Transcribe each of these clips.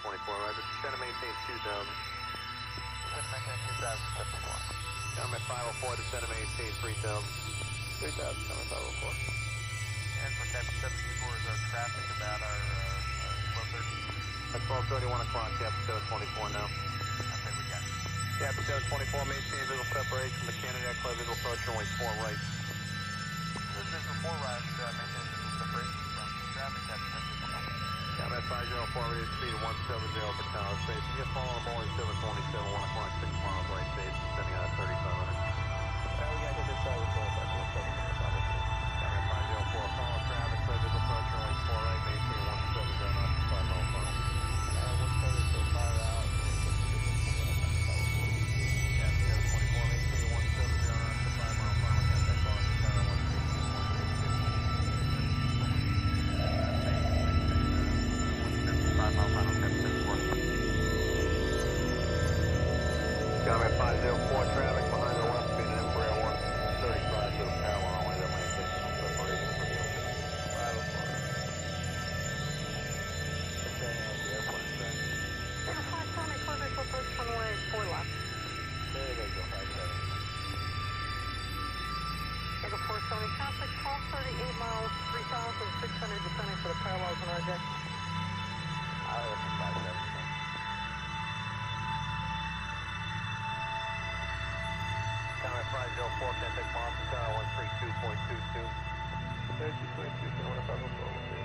Roger. Descend and maintain 2,000. Descend and maintain 2,074. Come at 504, descend and maintain 3,000. 3,000, come at 504. And for Capt 74 is our traffic about our 1230. That's 12:31 o'clock, Capt 724 now. Okay, we got it. Capt 724, maintain visual separation. The candidate clear visual approach runway 4 right. This is visual 4 right, maintain visual separation from traffic, Capt 724. Come at 504, ready speed 170 for tower space. You just follow the Boeing 727, 1 o'clock, 6 miles right stage, descending out 3,500. We gotta hit this side with 4 5. Come at 504, follow traffic, clear visual approach runway 4 right, maintain 170 knots, 5 mile funnel. 170 so far out. Capt 724, maintain 170 knots, 5 mile funnel. Capt that call, descend on 5 mile final, Capt 74. Comment 504, traffic behind the left speed, Embraer 135 to the parallel runway that maintains separation from the ocean. 504. Descending at the airport, sir. Take a 570, clear visual approach runway 4 left. There they go, 570. Take a 470, traffic, call 38 miles, 3,600, descending for the parallels on our deck. I'll open 570. Comment 504, can take Boston Tower 132.22. 32.2, so 1 504.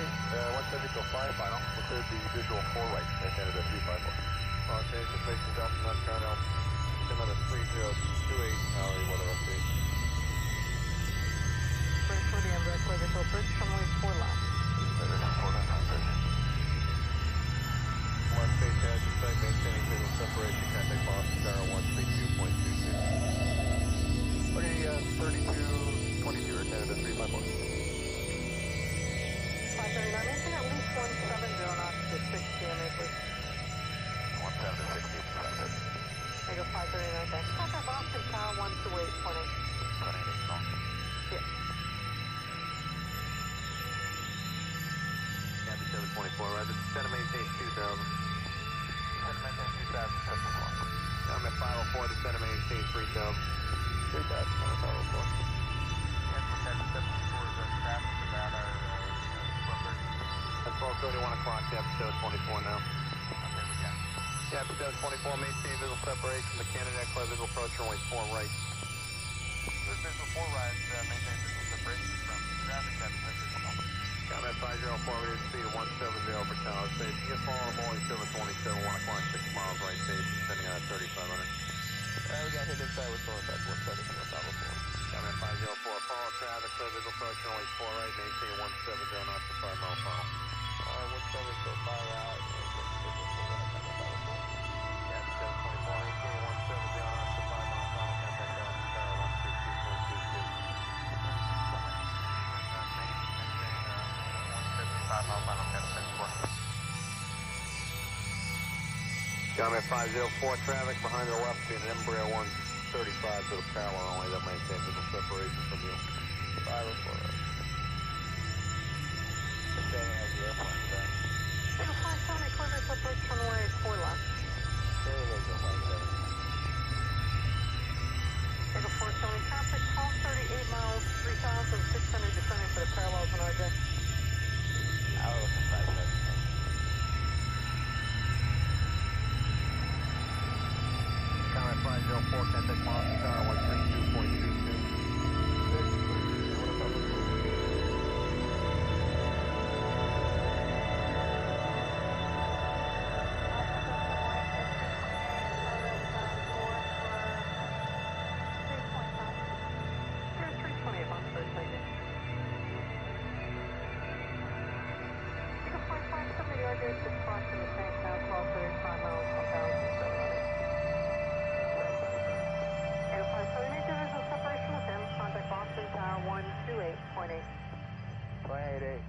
170 till 5 final. We'll clear the visual 4 right at Canada 354. Station station Delta North Carolina. Canada 3028, Alley, whatever, please. Bridge 40, Anbara, clear visual bridge, runway 4 left. One station edge of site, maintaining visual separation, contact Boston Tower 132.22. Okay, 3222 or Canada 354. 539, maintain at least 170 knots to 6 GMA, please. 17 to 60, There you go, 539, thanks. Contact Boston Tower 128.8. Yeah. Capt 724, Roger. Center maintain 2000. Center maintain 2074. I'm at 504 to center maintain 3000. 3000, 504. And for Capt 74 is our traffic about our That's 12:31 o'clock, Capt 724 now. Okay, we got it. Capt 724, maintain visual separation. The Canada clear visual approach runway 4 right. Clear visual 4 right, maintain visual separation from traffic at Comment 504, we didn't see the 170 for Tower Station. Get following Boeing 727, 1 o'clock, 6 miles right station, sending out 3500. We got hit inside with someone back 170 from 504. Comment 504, follow traffic, clear visual approach runway 4 right, maintain 170 knots to 5 mile final. 170 till 5 out, and visual 4 right, back to 504. Capt 724, maintain 170 knots to 5 mile final, contact Boston Tower 132.22. 5 mile final, Capt 74. Comment 504, traffic behind the left in Embraer 135 to the parallel only, that maintains visual separation from you. 504, right. The standing has the airplane back. There you go, 570, clear visual bridge, runway 4 left. There you go, 570. There you go, 470, traffic, 1238 miles, 3,600 descending for the parallels on RJ. Hour with 570. Comment 504, contact Boston Tower 132.22.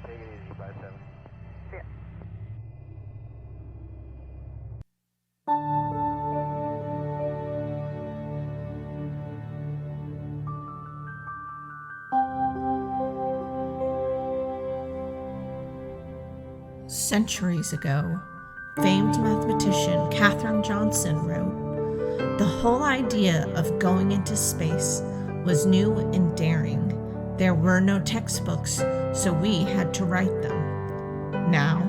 Take it easy, 57. Yeah. Centuries ago, famed mathematician Katherine Johnson wrote, "The whole idea of going into space was new and daring. There were no textbooks, so we had to write them." Now,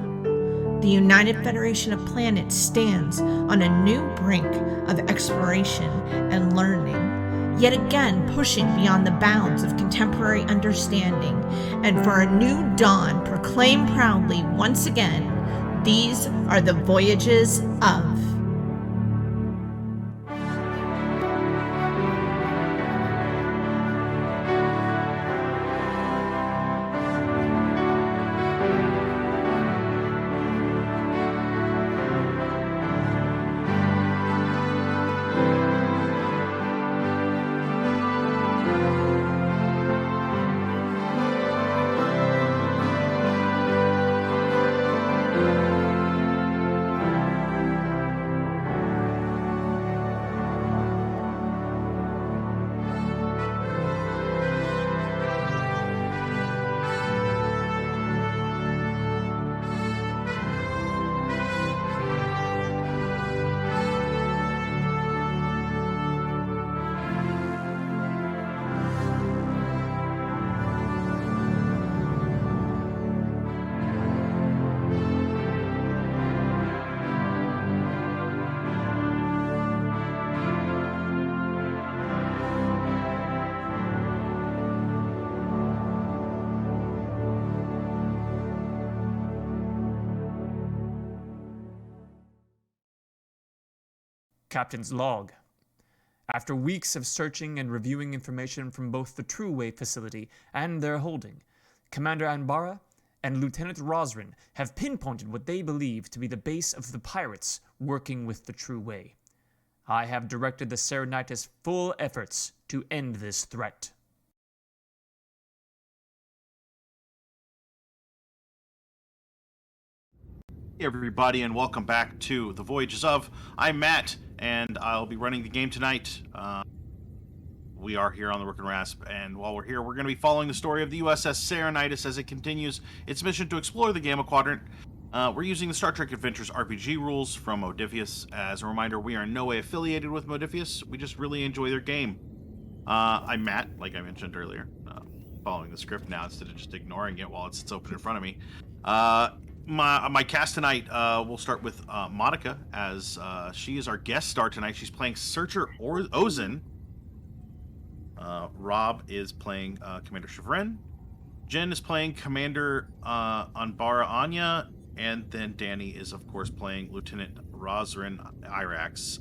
the United Federation of Planets stands on a new brink of exploration and learning, yet again pushing beyond the bounds of contemporary understanding, and for a new dawn proclaim proudly once again, these are the Voyages of. captain's log. After weeks of searching and reviewing information from both the True Way facility and their holding, Commander Anbara and Lieutenant Rozrin have pinpointed what they believe to be the base of the pirates working with the True Way. I have directed the Cerynitis full efforts to end this threat. Hey everybody, and welcome back to the Voyages of. I'm Matt, and I'll be running the game tonight. We are here on the Rook and Rasp, and while we're here, we're going to be following the story of the USS Cerynitis as it continues its mission to explore the Gamma Quadrant. We're using the Star Trek Adventures RPG rules from Modiphius. As a reminder, we are in no way affiliated with Modiphius. We just really enjoy their game. I'm Matt, like I mentioned earlier, following the script now instead of just ignoring it while it's open in front of me. My cast tonight, we'll start with Monika, as she is our guest star tonight. She's playing Searcher Ozin. Rob is playing Commander Chevren. Jen is playing Commander Anbara Anya. And then Danny is, of course, playing Lieutenant Rozrin Irax.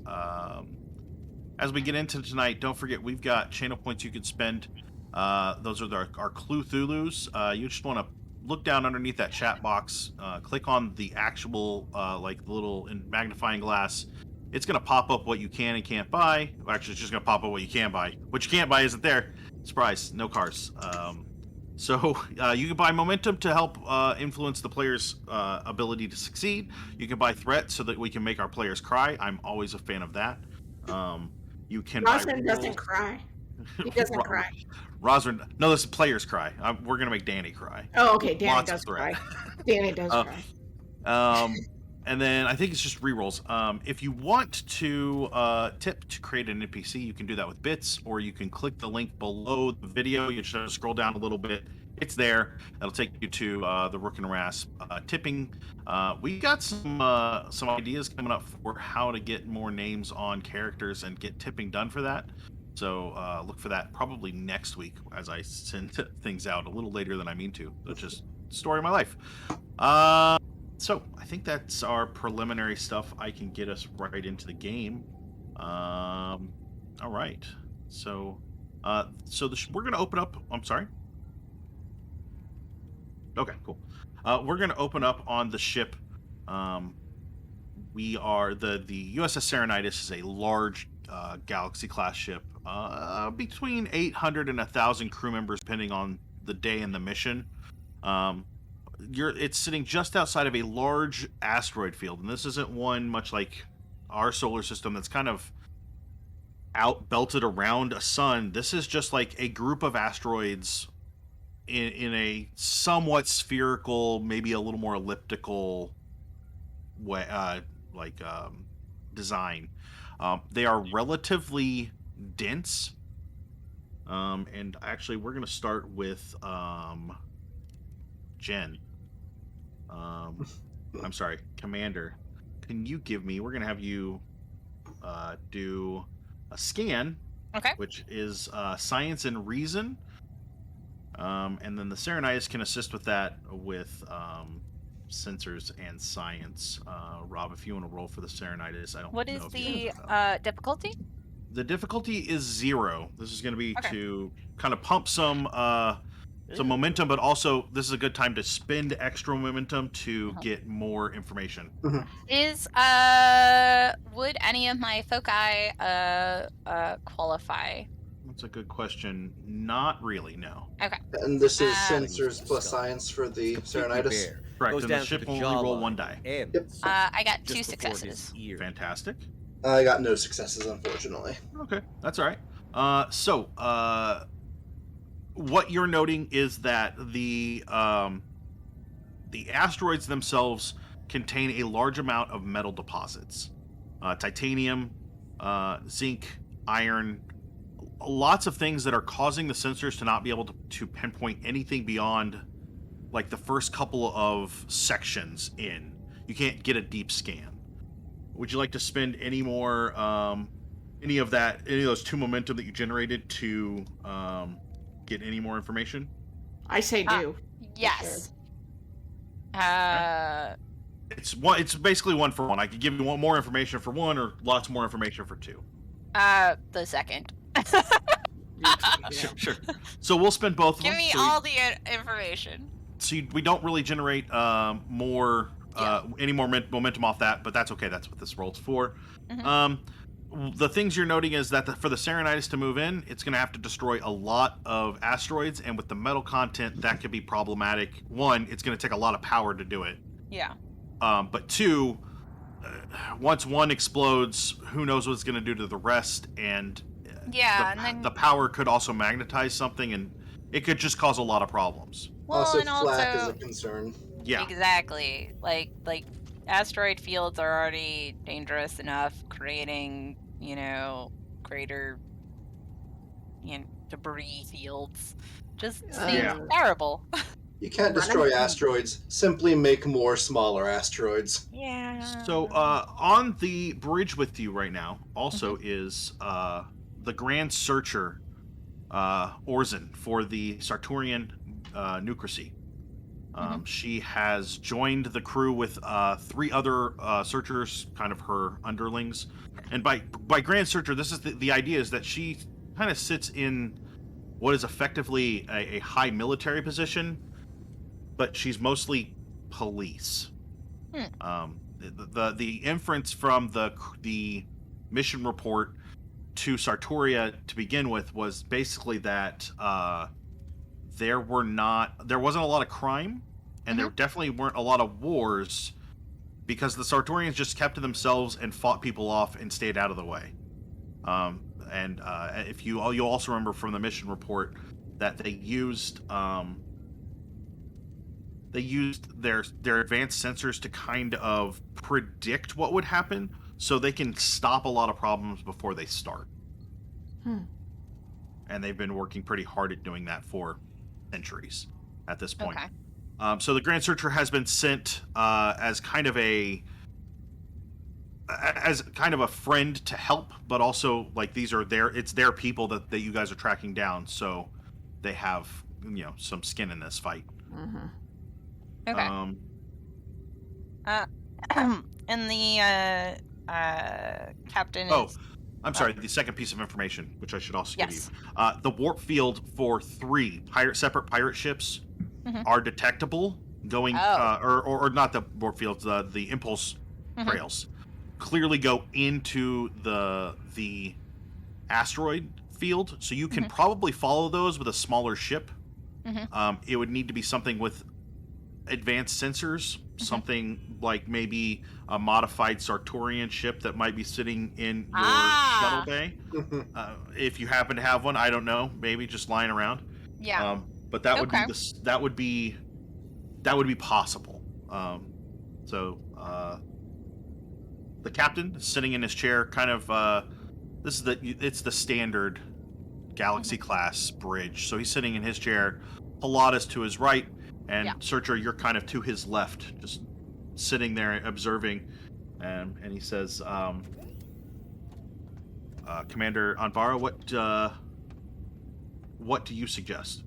As we get into tonight, don't forget we've got channel points you can spend. Those are our Clue Thulus. You just want to look down underneath that chat box, click on the actual like little magnifying glass. It's going to pop up what you can and can't buy. Well, actually, it's just going to pop up what you can buy. What you can't buy isn't there. Surprise, no cars. So you can buy momentum to help influence the player's ability to succeed. You can buy threat so that we can make our players cry. I'm always a fan of that. You can Rozrin doesn't cry. He doesn't cry. Rozrin, no, this is players cry. We're gonna make Danny cry. Oh, okay. Danny does cry. Danny does cry. And then I think it's just rerolls. If you want to tip to create an NPC, you can do that with bits, or you can click the link below the video. You just have to scroll down a little bit. It's there. That'll take you to the Rook and Rasp tipping. We got some ideas coming up for how to get more names on characters and get tipping done for that. So look for that probably next week as I send things out a little later than I mean to. That's just the story of my life. So I think that's our preliminary stuff. I can get us right into the game. All right. So we're going to open up. I'm sorry. Okay, cool. We're going to open up on the ship. We are the USS Cerynitis is a large Galaxy class ship. Between 800 and 1,000 crew members, depending on the day and the mission. It's sitting just outside of a large asteroid field, and this isn't one much like our solar system that's kind of out belted around a sun. This is just like a group of asteroids in a somewhat spherical, maybe a little more elliptical way, design. They are relatively dense, and actually we're going to start with Jen. I'm sorry, Commander. Can you give me? We're going to have you do a scan, okay, which is science and reason, and then the Cerynitis can assist with that with sensors and science. Rob, if you want to roll for the Cerynitis, I don't. What is the difficulty? The difficulty is 0. This is going to be to kind of pump some momentum, but also this is a good time to spend extra momentum to get more information. Is would any of my foci qualify? That's a good question. Not really, no. Okay. And this is sensors plus science for the Cerynitis. Correct. And the ship will only roll 1 die. Yep. I got 2 successes. Fantastic. I got no successes, unfortunately. Okay, that's all right. So what you're noting is that the asteroids themselves contain a large amount of metal deposits. Titanium, zinc, iron, lots of things that are causing the sensors to not be able to pinpoint anything beyond like the first couple of sections in. You can't get a deep scan. Would you like to spend any more, any of those 2 momentum that you generated to get any more information? I say do. Yes. It's basically 1 for 1. I could give you more information for 1 or lots more information for 2. The second. Sure. So we'll spend both of them. Give me all the information. So we don't really generate any more momentum off that, but that's okay. That's what this roll's for. The things you're noting is that for the Cerynitis to move in, it's going to have to destroy a lot of asteroids, and with the metal content, that could be problematic. 1, it's going to take a lot of power to do it. Yeah. But 2, once 1 explodes, who knows what it's going to do to the rest, and the power could also magnetize something, and it could just cause a lot of problems. Well, also, and flak is a concern. Yeah. Exactly. Like asteroid fields are already dangerous enough. Creating, greater, debris fields just seems terrible. You can't destroy asteroids. Simply make more smaller asteroids. Yeah. So, on the bridge with you right now also is the Grand Searcher, Ozin, for the Satooria Noocracy. She has joined the crew with 3 other searchers, kind of her underlings. And by Grand Searcher, this is the idea is that she kind of sits in what is effectively a high military position, but she's mostly police. The inference from the mission report to Satooria to begin with was basically that there wasn't a lot of crime, and there definitely weren't a lot of wars, because the Sartorians just kept to themselves and fought people off and stayed out of the way. And if you'll also remember from the mission report that they used their advanced sensors to kind of predict what would happen, so they can stop a lot of problems before they start. And they've been working pretty hard at doing that for centuries at this point. Okay. So the Grand Searcher has been sent as kind of a friend to help, but also like it's their people that you guys are tracking down, so they have some skin in this fight. Okay. And the captain is... I'm sorry, the second piece of information, which I should also give you. The warp field for 3 separate pirate ships are detectable going, or not the warp fields, the impulse trails clearly go into the asteroid field, so you can probably follow those with a smaller ship. It would need to be something with advanced sensors, something like maybe a modified Sartorian ship that might be sitting in your shuttle bay. If you happen to have one, I don't know, maybe just lying around. Yeah. But that would be possible. So the captain is sitting in his chair, kind of it's the standard Galaxy class bridge. So he's sitting in his chair, Pilatus to his right, and Searcher, you're kind of to his left, just sitting there observing. And he says, Commander Anbara, what do you suggest?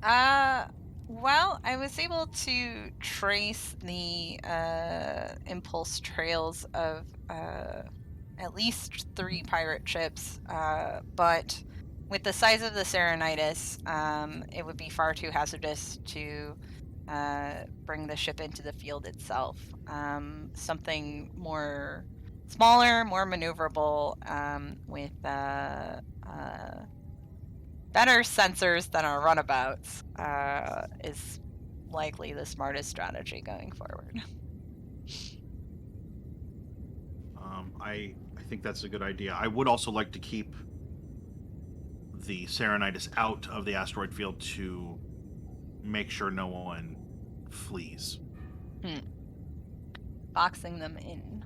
Well, I was able to trace the impulse trails of at least 3 pirate ships, but with the size of the Cerynitis, it would be far too hazardous to bring the ship into the field itself. Something smaller, more maneuverable, with better sensors than our runabouts is likely the smartest strategy going forward. I think that's a good idea. I would also like to keep the Cerynitis out of the asteroid field to make sure no one flees. Boxing them in.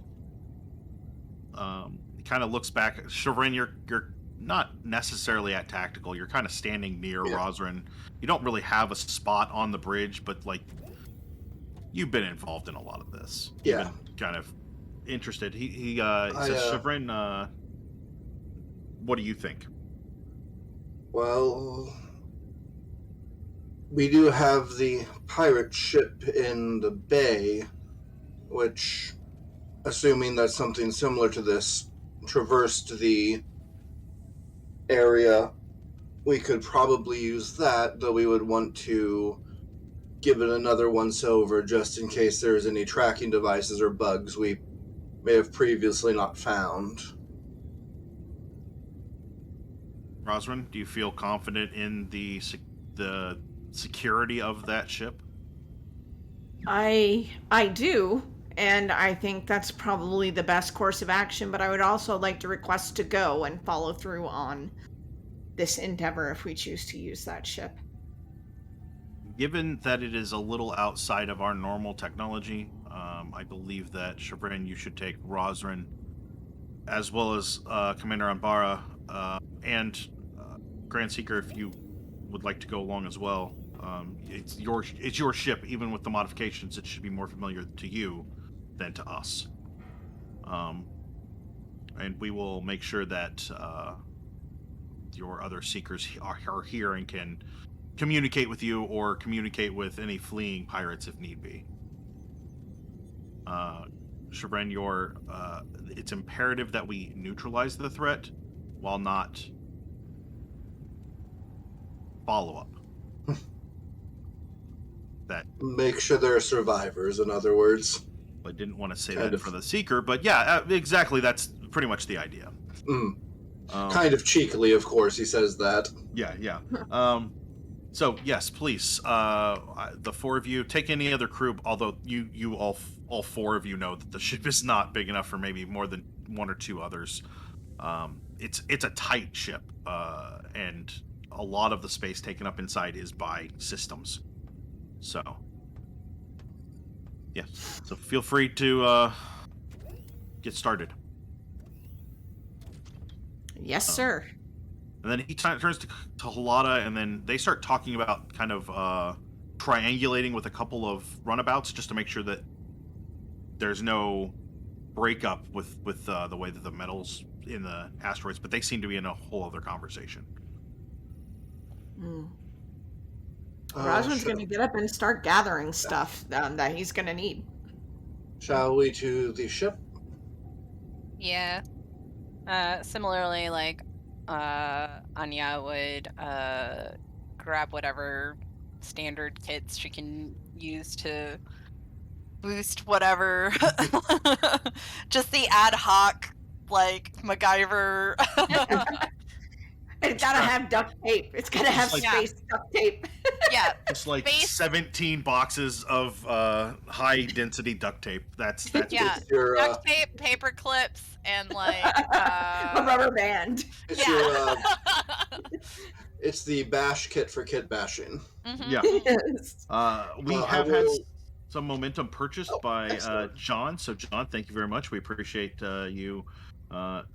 He kind of looks back. Chevron, you're not necessarily at tactical. You're kind of standing near Rozrin. You don't really have a spot on the bridge, but like you've been involved in a lot of this. You've been kind of interested. He says, Chevron, what do you think? Well, we do have the pirate ship in the bay. which, assuming that something similar to this traversed the area, we could probably use that, though we would want to give it another once-over just in case there's any tracking devices or bugs we may have previously not found. Rozrin, do you feel confident in the security of that ship? I do, and I think that's probably the best course of action, but I would also like to request to go and follow through on this endeavor if we choose to use that ship. Given that it is a little outside of our normal technology, I believe that Chagrin, you should take Rozrin, as well as Commander Anbara, and Grand Seeker, if you would like to go along as well. It's your ship. Even with the modifications, it should be more familiar to you than to us. And we will make sure that your other Seekers are here and can communicate with you or communicate with any fleeing pirates if need be. Chagrin, it's imperative that we neutralize the threat while not follow up. That make sure there are survivors, in other words. I didn't want to say that for the Seeker, but yeah, exactly. That's pretty much the idea. Kind of cheekily, of course, he says that. Yeah. So yes, please, the four of you take any other crew. Although you all four of you know that the ship is not big enough for maybe more than one or two others. It's a tight ship, and a lot of the space taken up inside is by systems. So, yeah. So feel free to get started. Yes, sir. And then he turns to Halada, and then they start talking about kind of triangulating with a couple of runabouts just to make sure that there's no breakup with the way that the metals in the asteroids, but they seem to be in a whole other conversation. Rozrin's going to get up and start gathering stuff that he's going to need. Shall we to the ship? Yeah. Similarly, like, Anya would grab whatever standard kits she can use to boost whatever. Just the ad hoc, like, MacGyver. It's gotta have duct tape. It's gotta have space duct tape. Yeah. It's like 17 boxes of high-density duct tape. That's yeah. Your, duct tape, paper clips, and like a rubber band. It's it's the bash kit for kit bashing. Mm-hmm. Yeah. Yes. We have had some momentum purchased by John. So John, thank you very much. We appreciate you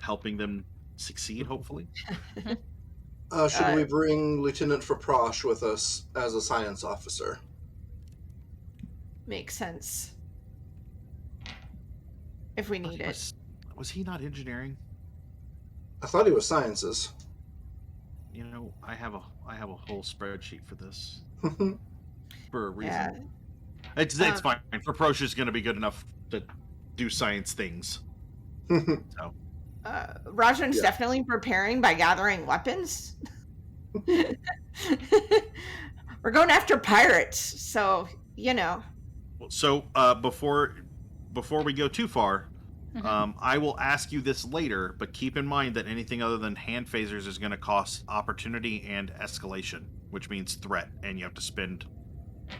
helping them succeed, hopefully. Should we bring Lieutenant Fraproche with us as a science officer? Makes sense. If we need it. Was he not engineering? I thought he was sciences. You know, I have a whole spreadsheet for this for a reason. Yeah. It's fine. Fraproche is going to be good enough to do science things. So. Rozrin's definitely preparing by gathering weapons. We're going after pirates, so you know. So before we go too far, I will ask you this later, but keep in mind that anything other than hand phasers is going to cost opportunity and escalation, which means threat, and you have to spend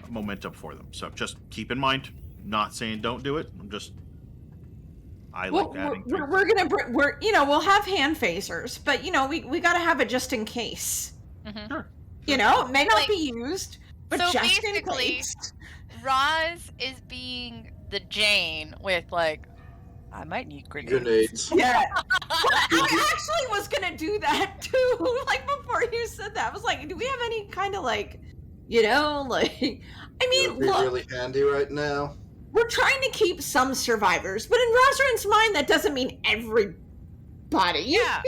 momentum for them. So just keep in mind. Not saying don't do it. I'm just. We'll have hand phasers, but we got to have it just in case. Sure. It may not be used, but so just in basically, case. Roz is being the Jane with like, I might need grenades. Yeah. I actually was gonna do that too. Like before you said that, I was like, do we have any kind of like, I mean, look, really handy right now. We're trying to keep some survivors, but in Rozrin's mind, that doesn't mean everybody. Yeah.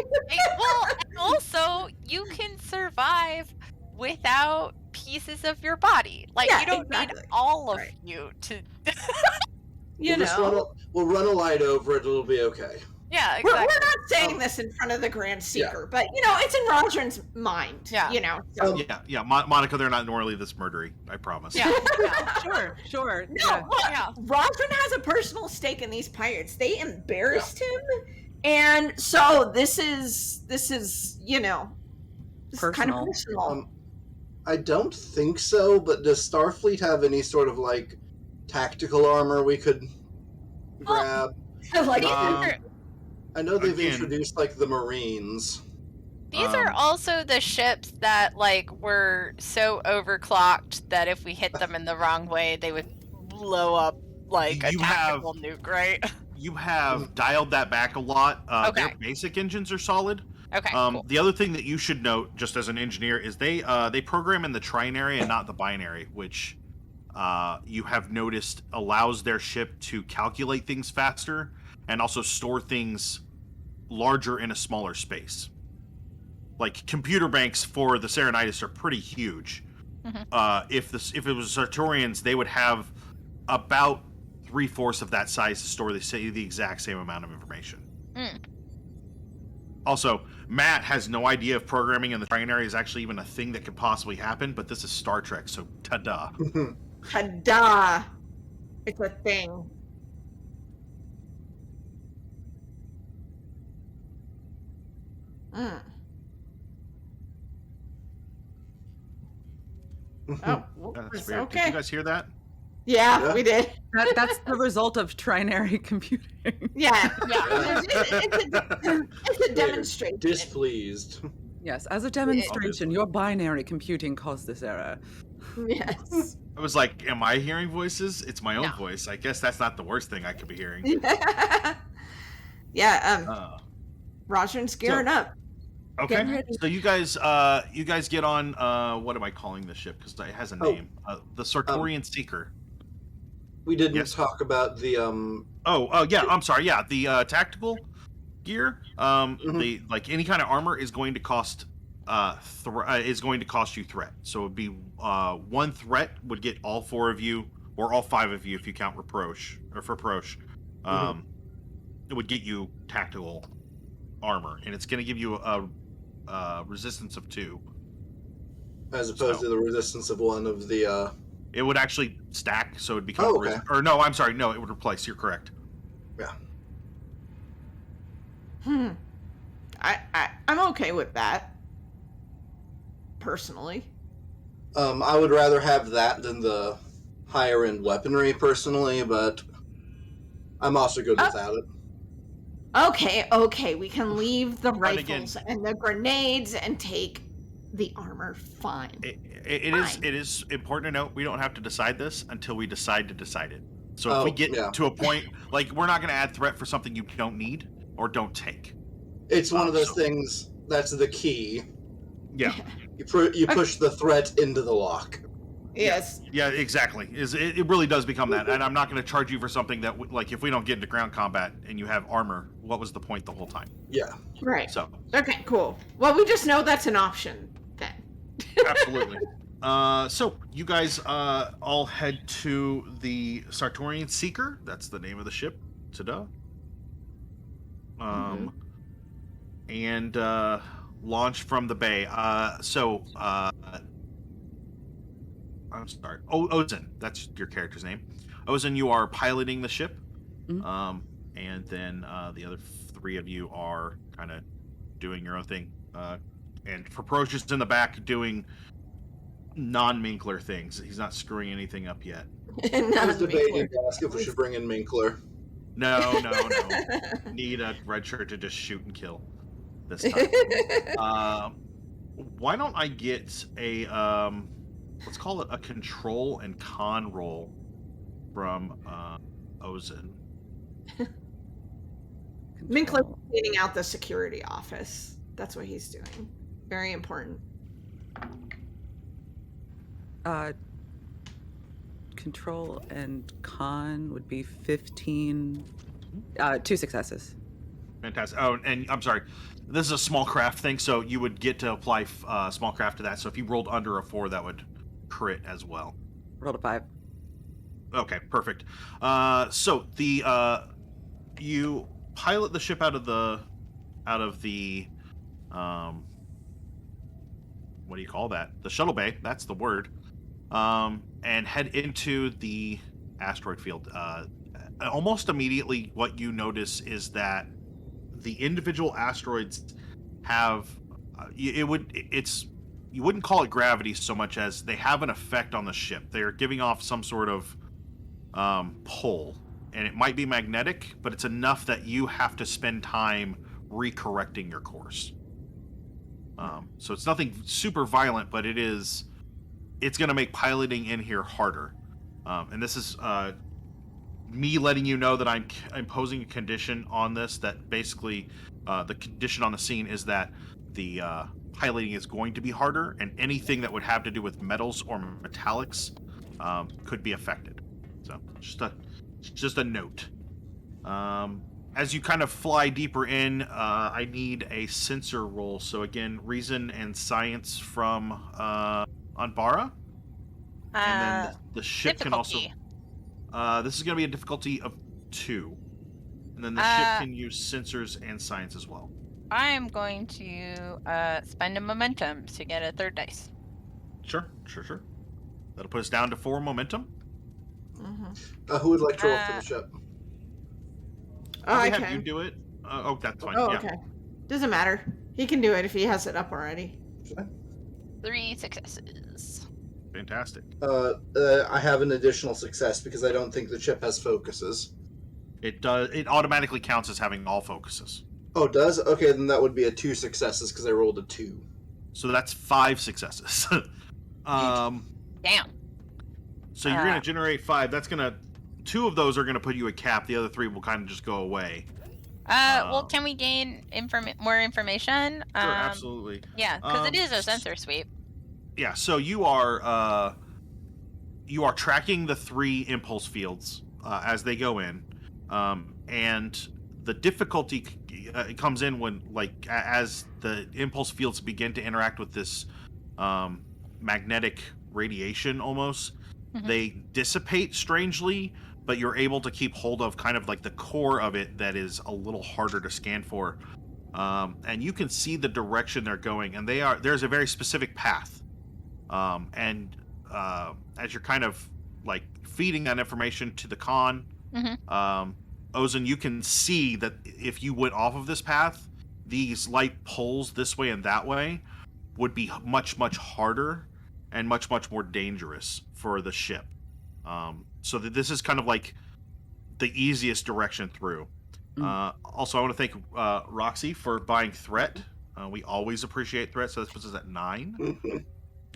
Well, and also, you can survive without pieces of your body. Like, you don't need all of you to... We'll run a light over it. It'll be okay. Yeah, exactly. We're not saying this in front of the Grand Seeker, but it's in Rozrin's mind. Yeah. So. Monika, they're not normally this murdery. I promise. Yeah. Sure. No, Rozrin has a personal stake in these pirates. They embarrassed him, and so this is personal. Kind of personal. I don't think so, but does Starfleet have any sort of tactical armor we could grab? I know they've introduced the Marines. These are also the ships that were so overclocked that if we hit them in the wrong way, they would blow up a tactical nuke, right? You have dialed that back a lot. Okay. Their basic engines are solid. Okay. Cool. The other thing that you should note, just as an engineer, is they program in the trinary and not the binary, which you have noticed allows their ship to calculate things faster and also store things larger in a smaller space. Computer banks for the Cerynitis are pretty huge. Mm-hmm. If it was Sartorians, they would have about 3/4 of that size to store the exact same amount of information. Also, Matt has no idea if programming in the trinary is actually even a thing that could possibly happen, but this is Star Trek, so ta-da. Ta-da! It's a thing. Oh, That's weird. okay. Did you guys hear that? Yeah, we did. That's the result of trinary computing. Yeah. It's a demonstration. Displeased. Yes, as a demonstration, your binary computing caused this error. Yes. I was like, am I hearing voices? It's my own voice. I guess that's not the worst thing I could be hearing. Rozrin's gearing up. Okay. So you guys get on, what am I calling this ship? Because it has a name. The Sartorian Seeker. We didn't talk about the I'm sorry. Yeah, the tactical gear. The any kind of armor is going to cost you threat. So it'd be one threat would get all 4 of you, or all 5 of you if you count reproach or for Proche. It would get you tactical armor, and it's going to give you a resistance of 2, as opposed to the resistance of 1 of the. It would actually stack, so it'd become. Or no, I'm sorry, no, it would replace. You're correct. Yeah. I'm okay with that. Personally. I would rather have that than the higher end weaponry, personally, but I'm also good without it. Okay, we can leave the rifles and the grenades and take the armor. Fine. It is important to note we don't have to decide this until we decide to decide it. So if we get to a point, we're not going to add threat for something you don't need or don't take. It's one of those things that's the key. Yeah. You push the threat into the lock. Yes. Yeah, exactly. It really does become that. And I'm not going to charge you for something that, if we don't get into ground combat and you have armor, what was the point the whole time? Yeah. Right. So. Okay, cool. Well, we just know that's an option then. Absolutely. So you guys all head to the Sartorian Seeker. That's the name of the ship. Ta-da. And launch from the bay. I'm sorry. Ozin. That's your character's name. Ozin, you are piloting the ship. And then the other 3 of you are kind of doing your own thing. And Proche is in the back doing non-Minkler things. He's not screwing anything up yet. I was debating to ask if we should bring in Minkler. No. Need a red shirt to just shoot and kill this time. Why don't I get a let's call it a control and con roll from Ozin. Minkler's cleaning out the security office. That's what he's doing. Very important. Control and con would be 15. 2 successes. Fantastic. Oh, and I'm sorry. This is a small craft thing, so you would get to apply small craft to that. So if you rolled under a 4, that would crit as well. Rolled a 5. Okay, perfect. So the you pilot the ship out of the what do you call that? The shuttle bay. That's the word. And head into the asteroid field. Almost immediately, what you notice is that the individual asteroids have you wouldn't call it gravity so much as they have an effect on the ship. They are giving off some sort of pull, and it might be magnetic, but it's enough that you have to spend time recorrecting your course. So it's nothing super violent, but it's going to make piloting in here harder. And this is me letting you know that I'm imposing a condition on this, that basically the condition on the scene is that the piloting is going to be harder, and anything that would have to do with metals or metallics could be affected. So just a note. As you kind of fly deeper in, I need a sensor roll. So again, reason and science from Anbara. And then the ship difficulty. can also... this is going to be a difficulty of 2. And then the ship can use sensors and science as well. I'm going to spend a momentum to get a 3rd dice. Sure. That'll put us down to 4 momentum. Mm-hmm. Who would like to roll for the ship? I have can. you do it. That's fine. Oh, yeah. okay. Doesn't matter. He can do it if he has it up already. 3 successes. Fantastic. I have an additional success because I don't think the ship has focuses. It does. It automatically counts as having all focuses. Oh, it does? Okay, then that would be a 2 successes because I rolled a 2. So that's 5 successes. Damn. So you're going to generate 5. That's going to... 2 of those are going to put you at Cap. The other 3 will kind of just go away. Well, can we gain more information? Sure, absolutely. Yeah, because it is a sensor sweep. Yeah, so you are tracking the 3 impulse fields as they go in, and the difficulty comes in when, as the impulse fields begin to interact with this magnetic radiation almost. Mm-hmm. They dissipate strangely, but you're able to keep hold of kind of like the core of it that is a little harder to scan for. And you can see the direction they're going, and there's a very specific path. And as you're kind of like feeding that information to the con, Ozin, you can see that if you went off of this path, these light pulls this way and that way would be much, much harder and much, much more dangerous for the ship. So that this is kind of like the easiest direction through. Also, I want to thank Roxy for buying Threat. We always appreciate Threat, so this puts us at 9.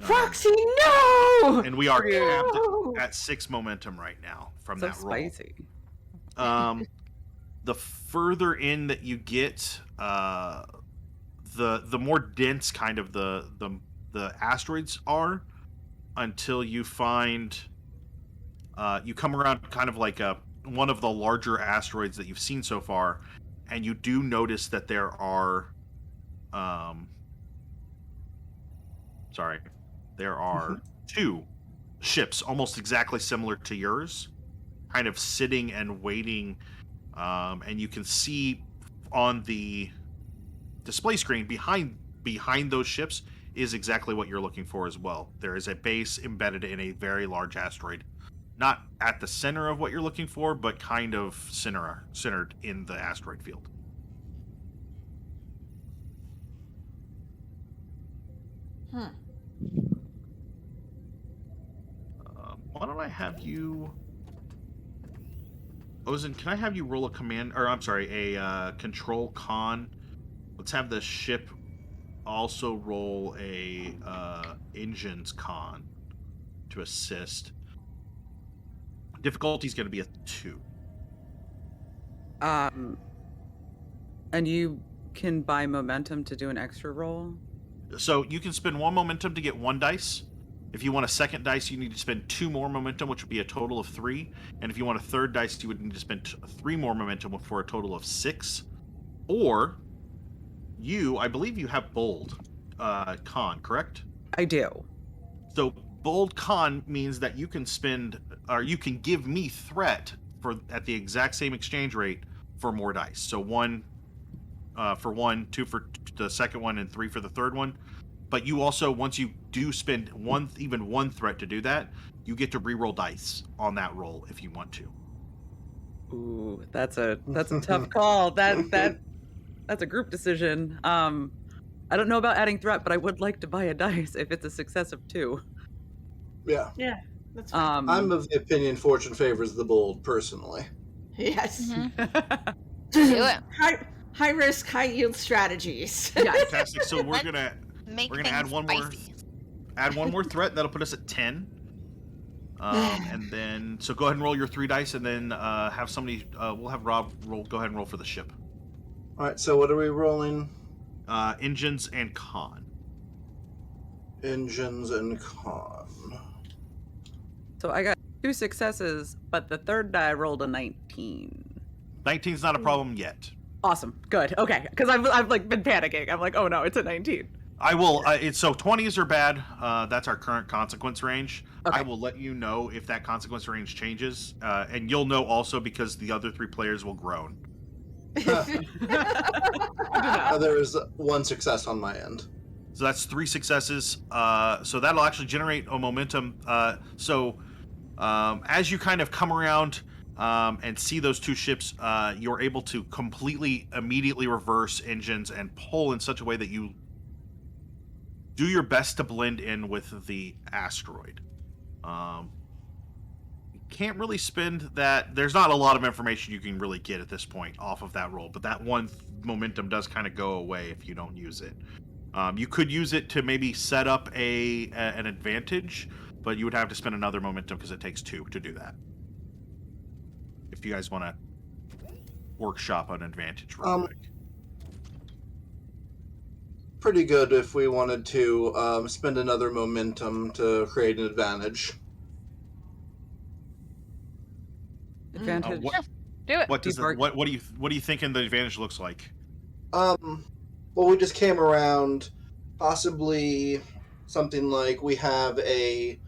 Roxy, no! And we are capped at 6 momentum right now from that roll. Spicy. The further in that you get, the more dense kind of the asteroids are, until you find you come around kind of like one of the larger asteroids that you've seen so far, and you do notice that there are there are 2 ships almost exactly similar to yours, kind of sitting and waiting, and you can see on the display screen behind those ships is exactly what you're looking for as well. There is a base embedded in a very large asteroid. Not at the center of what you're looking for, but kind of centered in the asteroid field. Why don't I have you... Ozin, can I have you roll a control con? Let's have the ship also roll a engines con to assist. Difficulty is going to be a 2. And you can buy momentum to do an extra roll? So you can spend 1 momentum to get 1 dice. If you want a second dice, you need to spend 2 more momentum, which would be a total of 3. And if you want a third dice, you would need to spend 3 more momentum for a total of 6. Or I believe you have bold con, correct? I do. So bold con means that you can spend or you can give me threat at the exact same exchange rate for more dice. So 1 for 1, 2 for the second one, and 3 for the third one. But you also, once you do spend even one threat to do that, you get to re-roll dice on that roll if you want to. Ooh, that's a tough call. That's a group decision. I don't know about adding threat, but I would like to buy a dice if it's a success of 2. Yeah. Yeah, that's fine. I'm of the opinion fortune favors the bold, personally. Yes. Do it. High risk, high yield strategies. Fantastic. So we're gonna Make add things one spicy. more threat. That'll put us at 10. And then so go ahead and roll your 3 dice, and then have somebody. We'll have Rob roll. Go ahead and roll for the ship. All right. So what are we rolling? Engines and con. Engines and con. So I got 2 successes, but the third die rolled a 19. 19's not a problem yet. Awesome. Good. Okay. Because I've like been panicking. I'm like, oh no, it's a 19. I will. So 20s are bad. That's our current consequence range. Okay. I will let you know if that consequence range changes, and you'll know also because the other 3 players will groan. There is 1 success on my end. So that's 3 successes. So that'll actually generate a momentum. As you kind of come around and see those 2 ships, you're able to immediately reverse engines and pull in such a way that you do your best to blend in with the asteroid. You can't really spend that. There's not a lot of information you can really get at this point off of that roll, but that 1 momentum does kind of go away if you don't use it. You could use it to maybe set up an advantage, but you would have to spend another momentum because it takes 2 to do that. If you guys want to workshop an advantage real quick. Pretty good if we wanted to spend another momentum to create an advantage. Advantage. Do it. What do you thinking the advantage looks like? Well, we just came around, possibly something like we have a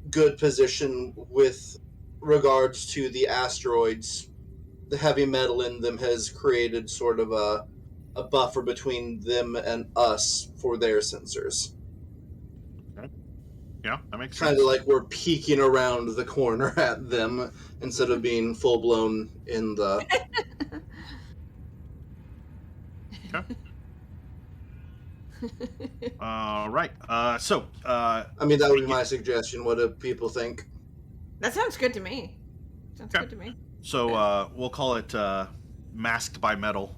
good position with regards to the asteroids. The heavy metal in them has created sort of a buffer between them and us for their sensors. Okay. Yeah, that makes sense. Kind of like we're peeking around the corner at them instead of being full-blown in the... Okay. All right. I mean, that would be my suggestion. What do people think? That sounds good to me. Sounds good to me. So we'll call it masked by metal.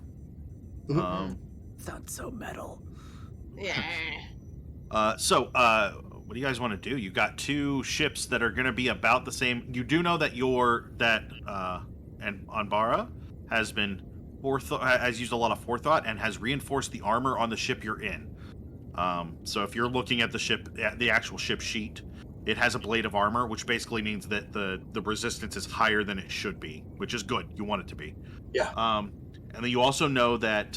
Sounds so metal. Yeah. What do you guys want to do? You got 2 ships that are going to be about the same. You do know that and Anbara has been has used a lot of forethought and has reinforced the armor on the ship you're in. So if you're looking at the actual ship sheet, it has a blade of armor, which basically means that the resistance is higher than it should be, which is good. You want it to be. Yeah. And then you also know that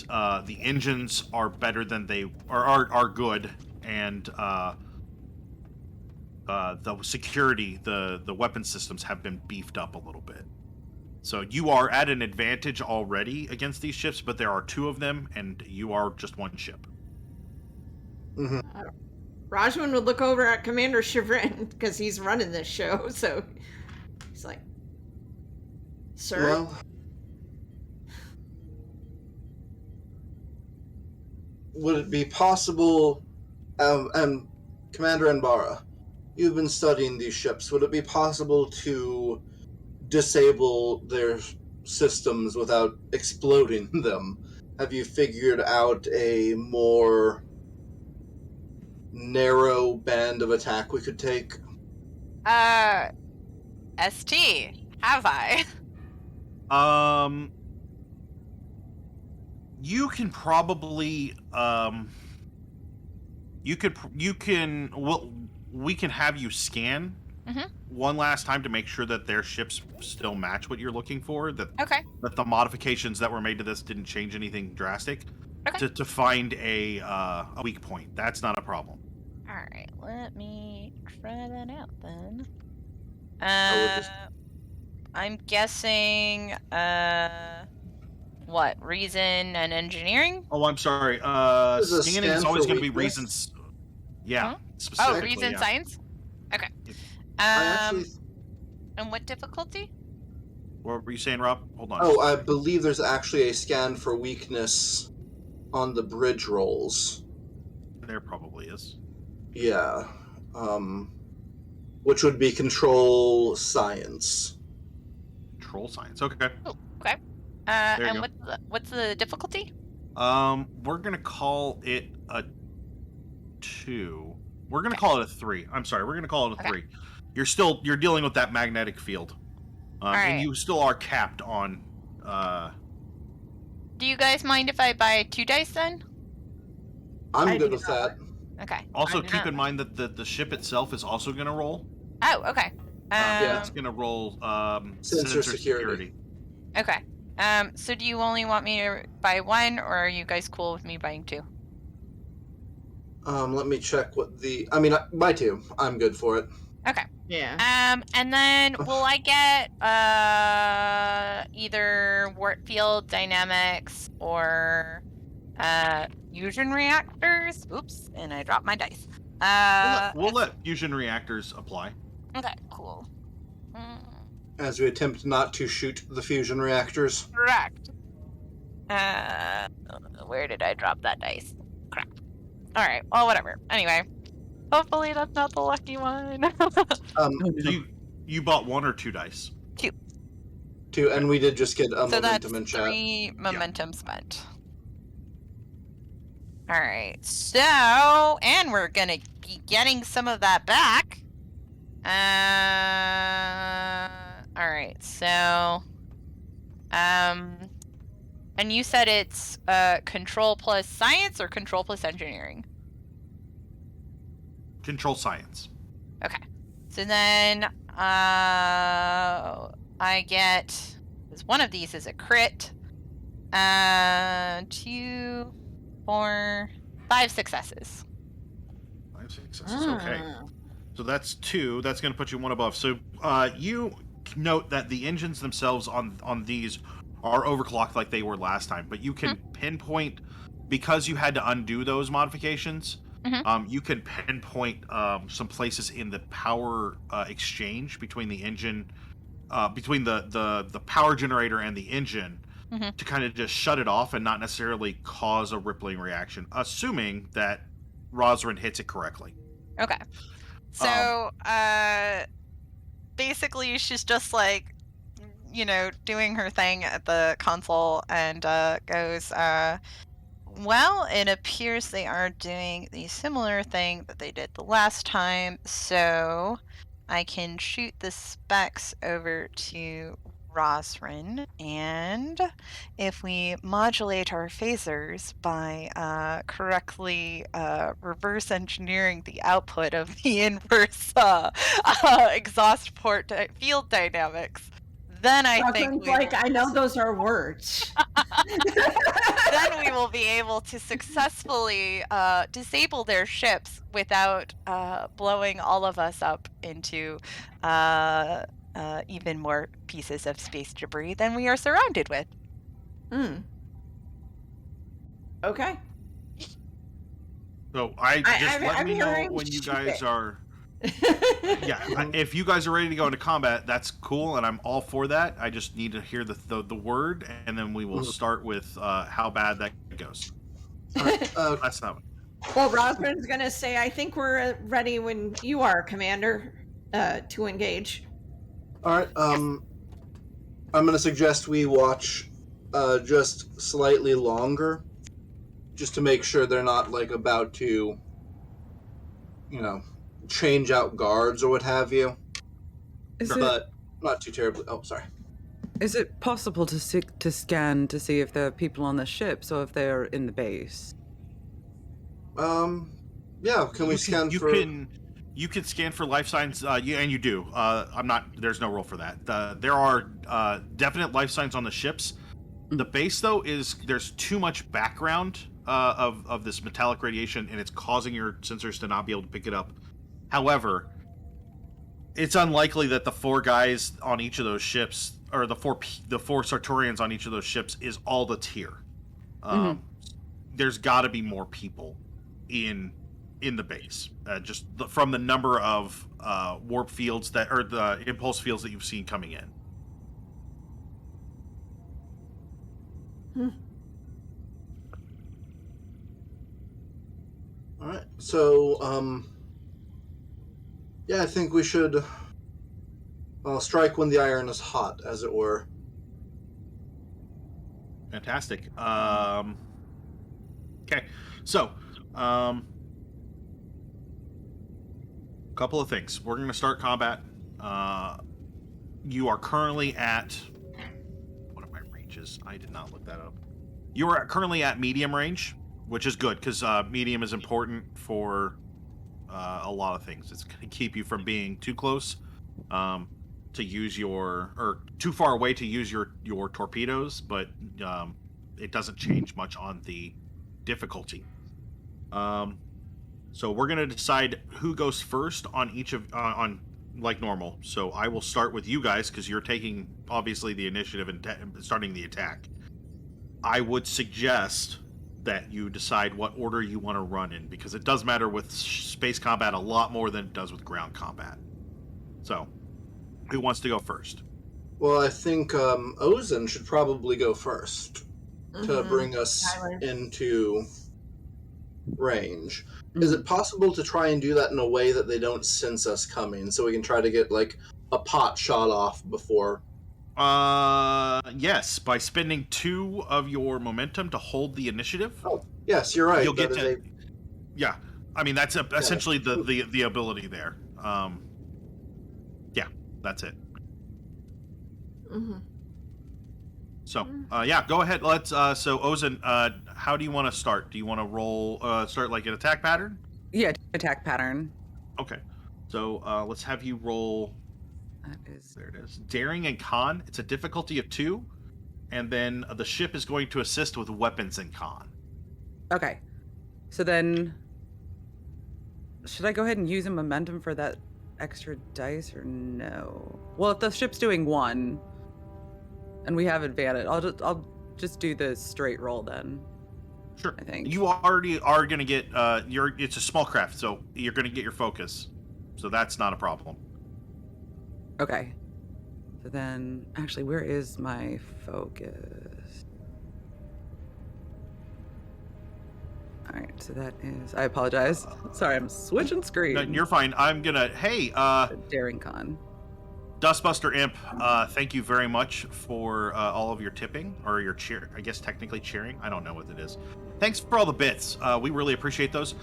the engines are better than they are good, and the security, the weapon systems have been beefed up a little bit. So you are at an advantage already against these ships, but there are 2 of them, and you are just 1 ship. Mm-hmm. Rozrin would look over at Commander Chevron because he's running this show, so he's like, "Sir." Well, would it be possible, and Commander Anbara, you've been studying these ships, would it be possible to disable their systems without exploding them? Have you figured out a more narrow band of attack we could take? ST, have I? You can probably we can have you scan one last time to make sure that their ships still match what you're looking for, that the modifications that were made to this didn't change anything drastic, to find a weak point. That's not a problem. All right, let me try that out then. I'm guessing, what, reason and engineering? Oh, I'm sorry. This is a Scanning is scan always for going to be weakness? reasons. Yeah, Huh? specifically. Oh, reason yeah. science? Okay. I actually. And what difficulty? What were you saying, Rob? Hold on. Oh, I believe there's actually a scan for weakness on the bridge rolls. There probably is. Yeah. Which would be control science. Control science. Okay. Oh, okay. There you And go. what's the difficulty? We're gonna call it a 2. We're gonna call it a 3. I'm sorry. We're gonna call it a 3. You're dealing with that magnetic field, and you still are capped on. Do you guys mind if I buy 2 dice then? I'm good with that. Okay. Also, keep in mind that the ship itself is also gonna roll. Oh, okay. It's gonna roll sensor security. Okay. So do you only want me to buy 1, or are you guys cool with me buying 2? Let me check what the. I mean, buy 2. I'm good for it. Okay. Yeah. And then will I get either warp field dynamics or fusion reactors? Oops, and I dropped my dice. We'll let fusion reactors apply. Okay, cool. As we attempt not to shoot the fusion reactors. Correct. Where did I drop that dice? Crap. All right. Well, whatever. Anyway, hopefully that's not the lucky one. You bought 1 or 2 dice? 2, and we did just get a so that's momentum in chat. 3 momentum spent. All right. So, and we're gonna be getting some of that back. All right. So, and you said it's control plus science or control plus engineering? Control science. Okay. So then I get, because one of these is a crit, 2, 4, 5 successes. 5 successes. Okay. So that's 2. That's going to put you 1 above. So you note that the engines themselves on these are overclocked like they were last time, but you can pinpoint, because you had to undo those modifications. You can pinpoint some places in the power exchange between the engine, between the power generator and the engine, to kind of just shut it off and not necessarily cause a rippling reaction, assuming that Rozrin hits it correctly. Okay. So basically she's just like, doing her thing at the console and goes, well, it appears they are doing the similar thing that they did the last time, so I can shoot the specs over to Rozrin, and if we modulate our phasers by correctly reverse engineering the output of the inverse exhaust port field dynamics, then I think I know those are words. then we will be able to successfully disable their ships without blowing all of us up into even more pieces of space debris than we are surrounded with. Okay. So let me know when you guys are. If you guys are ready to go into combat, that's cool, and I'm all for that. I just need to hear the word, and then we will start with how bad that goes. That's not one. Well, Rozrin's gonna say, I think we're ready when you are, Commander, to engage. All right. I'm gonna suggest we watch just slightly longer, just to make sure they're not about to, change out guards or what have you. But not too terribly. Oh, sorry. Is it possible to scan to see if there are people on the ships or if they're in the base? Yeah. Can we scan for? You can scan for life signs. And you do. I'm not. There's no rule for that. There are definite life signs on the ships. The base, though, there's too much background of this metallic radiation, and it's causing your sensors to not be able to pick it up. However, it's unlikely that the 4 guys on each of those ships, or the 4 Sartorians on each of those ships, is all that's here. There's got to be more people in the base, just from the number of warp fields or the impulse fields that you've seen coming in. All right. So, yeah, I think we should strike when the iron is hot, as it were. Fantastic. Okay, so couple of things. We're going to start combat. You are currently at... What are my ranges? I did not look that up. You are currently at medium range, which is good, because medium is important for a lot of things. It's going to keep you from being too close to use or too far away to use your torpedoes, but it doesn't change much on the difficulty. So we're going to decide who goes first on each of on like normal. So I will start with you guys because you're taking obviously the initiative and starting the attack. I would suggest that you decide what order you want to run in, because it does matter with space combat a lot more than it does with ground combat. So who wants to go first? Well, I think Ozin should probably go first to bring us into range. Is it possible to try and do that in a way that they don't sense us coming, so we can try to get like a pot shot off before? Yes, by spending 2 of your momentum to hold the initiative. Oh, yes, you're right. You'll get to. Yeah, I mean that's essentially the ability there. Yeah, that's it. So, yeah, go ahead. Let's. So, Ozin, how do you want to start? Do you want to roll? Start like an attack pattern? Yeah, attack pattern. Okay. So, let's have you roll. There it is. Daring and con. It's a difficulty of 2, and then the ship is going to assist with weapons and con. Okay. So then, should I go ahead and use a momentum for that extra dice or no? Well, if the ship's doing 1. And we have advantage. I'll just do the straight roll then. Sure. I think you already are going to get it's a small craft, so you're going to get your focus. So that's not a problem. Okay. So then, actually, where is my focus? All right. So that is. I apologize. Sorry, I'm switching screens. No, you're fine. I'm gonna. Hey. Daring con. Dustbuster Imp, thank you very much for all of your tipping, or your cheer, I guess technically cheering. I don't know what it is. Thanks for all the bits. We really appreciate those.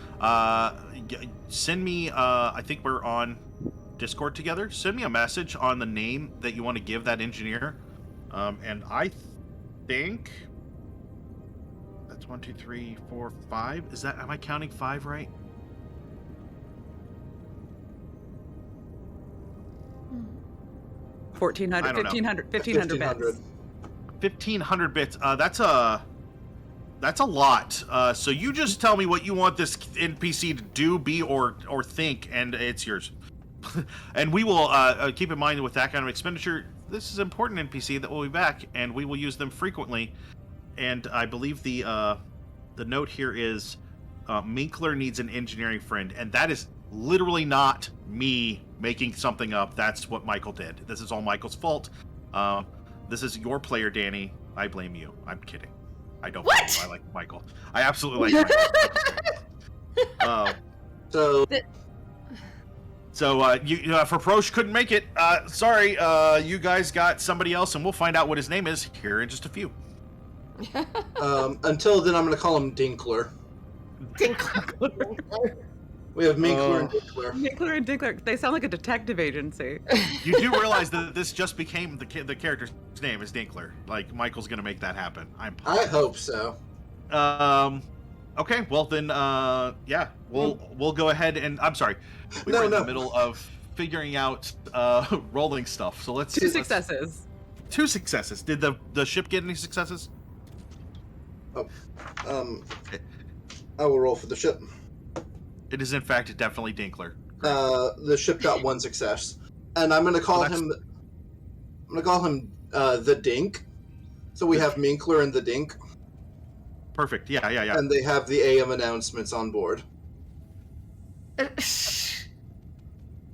Send me, I think we're on Discord together. Send me a message on the name that you want to give that engineer. And I think that's 1, 2, 3, 4, 5. Is that, am I counting 5 right? 1,400 bits. 1,500 bits. That's a lot. So you just tell me what you want this NPC to do, be, or think, and it's yours. And we will keep in mind with that kind of expenditure, this is important NPC that will be back, and we will use them frequently. And I believe the note here is Minkler needs an engineering friend, and that is literally not me making something up. That's what Michael did. This is all Michael's fault. This is your player, Danny. I blame you. I'm kidding. I don't blame you. I like Michael. I absolutely like Michael. So you for Prosh couldn't make it. Sorry, you guys got somebody else, and we'll find out what his name is here in just a few. Until then, I'm going to call him Dinkler. Dinkler. We have Minkler and Dinkler. Minkler and Dinkler. They sound like a detective agency. You do realize that this just became the character's name is Dinkler. Like, Michael's going to make that happen. I hope so. Okay, well then, yeah, we'll go ahead and I'm sorry, we're in the middle of figuring out rolling stuff. So let's 2 successes. 2 successes. Did the ship get any successes? Oh, I will roll for the ship. It is in fact definitely Dinkler. The ship got 1 success. And I'm gonna call him. I'm gonna call him the Dink. So we have Minkler and the Dink. Perfect. Yeah. And they have the AM announcements on board.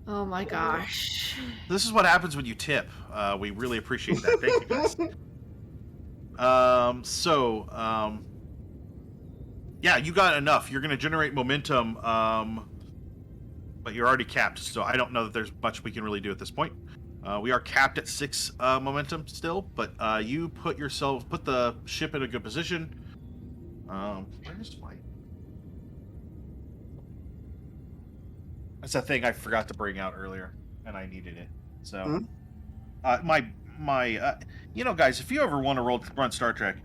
Oh my gosh. This is what happens when you tip. We really appreciate that. Thank you, guys. Yeah, you got enough. You're going to generate momentum, but you're already capped, so I don't know that there's much we can really do at this point. We are capped at 6 momentum still, but you put the ship in a good position. Where's flight? That's a thing I forgot to bring out earlier, and I needed it. So, guys, if you ever want to run Star Trek,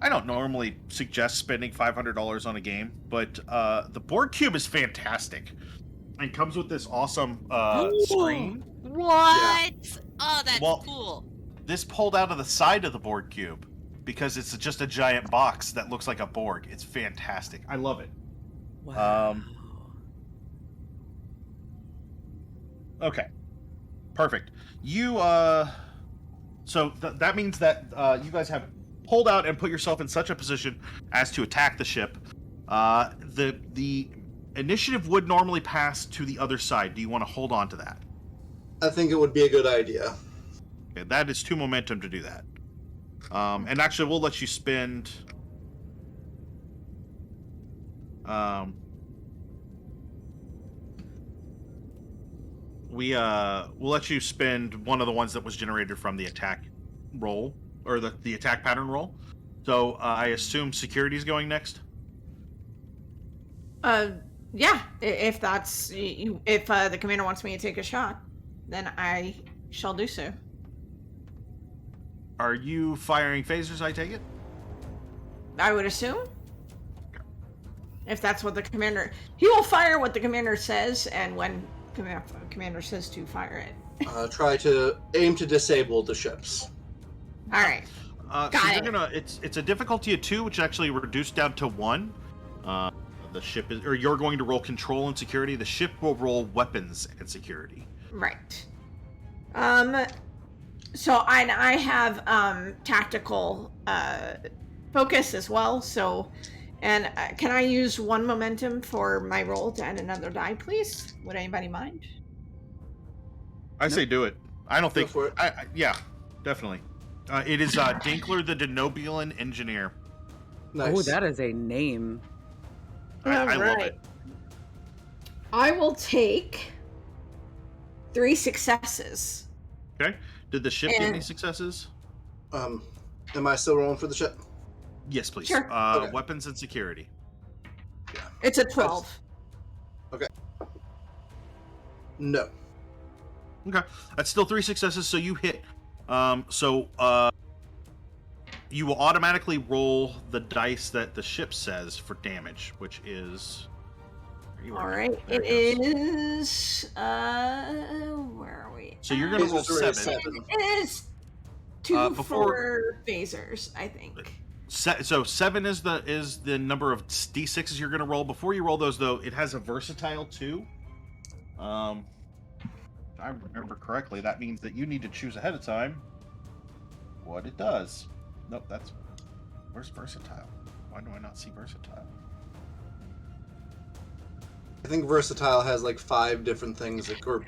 I don't normally suggest spending $500 on a game, but the board cube is fantastic, and comes with this awesome screen. What? Yeah. Oh, that's cool. This pulled out of the side of the board cube because it's just a giant box that looks like a Borg. It's fantastic. I love it. Wow. Okay, perfect. You so that means that you guys have pulled out and put yourself in such a position as to attack the ship. The initiative would normally pass to the other side. Do you want to hold on to that? I think it would be a good idea. Okay, that is 2 momentum to do that. And actually, we'll let you spend. We'll let you spend one of the ones that was generated from the attack roll, or the attack pattern roll. So I assume security is going next. Yeah. If that's if the commander wants me to take a shot, then I shall do so. Are you firing phasers? I take it. I would assume. If that's what the commander, he will fire what the commander says, and when commander says to fire it. Try to aim to disable the ships. All right. It's a difficulty of 2, which actually reduced down to 1. The ship is, or you're going to roll control and security. The ship will roll weapons and security. Right. So I have tactical focus as well. So, and can I use 1 momentum for my roll to add another die, please? Would anybody mind? I say do it. I don't think. Go for it. Yeah, definitely. It is Dinkler, the Denobulan engineer. Nice. Oh, that is a name. I love it. I will take 3 successes. Okay. Did the ship get any successes? Am I still rolling for the ship? Yes, please. Sure. Okay. Weapons and security. Yeah. It's a 12. Okay. No. Okay. That's still 3 successes, so you hit. You will automatically roll the dice that the ship says for damage, which is. All right. It is. Where are we? So you're going to roll 7. It is 2 for phasers, I think. So 7 is the number of d6s you're going to roll. Before you roll those, though, it has a versatile too. If I remember correctly, that means that you need to choose ahead of time what it does. Nope, where's versatile? Why do I not see versatile? I think versatile has like 5 different things or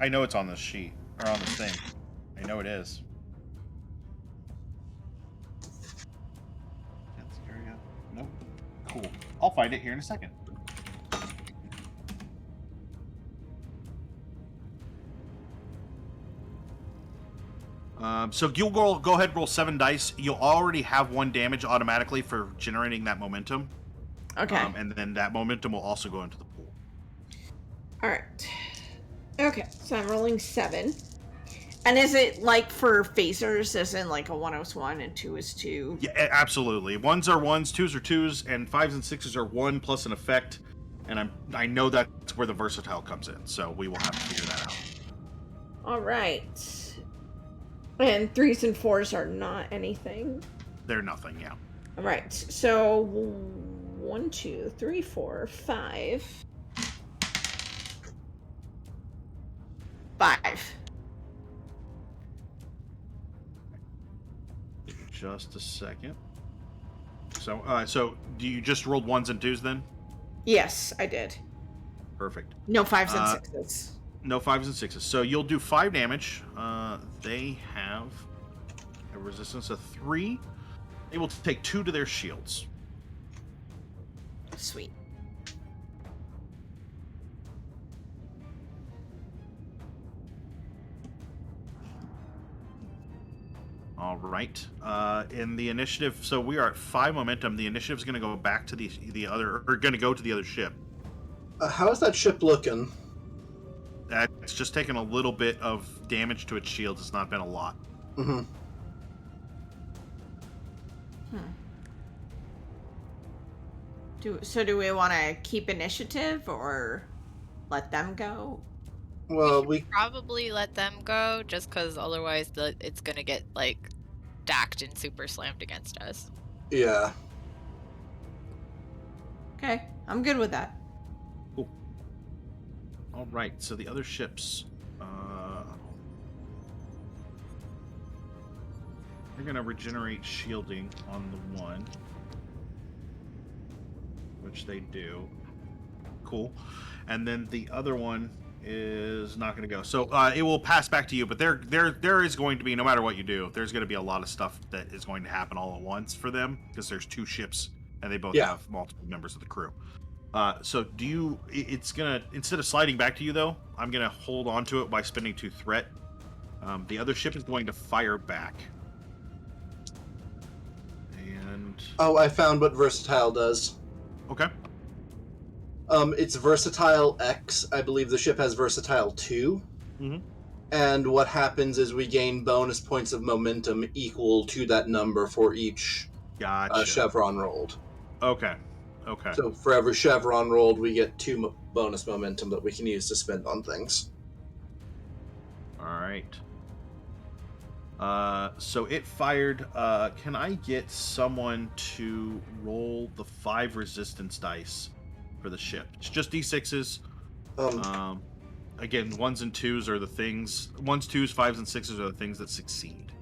I know it's on this sheet, or on this thing. I know it is. Area. Nope. Cool. I'll find it here in a second. So you'll go ahead and roll 7 dice. You'll already have 1 damage automatically for generating that momentum. Okay. And then that momentum will also go into the pool. All right. Okay, so I'm rolling 7. And is it like for phasers, as in like a 1 is 1 and 2 is 2? Yeah, absolutely. 1s are 1s, 2s are 2s, and 5s and 6s are 1 plus an effect. And I know that's where the versatile comes in, so we will have to figure that out. All right. And 3s and 4s are not anything. They're nothing, yeah. All right, so 1, 2, 3, 4, 5. 5. Just a second. So do you just rolled 1s and 2s then? Yes, I did. Perfect. No 5s and 6s. No 5s and 6s. So you'll do 5 damage. They have a resistance of 3. They will take 2 to their shields. Sweet. All right. In the initiative, so we are at 5 momentum. The initiative is going to go back to the other, or going to go to the other ship. How is that ship looking? It's just taken a little bit of damage to its shields. It's not been a lot. Mm-hmm. Do we want to keep initiative or let them go? Well, we probably let them go, just because otherwise it's gonna get like stacked and super slammed against us. Yeah. Okay, I'm good with that. Cool. All right. So the other ships, they're gonna regenerate shielding on the one, which they do. Cool. And then the other one is not going to go. So it will pass back to you, but there is going to be, no matter what you do, there's going to be a lot of stuff that is going to happen all at once for them, because there's 2 ships and they both have multiple members of the crew. So it's going to, instead of sliding back to you though, I'm going to hold on to it by spending 2 threat. The other ship is going to fire back. And... Oh, I found what Versatile does. Okay. It's Versatile X. I believe the ship has Versatile 2. Mm-hmm. And what happens is we gain bonus points of momentum equal to that number for each chevron rolled. Okay. Okay. So for every chevron rolled, we get 2 bonus momentum that we can use to spend on things. All right. So it fired. Can I get someone to roll the 5 resistance dice for the ship? It's just D6s. Again, 1s and 2s are the things. 1s, 2s, 5s, and 6s are the things that succeed.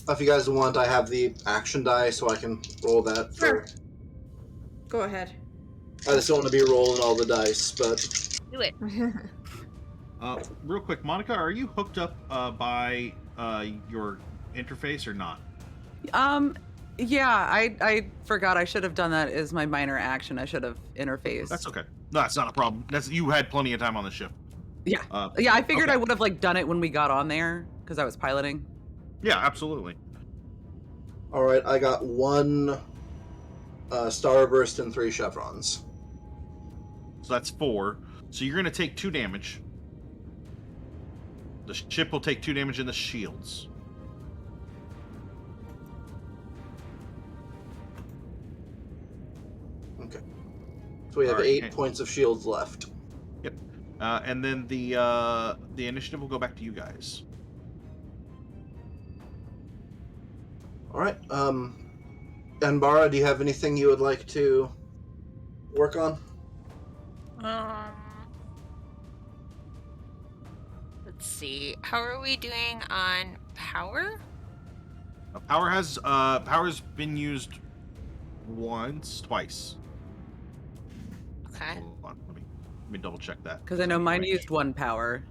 If you guys want, I have the action die, so I can roll that. Sure. Go ahead. I just don't want to be rolling all the dice, but... Do it. Real quick, Monika, are you hooked up by your interface or not? Yeah, I forgot I should have done that as my minor action. I should have interfaced. That's okay. No, that's not a problem. You had plenty of time on the ship. Yeah. Yeah, I figured I would have done it when we got on there because I was piloting. Yeah, absolutely. All right, I got 1 Starburst and 3 chevrons. So that's 4. So you're going to take 2 damage. The ship will take 2 damage in the shields. Okay. So we have 8 points of shields left. Yep. And then the initiative will go back to you guys. All right. Anbara, do you have anything you would like to work on? Let's see. How are we doing on power? Power's been used twice. Okay. Hold on, let me double check that. Because I know mine used 1 power.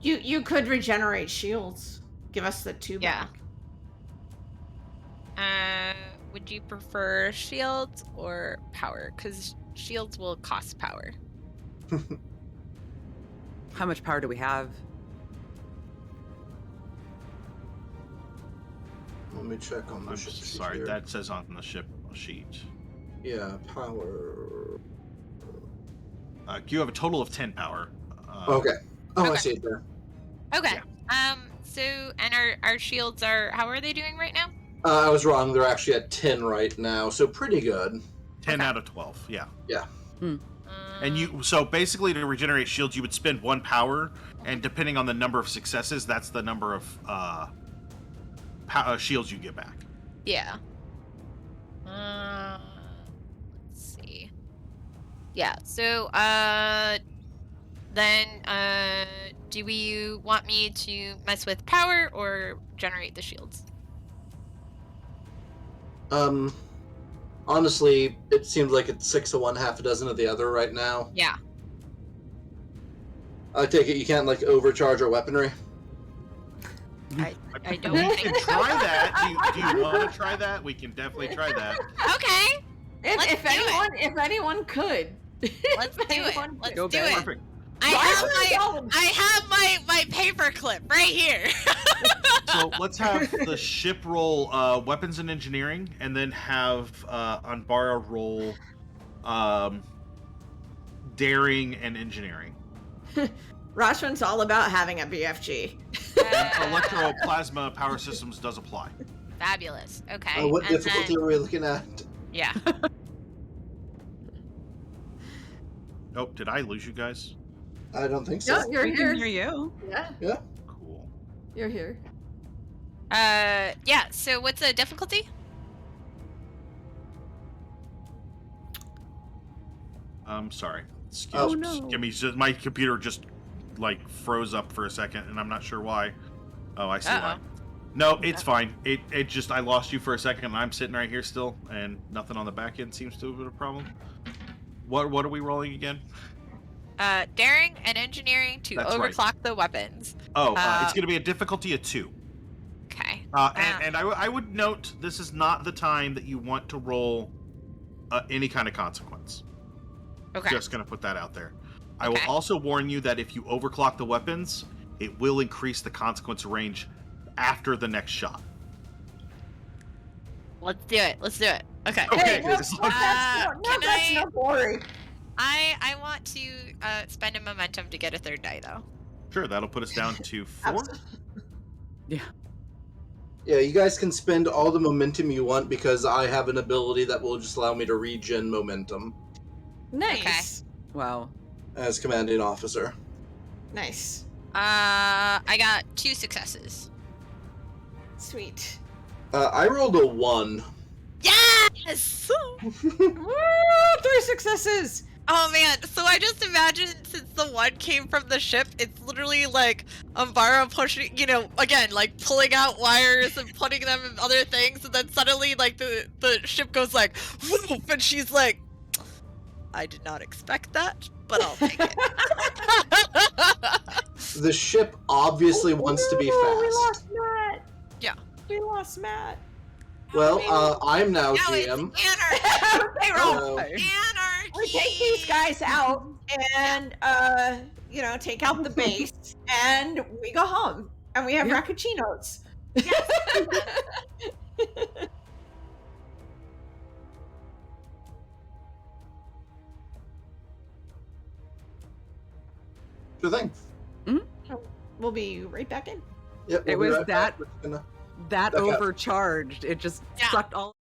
You could regenerate shields. Give us the 2 back. Would you prefer shields or power? Because shields will cost power. How much power do we have? Let me check on the ship sheet. Sorry, here. that says on the ship sheet. Yeah, power. You have a total of 10 power. Okay. Oh, I Okay. see it there. Okay. So, and our shields are, how are they doing right now? I was wrong. They're actually at 10 right now, so pretty good. 10 out of 12, yeah. Yeah. And so basically to regenerate shields, you would spend 1 power, and depending on the number of successes, that's the number of shields you get back. Yeah. Let's see. Yeah, so, then, do we want me to mess with power or generate the shields? Honestly, it seems like it's 6 of one, half a dozen of the other right now. Yeah. I take it you can't, like, overcharge our weaponry? I don't We think can try that. Do you want to try that? We can definitely try that. Okay. If anyone could. Let's do it. Let's Go do back. it. Perfect. I have my paperclip right here. So let's have the ship roll weapons and engineering, and then have Anbara roll daring and engineering. Rashman's all about having a BFG. And electroplasma power systems does apply. Fabulous. Okay. What and difficulty then, are we looking at? yeah. Oh, did I lose you guys? I don't think so. No, you're We here. can hear you. Yeah, Cool. you're here. Yeah. So what's the difficulty? I'm sorry. Excuse Oh, me. no. Give me my computer just like froze up for a second, and I'm not sure why. Oh, I see why. No, it's fine. It just I lost you for a second, and I'm sitting right here still, and nothing on the back end seems to have been a problem. What are we rolling again? Daring and engineering to That's right. overclock the weapons. Oh, it's going to be a difficulty of 2. Okay. And I would note this is not the time that you want to roll any kind of consequence. Okay. Just going to put that out there. I will Okay. also warn you that if you overclock the weapons, it will increase the consequence range after the next shot. Let's do it. Let's do it. Okay. Okay. That's no boring. I want to spend a momentum to get a third die though. Sure, that'll put us down to 4. Yeah. Yeah, you guys can spend all the momentum you want because I have an ability that will just allow me to regen momentum Nice. Wow. as commanding officer. Nice. I got 2 successes. Sweet. I rolled a 1. Yes! Woo! 3 successes! Oh man, so I just imagine since the one came from the ship, it's literally like Anbara pushing, again, like pulling out wires and putting them in other things, and then suddenly like the ship goes like, woof, and she's like, I did not expect that, but I'll take it. The ship obviously wants to be We fast. lost Matt. Yeah. We lost Matt. Well, I'm now Now it's GM. anarchy! So, Anarchy! We take these guys out and, take out the base, and we go home. And we have rappuccinos. sure thing. We'll be right back in. Yep, It we'll be was right back. that- We're gonna- That Okay. overcharged. It just Yeah. sucked all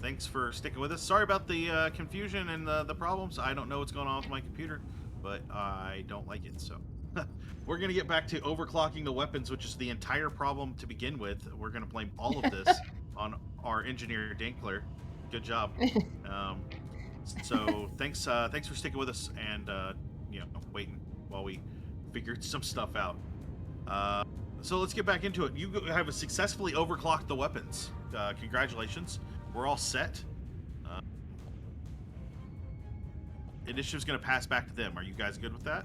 thanks for sticking with us. Sorry about the confusion and the problems. I don't know what's going on with my computer, but I don't like it, so. We're going to get back to overclocking the weapons, which is the entire problem to begin with. We're going to blame all of this on our engineer, Dinkler. Good job. So thanks for sticking with us and, waiting while we figured some stuff out. So let's get back into it. You have successfully overclocked the weapons. Congratulations. We're all set. Initiative's going to pass back to them. Are you guys good with that?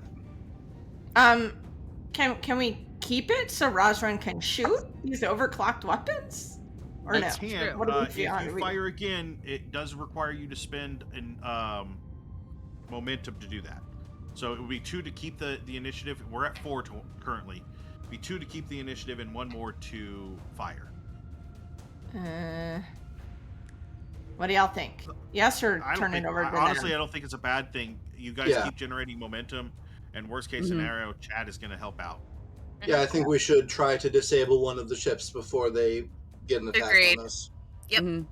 Can we keep it so Rozrin can shoot these overclocked weapons? Or no? Can. What do we If you fire again, it does require you to spend an momentum to do that. So it would be 2 to keep the initiative. We're at 4 currently. It'd be 2 to keep the initiative and 1 more to fire. What do y'all think? Yes, or turn it over to them? Honestly, I don't think it's a bad thing. You guys keep generating momentum, and worst case scenario, Chad is going to help out. Yeah, I think we should try to disable one of the ships before they get an attack on us. Yep.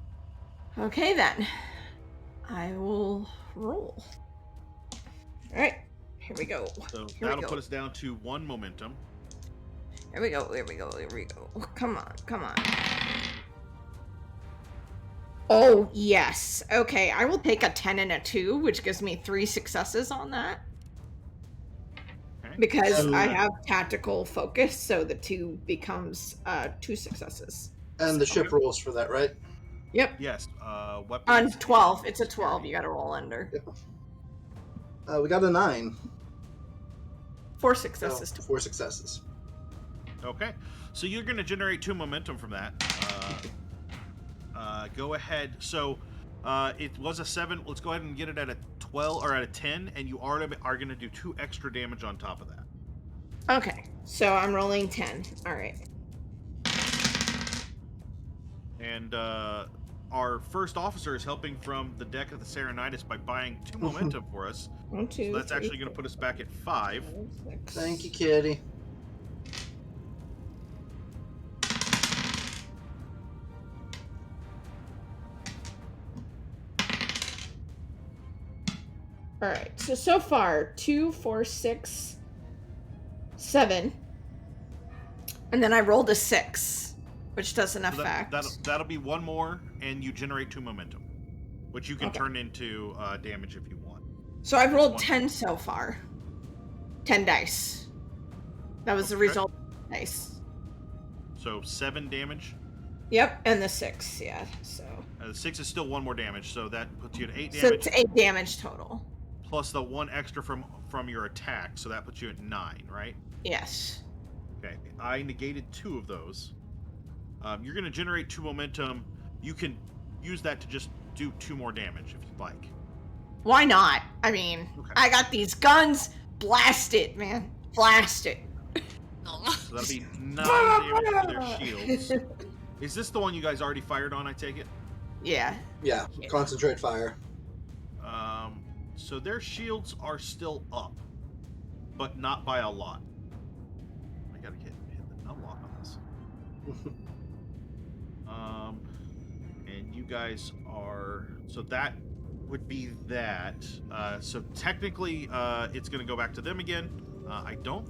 Okay, then. I will roll. All right, here we go. So that'll put us down to 1 momentum. Here we go. Come on. Oh, yes. Okay, I will take a 10 and a 2, which gives me 3 successes on that. Okay. Because I have tactical focus, so the 2 becomes 2 successes. And the ship rolls for that, right? Yep. Yes. Weapons. On 12. It's a 12. You gotta roll under. Yep. We got a 9. 4 successes. 4 successes. Okay. So you're going to generate 2 momentum from that. Go ahead. So it was a 7. Let's go ahead and get it at a 12 or at a 10, and you are going to do 2 extra damage on top of that. Okay. So I'm rolling 10. All right. And our first officer is helping from the deck of the Cerynitis by buying 2 momentum for us. 1, 2, so that's 3, actually going to put us back at 5. 6. Thank you, kitty. All right. So far, 2, 4, 6, 7, and then I rolled a 6, which doesn't affect. That'll be 1 more, and you generate 2 momentum, which you can turn into damage if you want. So I've rolled 10 so far. 10 dice. That was the result of the dice. So 7 damage? Yep, and the 6, yeah, so. The 6 is still 1 more damage, so that puts you at 8 damage. So it's 8 damage total. Plus the 1 extra from your attack, so that puts you at 9, right? Yes. Okay, I negated 2 of those. You're going to generate 2 momentum. You can use that to just do 2 more damage if you'd like. Why not? I mean, I got these guns. Blast it, man. Blast it. So that'll be 9 damage to their shields. Is this the one you guys already fired on, I take it? Yeah. Yeah, concentrate fire. So their shields are still up, but not by a lot. I gotta hit the unlock on this. And you guys are... So that would be that. So technically, it's gonna go back to them again. I don't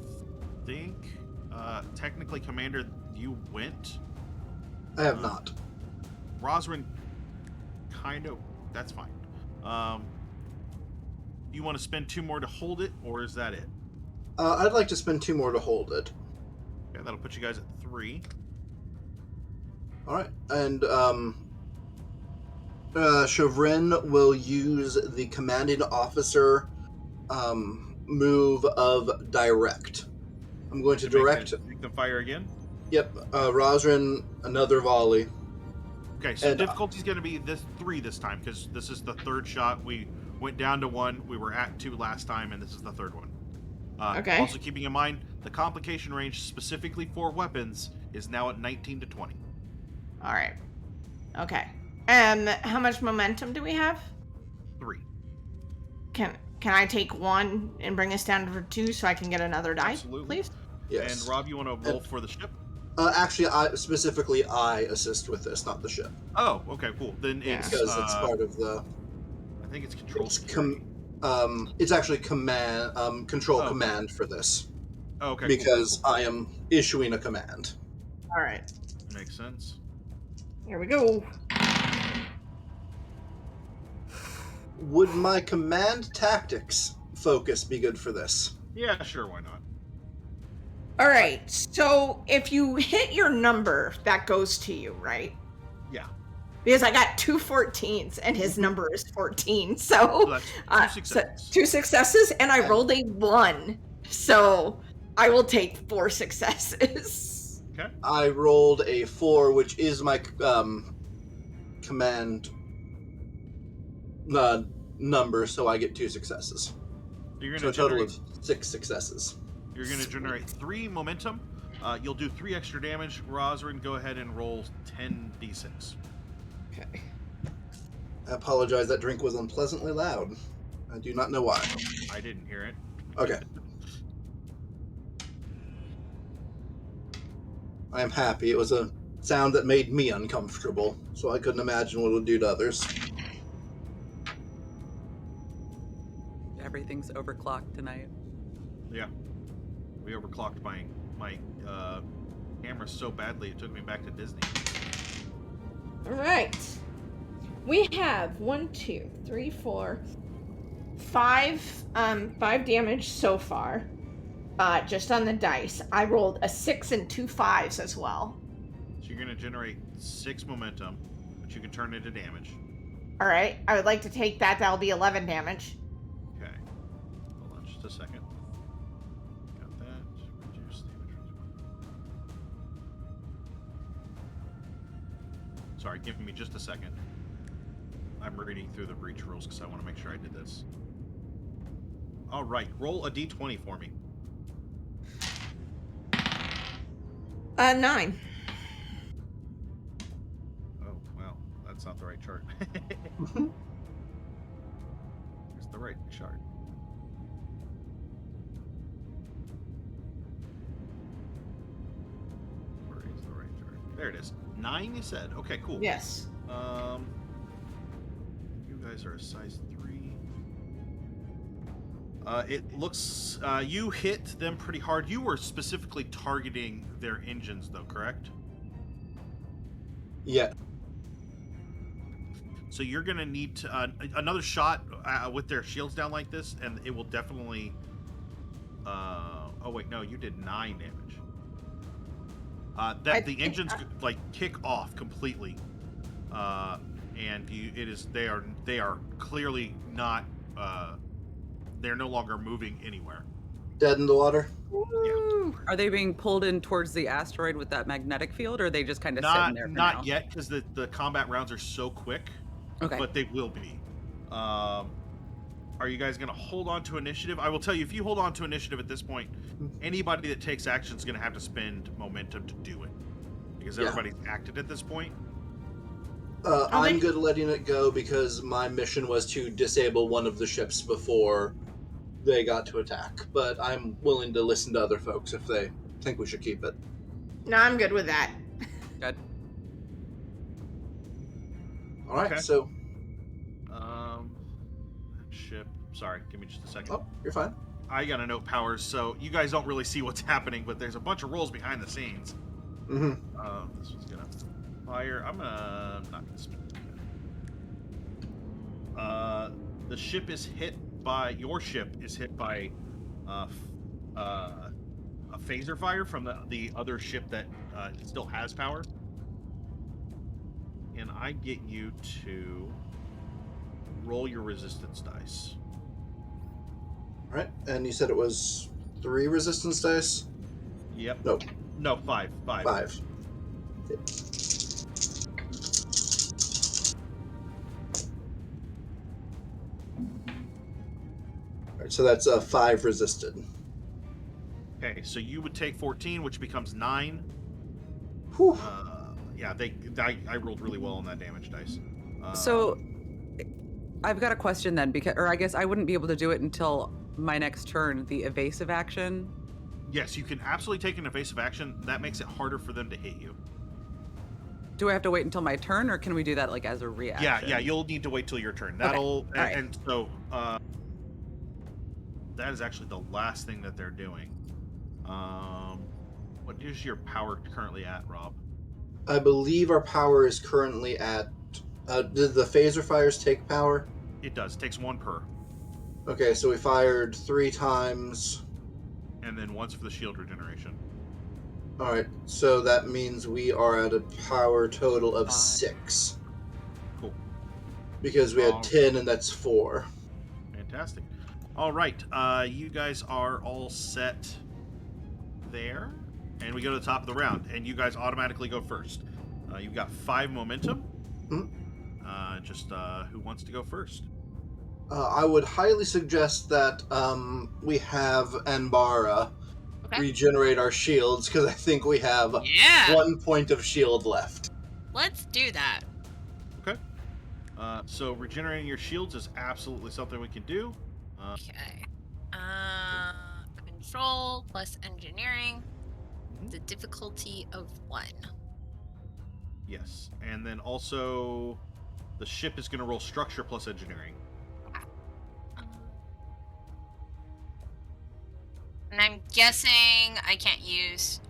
think... technically, Commander, you went. I have not. Rozrin, kind of. That's fine. You want to spend 2 more to hold it, or is that it? I'd like to spend 2 more to hold it. Okay, that'll put you guys at 3. All right, and Chevrin will use the commanding officer move of direct. I'm going to direct. Make them fire again. Yep, Rozrin, another volley. Okay, so difficulty's going to be 3 this time, because this is the 3rd shot. We went down to 1. We were at 2 last time, and this is the 3rd one. Okay. Also keeping in mind, the complication range specifically for weapons is now at 19 to 20. All right. Okay. And how much momentum do we have? 3. Can I take 1 and bring us down to 2 so I can get another die, Absolutely. please? Yes. And Rob, you want to roll for the ship? Actually, I assist with this, not the ship. Oh, okay, cool. Then Yeah. it's Because it's part of the... I think it's control It's security. it's actually control Oh, okay. command for this. Oh, okay, Because cool. I am issuing a command. All right. Makes sense. Here we go. Would my command tactics focus be good for this? Yeah, sure, why not? All right. So if you hit your number, that goes to you, right? Yeah. Because I got 2 14s and his number is 14. So that's 2 successes. 2 successes, and I rolled a 1. So I will take 4 successes. Okay. I rolled a 4, which is my command number, so I get 2 successes. You're So gonna a total of 6 successes. You're going to generate 3 momentum. You'll do 3 extra damage. Rozrin, go ahead and roll 10d6. Okay. I apologize, that drink was unpleasantly loud. I do not know why. I didn't hear it. Okay. I am happy. It was a sound that made me uncomfortable, so I couldn't imagine what it would do to others. Everything's overclocked tonight. Yeah. We overclocked my camera so badly it took me back to Disney. All right. We have 1, 2, 3, 4, 5 damage so far. Just on the dice. I rolled a 6 and 2 5s as well. So you're going to generate 6 momentum, which you can turn into damage. All right. I would like to take that. That'll be 11 damage. Okay. Hold on just a second. Got that. Reduce damage. Sorry, give me just a second. I'm reading through the breach rules because I want to make sure I did this. All right. Roll a d20 for me. 9. Oh, well, that's not the right chart. It's the right chart. Where is the right chart? There it is. 9, you said? Okay, cool. Yes. You guys are a size 3. It looks, you hit them pretty hard. You were specifically targeting their engines, though, correct? Yeah. So you're going to need to, another shot with their shields down like this, and it will definitely, oh wait, no, you did 9 damage. The engines like kick off completely, and they are clearly not, they're no longer moving anywhere. Dead in the water? Yeah. Are they being pulled in towards the asteroid with that magnetic field, or are they just kind of sitting there for Not now? yet, because the combat rounds are so quick. Okay. But they will be. Are you guys going to hold on to initiative? I will tell you, if you hold on to initiative at this point, anybody that takes action is going to have to spend momentum to do it. Because everybody's acted at this point. I'm good letting it go because my mission was to disable one of the ships before they got to attack. But I'm willing to listen to other folks if they think we should keep it. No, I'm good with that. Good. All right, Okay. so... ship. Sorry, give me just a second. Oh, you're fine. I got to note powers, so you guys don't really see what's happening, but there's a bunch of rolls behind the scenes. Mm-hmm. This one's gonna fire. I'm not gonna spend it. The ship is hit by your ship is hit by a phaser fire from the other ship that still has power, and I get you to roll your resistance dice. All right, and you said it was 3 resistance dice? Yep. No, 5. 5. Okay. All right, so that's 5 resisted. Okay, so you would take 14, which becomes 9. Whew. Yeah, I rolled really well on that damage dice. So, I've got a question then, or I guess I wouldn't be able to do it until my next turn, the evasive action. Yes, you can absolutely take an evasive action. That makes it harder for them to hit you. Do I have to wait until my turn, or can we do that like as a reaction? Yeah, you'll need to wait till your turn. Okay. That'll Alright. and so that is actually the last thing that they're doing. What is your power currently at, Rob? I believe our power is currently at. Did the phaser fires take power? It does. It takes 1 per, Okay, so we fired 3 times. and then once for the shield regeneration. Alright, so that means we are at a power total of 6. Cool. Because we had 10 and that's 4. Fantastic. All right, you guys are all set there, and we go to the top of the round, and you guys automatically go first. You've got 5 momentum. Who wants to go first? I would highly suggest that we have Anbara regenerate our shields, because I think we have 1 point of shield left. Let's do that. Okay. So regenerating your shields is absolutely something we can do. Okay. Control plus engineering. The difficulty of 1. Yes, and then also the ship is going to roll structure plus engineering. And I'm guessing I can't use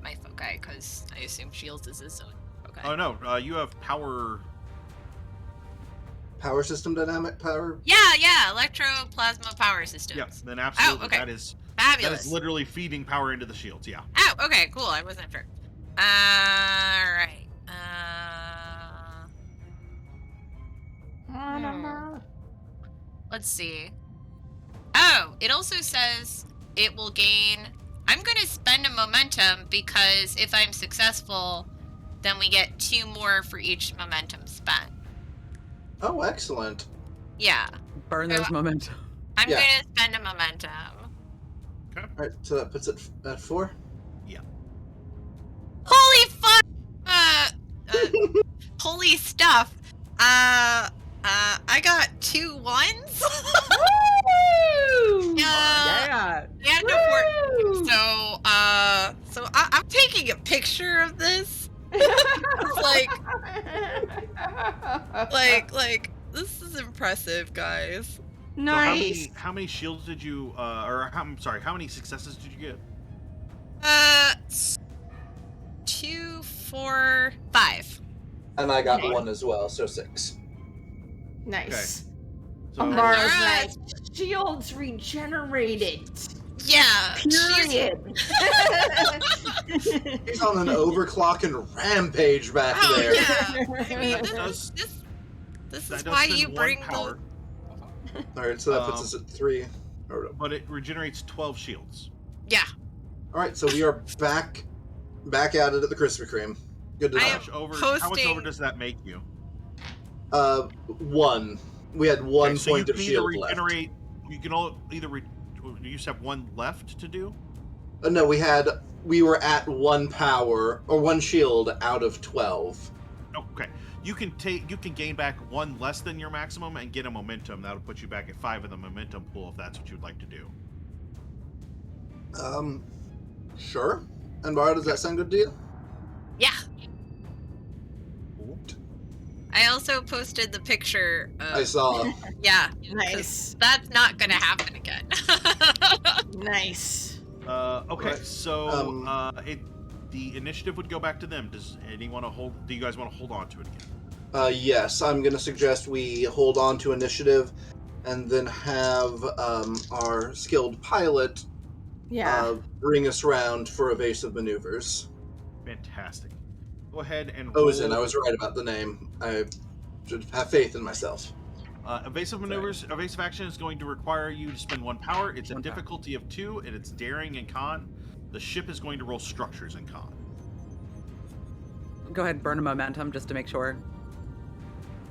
my foci because I assume shields is his own foci. Oh no, you have power. Power system dynamic power? Yeah, electroplasma power systems. Yeah, then absolutely. Oh, okay. That is Fabulous. That is literally feeding power into the shields. Yeah. Oh, okay, cool. I wasn't sure. Alright. Let's see. Oh, it also says it will gain... I'm going to spend a momentum because if I'm successful, then we get 2 more for each momentum spent. Oh, excellent. Yeah. Burn those momentum. I'm going to spend a momentum. Okay. Alright, so that puts it at 4? Yeah. Holy fuck! Holy stuff. I got 2 1s. Woo! Yeah. Yeah, no more. So I'm taking a picture of this. like, this is impressive, guys. Nice. So how many shields did you, how many successes did you get? 2, 4, 5. And I got 1 as well, so 6. Nice. Okay. So, Anbara's like, shields regenerated. Yeah. Period. He's on an overclocking rampage back there. Yeah. I mean, this is why you bring power. Alright, so that puts us at 3. But it regenerates 12 shields. Yeah. Alright, so we are back at it at the Krispy Kreme. Good to know. How much over does that make you? 1. We had 1 so point you of can shield either left. You can you just have 1 left to do? No, we were at 1 power, or 1 shield out of 12. Okay. You can gain back 1 less than your maximum and get a momentum. That'll put you back at 5 in the momentum pool if that's what you'd like to do. Sure. Anbara, does that sound good to you? Yeah. I also posted the picture of... I saw. Yeah. Nice. That's not gonna happen again. Nice. Okay, so the initiative would go back to them. Do you guys want to hold on to it again? Yes, I'm going to suggest we hold on to initiative and then have our skilled pilot bring us around for evasive maneuvers. Fantastic. Go ahead and Ozin, I was right about the name. I should have faith in myself. Evasive maneuvers, evasive action is going to require you to spend 1 power. It's a difficulty of 2, and it's daring and con. The ship is going to roll structures and con. Go ahead and burn a momentum just to make sure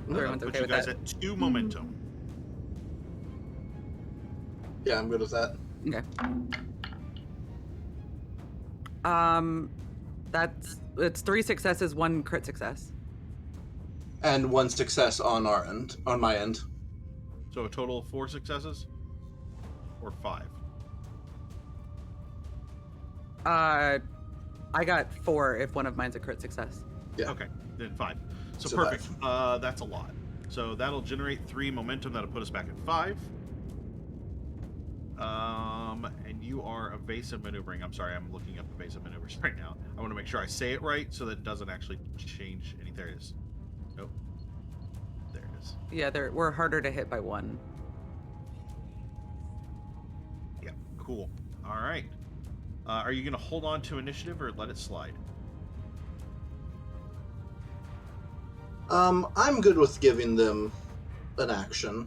everyone's Put okay you with guys that. at 2 momentum. Yeah, I'm good with that. Okay. It's 3 successes, 1 crit success. And 1 success on my end. So a total of 4 successes? Or 5? I got 4 if one of mine's a crit success. Yeah. Okay, then 5. So So perfect. That's a lot. So that'll generate 3 momentum. That'll put us back at 5. And you are evasive maneuvering. I'm sorry, I'm looking up evasive maneuvers right now. I want to make sure I say it right so that it doesn't actually change any. There it is. Nope. There it is. Yeah, we're harder to hit by 1. Yeah, cool. All right. Are you going to hold on to initiative or let it slide? I'm good with giving them an action.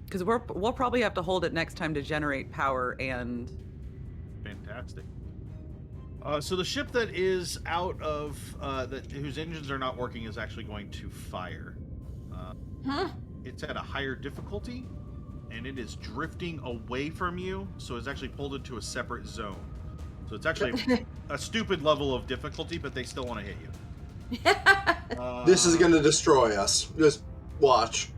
Because we'll probably have to hold it next time to generate power and... Fantastic. So the ship that is out of... whose engines are not working is actually going to fire. It's at a higher difficulty, and it is drifting away from you, so it's actually pulled into a separate zone. So it's actually a stupid level of difficulty, but they still want to hit you. This is going to destroy us. Just watch.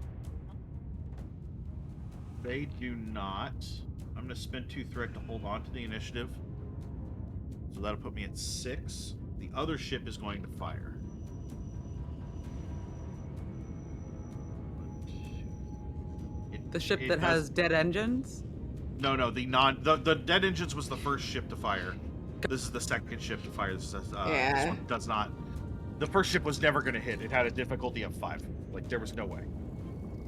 They do not. I'm going to spend 2 threat to hold on to the initiative. So that'll put me at 6. The other ship is going to fire. The ship that has dead engines? No, the dead engines was the first ship to fire. This is the second ship to fire. This one does not. The first ship was never going to hit. It had a difficulty of 5. Like, there was no way.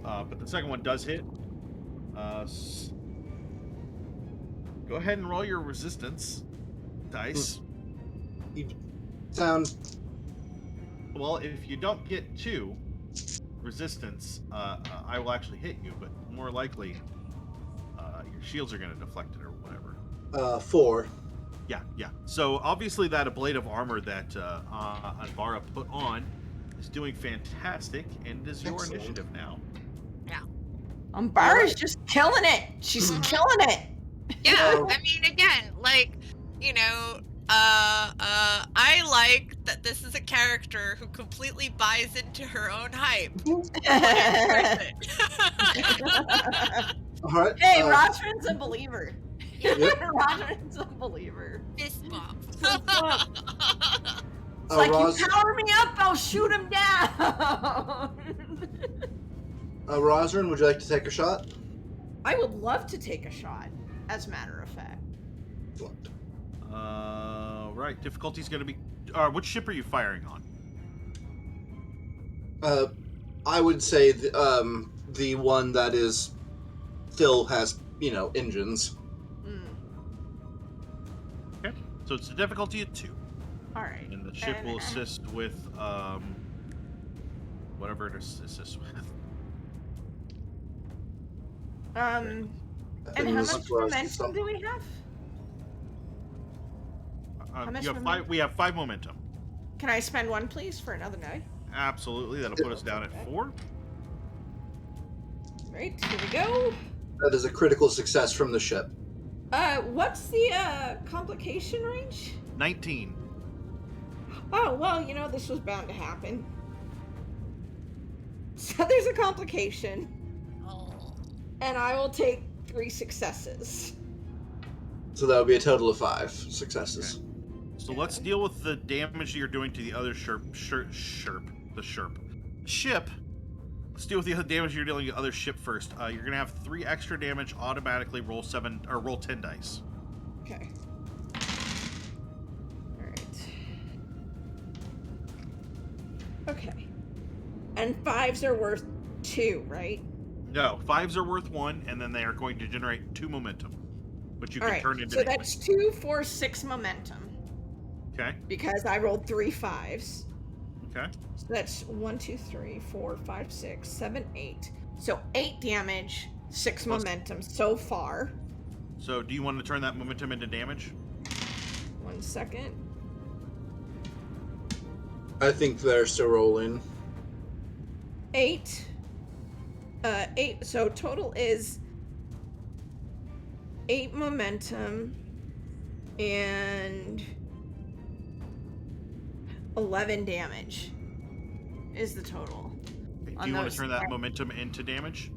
But the second one does hit. Go ahead and roll your resistance dice. Sound. Well, if you don't get 2 resistance, I will actually hit you, but more likely, your shields are going to deflect it or whatever. 4. Yeah. So obviously that ablative armor that Anbara put on is doing fantastic, and it is your initiative now. Anbara's just killing it. She's killing it. Yeah, I mean, again, like, you know, I like that this is a character who completely buys into her own hype. All right. Hey, Rozrin's a believer. Yep. Rozrin's a believer. Fist bump. It's like, you power me up, I'll shoot him down. Rozrin, would you like to take a shot? I would love to take a shot, as a matter of fact. Right. Difficulty's going to be... which ship are you firing on? I would say the one that is still has, engines. Okay. So it's a difficulty of 2. All right. And the ship will assist with whatever it assists with. And how much momentum do we have? We have 5 momentum. Can I spend 1, please, for another night? Absolutely. That'll put us down at 4. Right, here we go. That is a critical success from the ship. What's the complication range? 19. Oh, well, this was bound to happen. So there's a complication. And I will take 3 successes. So that would be a total of 5 successes. Okay. So let's deal with the damage you're doing to the other ship. Let's deal with the other damage you're dealing to the other ship first. You're going to have 3 extra damage automatically. Roll 10 dice. Okay. Alright. Okay. And 5s are worth 2, right? No, 5s are worth 1, and then they are going to generate 2 momentum, which you can turn into. So that's 2, 4, 6 momentum. Okay. Because I rolled 3 5s. Okay. So that's 1, 2, 3, 4, 5, 6, 7, 8. So 8 damage, 6 momentum so far. So do you want to turn that momentum into damage? 1 second. I think they're still rolling. 8. 8. So total is 8 momentum and 11 damage is the total. Do you want to turn that momentum into damage?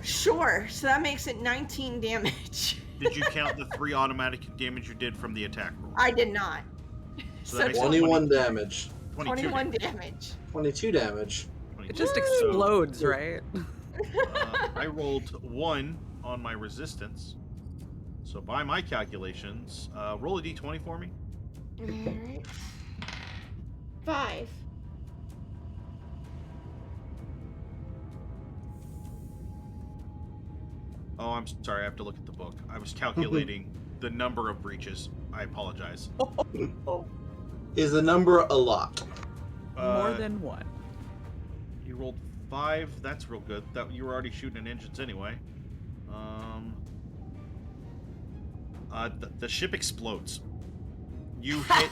Sure. So that makes it 19 damage. Did you count the 3 automatic damage you did from the attack roll? I did not. So that makes it 21 damage. 21 damage. 22 damage. It just explodes, right? I rolled 1 on my resistance. So by my calculations, roll a d20 for me. Alright. 5. Oh, I'm sorry. I have to look at the book. I was calculating the number of breaches. I apologize. Is the number a lot? More than 1. You rolled 5. That's real good. That you were already shooting in engines anyway. The ship explodes. You hit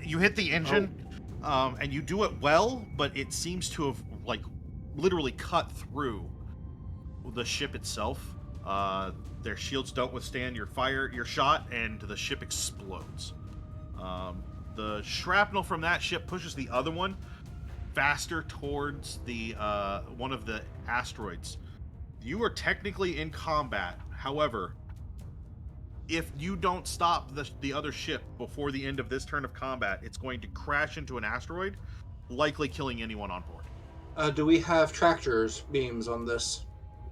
you hit the engine, and you do it well, but it seems to have literally cut through the ship itself. Their shields don't withstand your shot, and the ship explodes. The shrapnel from that ship pushes the other one faster towards the one of the asteroids. You are technically in combat. However, if you don't stop the other ship before the end of this turn of combat, it's going to crash into an asteroid, likely killing anyone on board. Do we have tractors beams on this?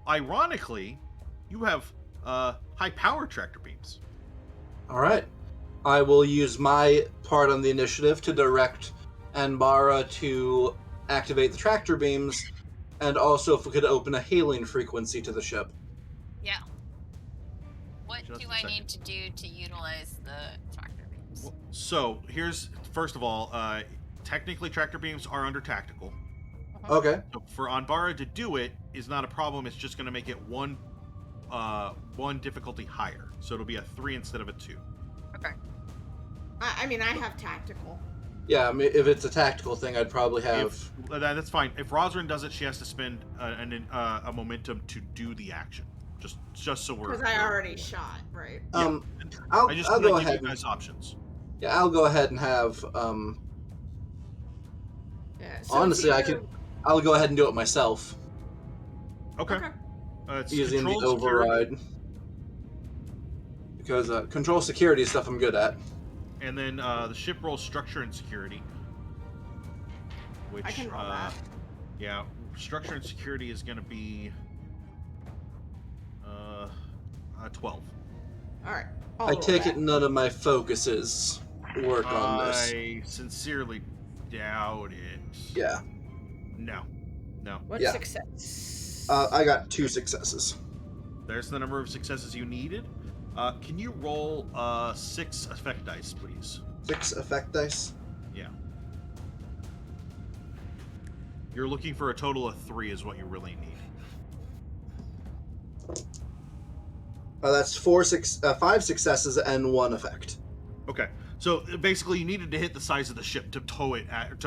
Ironically, you have high power tractor beams. All right. I will use my part on the initiative to direct Anbara to activate the tractor beams, and also if we could open a hailing frequency to the ship. Yeah. What Just do a I second. need to do to utilize the tractor beams? Well, so here's first of all, technically tractor beams are under tactical. Okay. So for Anbara to do it is not a problem. It's just going to make it one difficulty higher. So it'll be a 3 instead of a 2. Okay. I mean, I have tactical. Yeah, I mean, if it's a tactical thing, I'd probably have... That's fine. If Rozrin does it, she has to spend a momentum to do the action. Just so we're... Because I already shot, right? Yeah. I'll I'll go give ahead. you guys options. Yeah, I'll go ahead and have... Yeah, so honestly, I'll go ahead and do it myself. Okay. It's Using the control override. security. Because control security is stuff I'm good at. And then the ship rolls structure and security. Which, I can roll that. Yeah, structure and security is going to be 12. Alright. I take it none of my focuses work on this. I sincerely doubt it. Yeah. No. What Yeah. success? I got 2 successes. There's the number of successes you needed. Can you roll 6 effect dice, please? 6 effect dice? Yeah. You're looking for a total of 3 is what you really need. That's 5 successes and 1 effect. Okay. So basically, you needed to hit the size of the ship to pull it at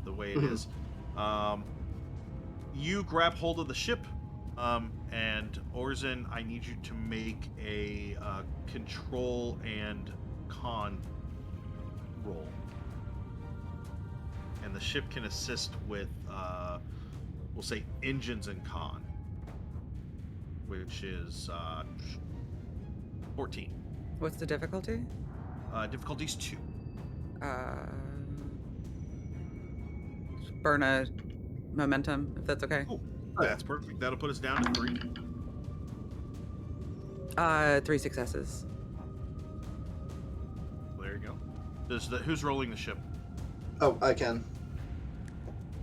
the way it is. You grab hold of the ship, and Ozin, I need you to make a control and con roll, and the ship can assist with, we'll say, engines and con, which is 14. What's the difficulty? Difficulty's 2. Burn a momentum, if that's okay. Oh, that's perfect. That'll put us down to 3. 3 successes. There you go. Who's rolling the ship? Oh, I can.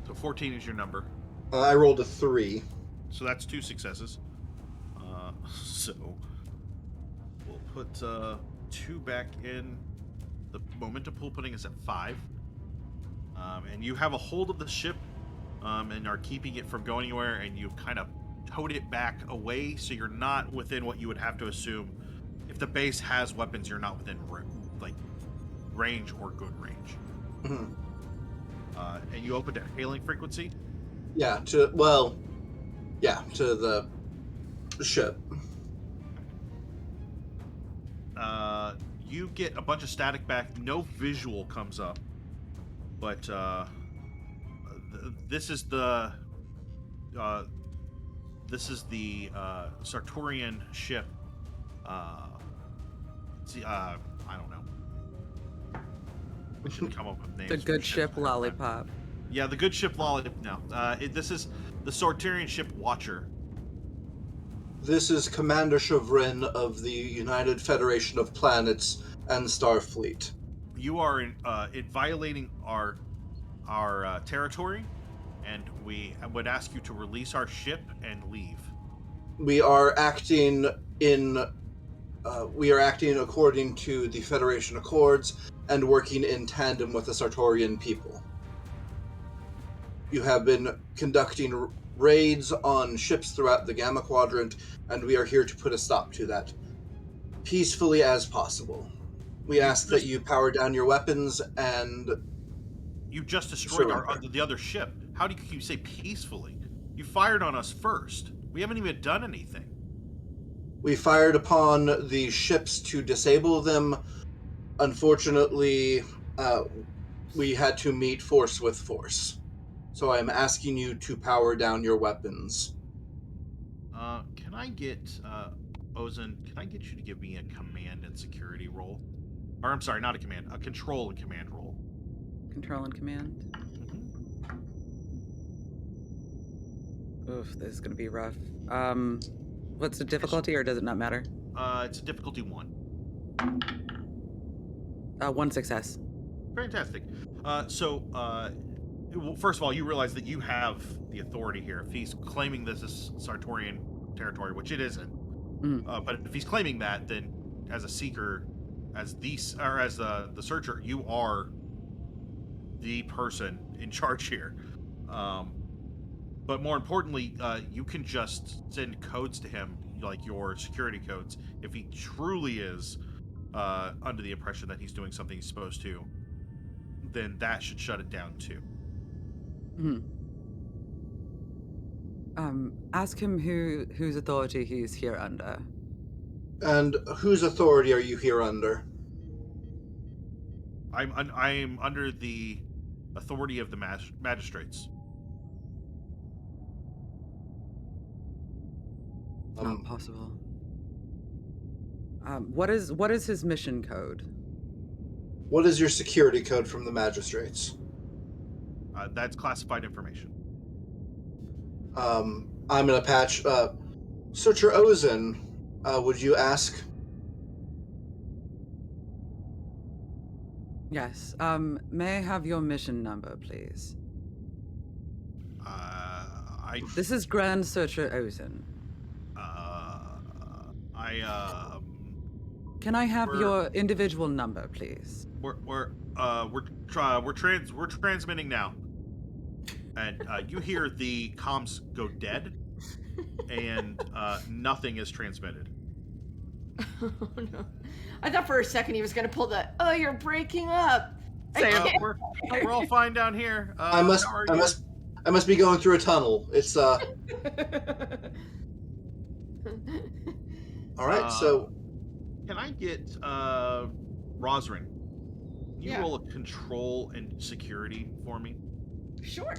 So 14 is your number. I rolled a 3. So that's 2 successes. So we'll put 2 back in the momentum pool, putting us at 5. And you have a hold of the ship, and are keeping it from going anywhere, and you've kind of towed it back away, so you're not within what you would have to assume. If the base has weapons, you're not within range or good range. Mm-hmm. And you opened a hailing frequency? Yeah, to the ship. You get a bunch of static back. No visual comes up, but this is the Sartorian ship I don't know. We should come up with names. The for good ships ship ahead of time. Lollipop. Yeah, the good ship Lollipop. No, this is the Sortarian ship Watcher. This is Commander Chevrin of the United Federation of Planets and Starfleet. You are in violating our territory, and we would ask you to release our ship and leave. We are acting according to the Federation Accords and working in tandem with the Sartorian people. You have been conducting raids on ships throughout the Gamma Quadrant, and we are here to put a stop to that peacefully as possible. We ask that you power down your weapons and... You just destroyed the other ship. How do you say peacefully? You fired on us first. We haven't even done anything. We fired upon the ships to disable them. Unfortunately, we had to meet force with force. So I am asking you to power down your weapons. Can I get, Ozin, can I get you to give me a command and security roll? Or, I'm sorry, not a command, a control and command roll. Control and command. Oof, this is gonna be rough. What's the difficulty, or does it not matter? It's a difficulty 1. 1 success. Fantastic. Well, first of all, you realize that you have the authority here. If he's claiming this is Sartorian territory, which it isn't, but if he's claiming that, then as a seeker, as the searcher, you are the person in charge here. But more importantly, you can just send codes to him, like your security codes, if he truly is under the impression that he's doing something he's supposed to. Then that should shut it down too. Ask him whose authority he's here under. And whose authority are you here under? I'm under the authority of the magistrates. Not possible. What is his mission code? What is your security code from the magistrates? That's classified information. I'm gonna patch. Searcher Ozin, would you ask? Yes. May I have your mission number, please? This is Grand Searcher Ozin. Can I have your individual number, please? We're transmitting now, and you hear the comms go dead, and nothing is transmitted. Oh no! I thought for a second he was gonna pull the "Oh, you're breaking up." We're all fine down here. I must be going through a tunnel. It's All right, so can I get Rozrin? Can you roll a control and security for me? Sure.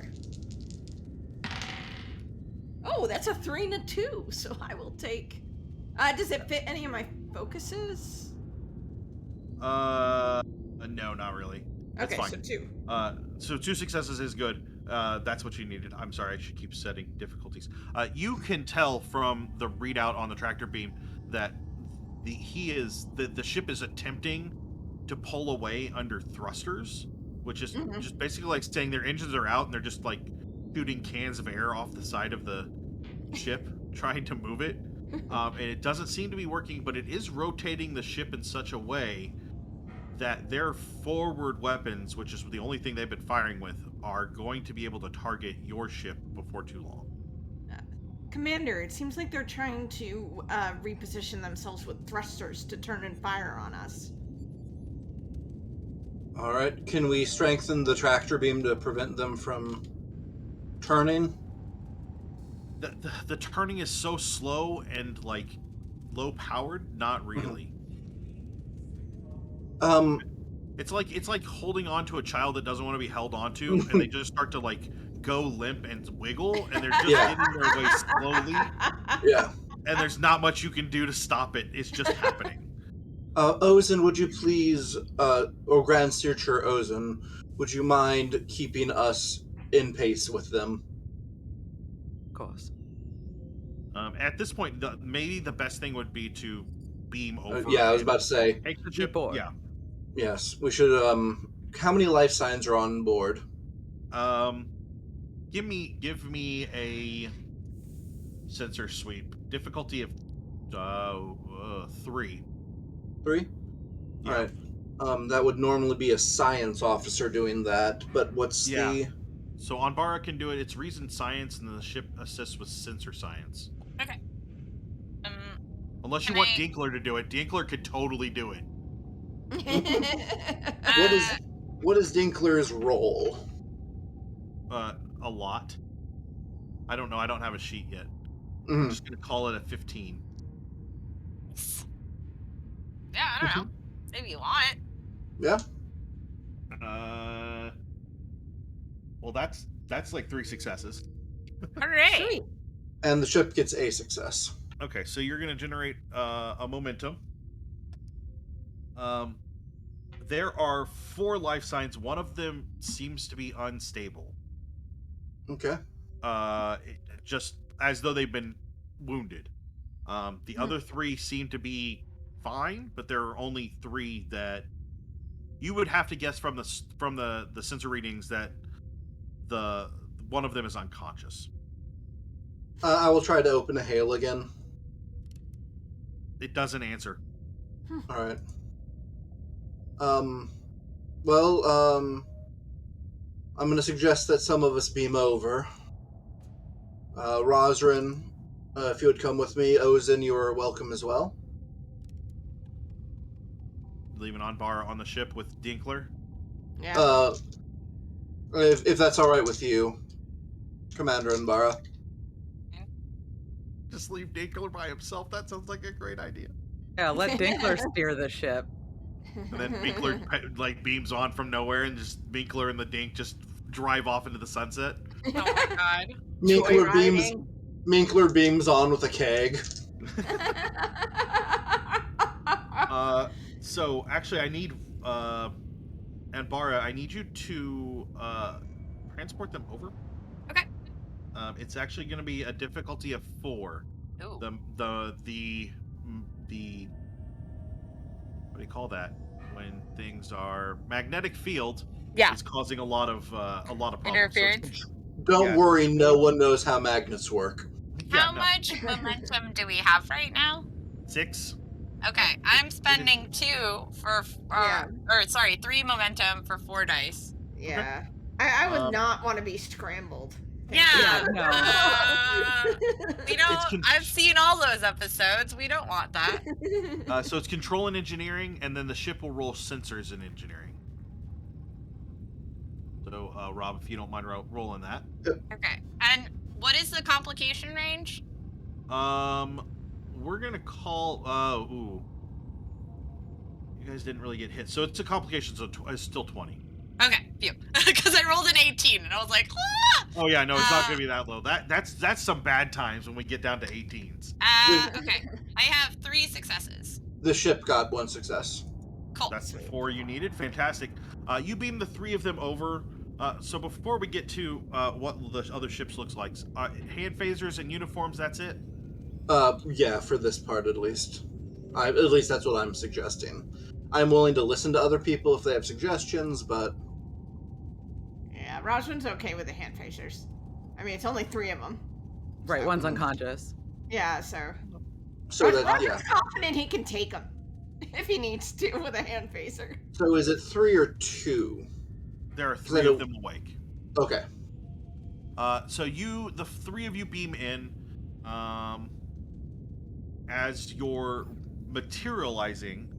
Oh, that's a 3 and a 2, so I will take. Does it fit any of my focuses? No, not really. That's okay, fine. so 2. So 2 successes is good. That's what you needed. I'm sorry, I should keep setting difficulties. You can tell from the readout on the tractor beam that the ship is attempting to pull away under thrusters, which is just basically like saying their engines are out and they're just like shooting cans of air off the side of the ship, trying to move it. And it doesn't seem to be working, but it is rotating the ship in such a way that their forward weapons, which is the only thing they've been firing with, are going to be able to target your ship before too long. Commander, it seems like they're trying to reposition themselves with thrusters to turn and fire on us. all right. Can we strengthen the tractor beam to prevent them from turning? The turning is so slow and like low powered. Not really. It's like holding on to a child that doesn't want to be held onto, and they just start to like go limp and wiggle, and they're just getting their way slowly. Yeah. and there's not much you can do to stop it. It's just happening. Ozin, would you please, or Grand Searcher Ozin, would you mind keeping us in pace with them? Of course. At this point, maybe the best thing would be to beam over. Yeah, I was about to say. Take the ship. Board. Yeah. Yes, we should. How many life signs are on board? Give me a sensor sweep. Difficulty of 3. 3. Yeah. All right. That would normally be a science officer doing that, but what's the? So Anbara can do it. It's reason science, and the ship assists with sensor science. Okay. Unless you want Dinkler to do it, Dinkler could totally do it. What is Dinkler's role? A lot. I don't know. I don't have a sheet yet. Mm-hmm. I'm just gonna call it a 15. Yeah, I don't know. Maybe you want. Yeah. Well, that's like 3 successes. Hooray! Sweet. And the ship gets a success. Okay, so you're gonna generate a momentum. There are 4 life signs. One of them seems to be unstable. Okay. Just as though they've been wounded. The other 3 seem to be fine, but there are only 3 that you would have to guess from the sensor readings that one of them is unconscious. I will try to open a hail again. It doesn't answer. All right. I'm going to suggest that some of us beam over. Rozrin, if you would come with me. Ozin, you are welcome as well. Leaving Anbara on the ship with Dinkler. Yeah. If that's all right with you, Commander Anbara. Just leave Dinkler by himself. That sounds like a great idea. Yeah, let Dinkler steer the ship. And then Dinkler like beams on from nowhere, and just Dinkler and the Dink just drive off into the sunset. Oh my god. Minkler beams on with a keg. So actually, I need Anbara. I need you to transport them over. Okay. It's actually going to be a difficulty of 4. Ooh. The what do you call that when things are magnetic field? Yeah. Is causing a lot of problems. Interference. So Don't worry, no one knows how magnets work. How much momentum do we have right now? 6. Okay, I'm spending 2 for, 3 momentum for 4 dice. Yeah. I would not want to be scrambled. Yeah. We don't. I've seen all those episodes. We don't want that. So it's control and engineering, and then the ship will roll sensors and engineering. So, Rob, if you don't mind rolling that. Okay. And what is the complication range? We're gonna call. You guys didn't really get hit, so it's a complication. So it's still 20. Okay, phew. Because I rolled an 18, and I was like, ah! Oh yeah, no, it's not gonna be that low. That's some bad times when we get down to 18s. Okay. I have 3 successes. The ship got 1 success. Cool. That's the 4 you needed. Fantastic. You beam the 3 of them over. So before we get to what the other ships looks like, hand phasers and uniforms. That's it. Yeah, for this part at least. At least that's what I'm suggesting. I'm willing to listen to other people if they have suggestions, but Yeah, Rozrin's okay with the hand phasers. I mean, it's only 3 of them. Right, So- one's unconscious. Yeah, so Rozrin's confident he can take them if he needs to with a hand phaser. So is it 3 or 2? There are 3 of them awake. Okay. So the 3 of you beam in. As you're materializing,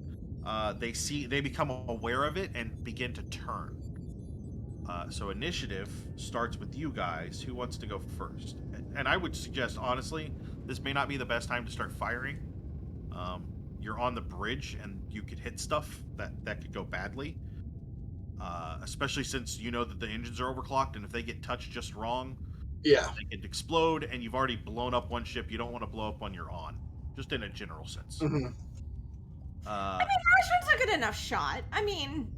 they become aware of it and begin to turn. So initiative starts with you guys. Who wants to go first? And I would suggest, honestly, this may not be the best time to start firing. You're on the bridge, and you could hit stuff that could go badly. Especially since you know that the engines are overclocked, and if they get touched just wrong, Yeah. They could explode, and you've already blown up one ship. You don't want to blow up one you're on, just in a general sense. Mm-hmm. I mean, Rozrin's a good enough shot. I mean,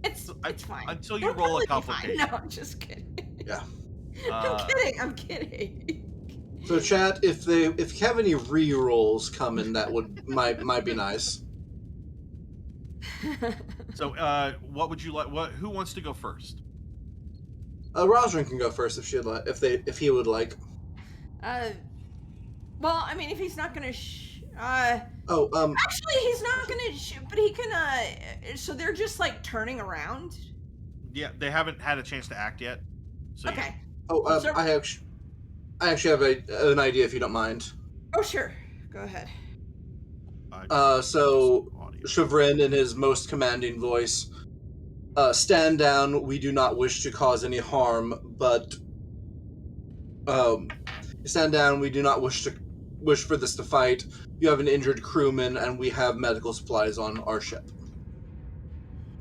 it's fine. Until you They'll roll a probably be fine. complication. No, I'm just kidding. Yeah. I'm kidding. So chat, if you have any re-rolls coming, that might be nice. So, what would you like? Who wants to go first? Rozrin can go first if he would like. Well, I mean, if he's not gonna actually, he's not gonna shoot, but he can, so they're just, like, turning around? Yeah, they haven't had a chance to act yet. So Okay. Yeah. I actually have an idea, if you don't mind. Oh, sure. Go ahead. So, Chevrin, in his most commanding voice, stand down. We do not wish to cause any harm, but stand down. We do not wish for this to fight. You have an injured crewman, and we have medical supplies on our ship.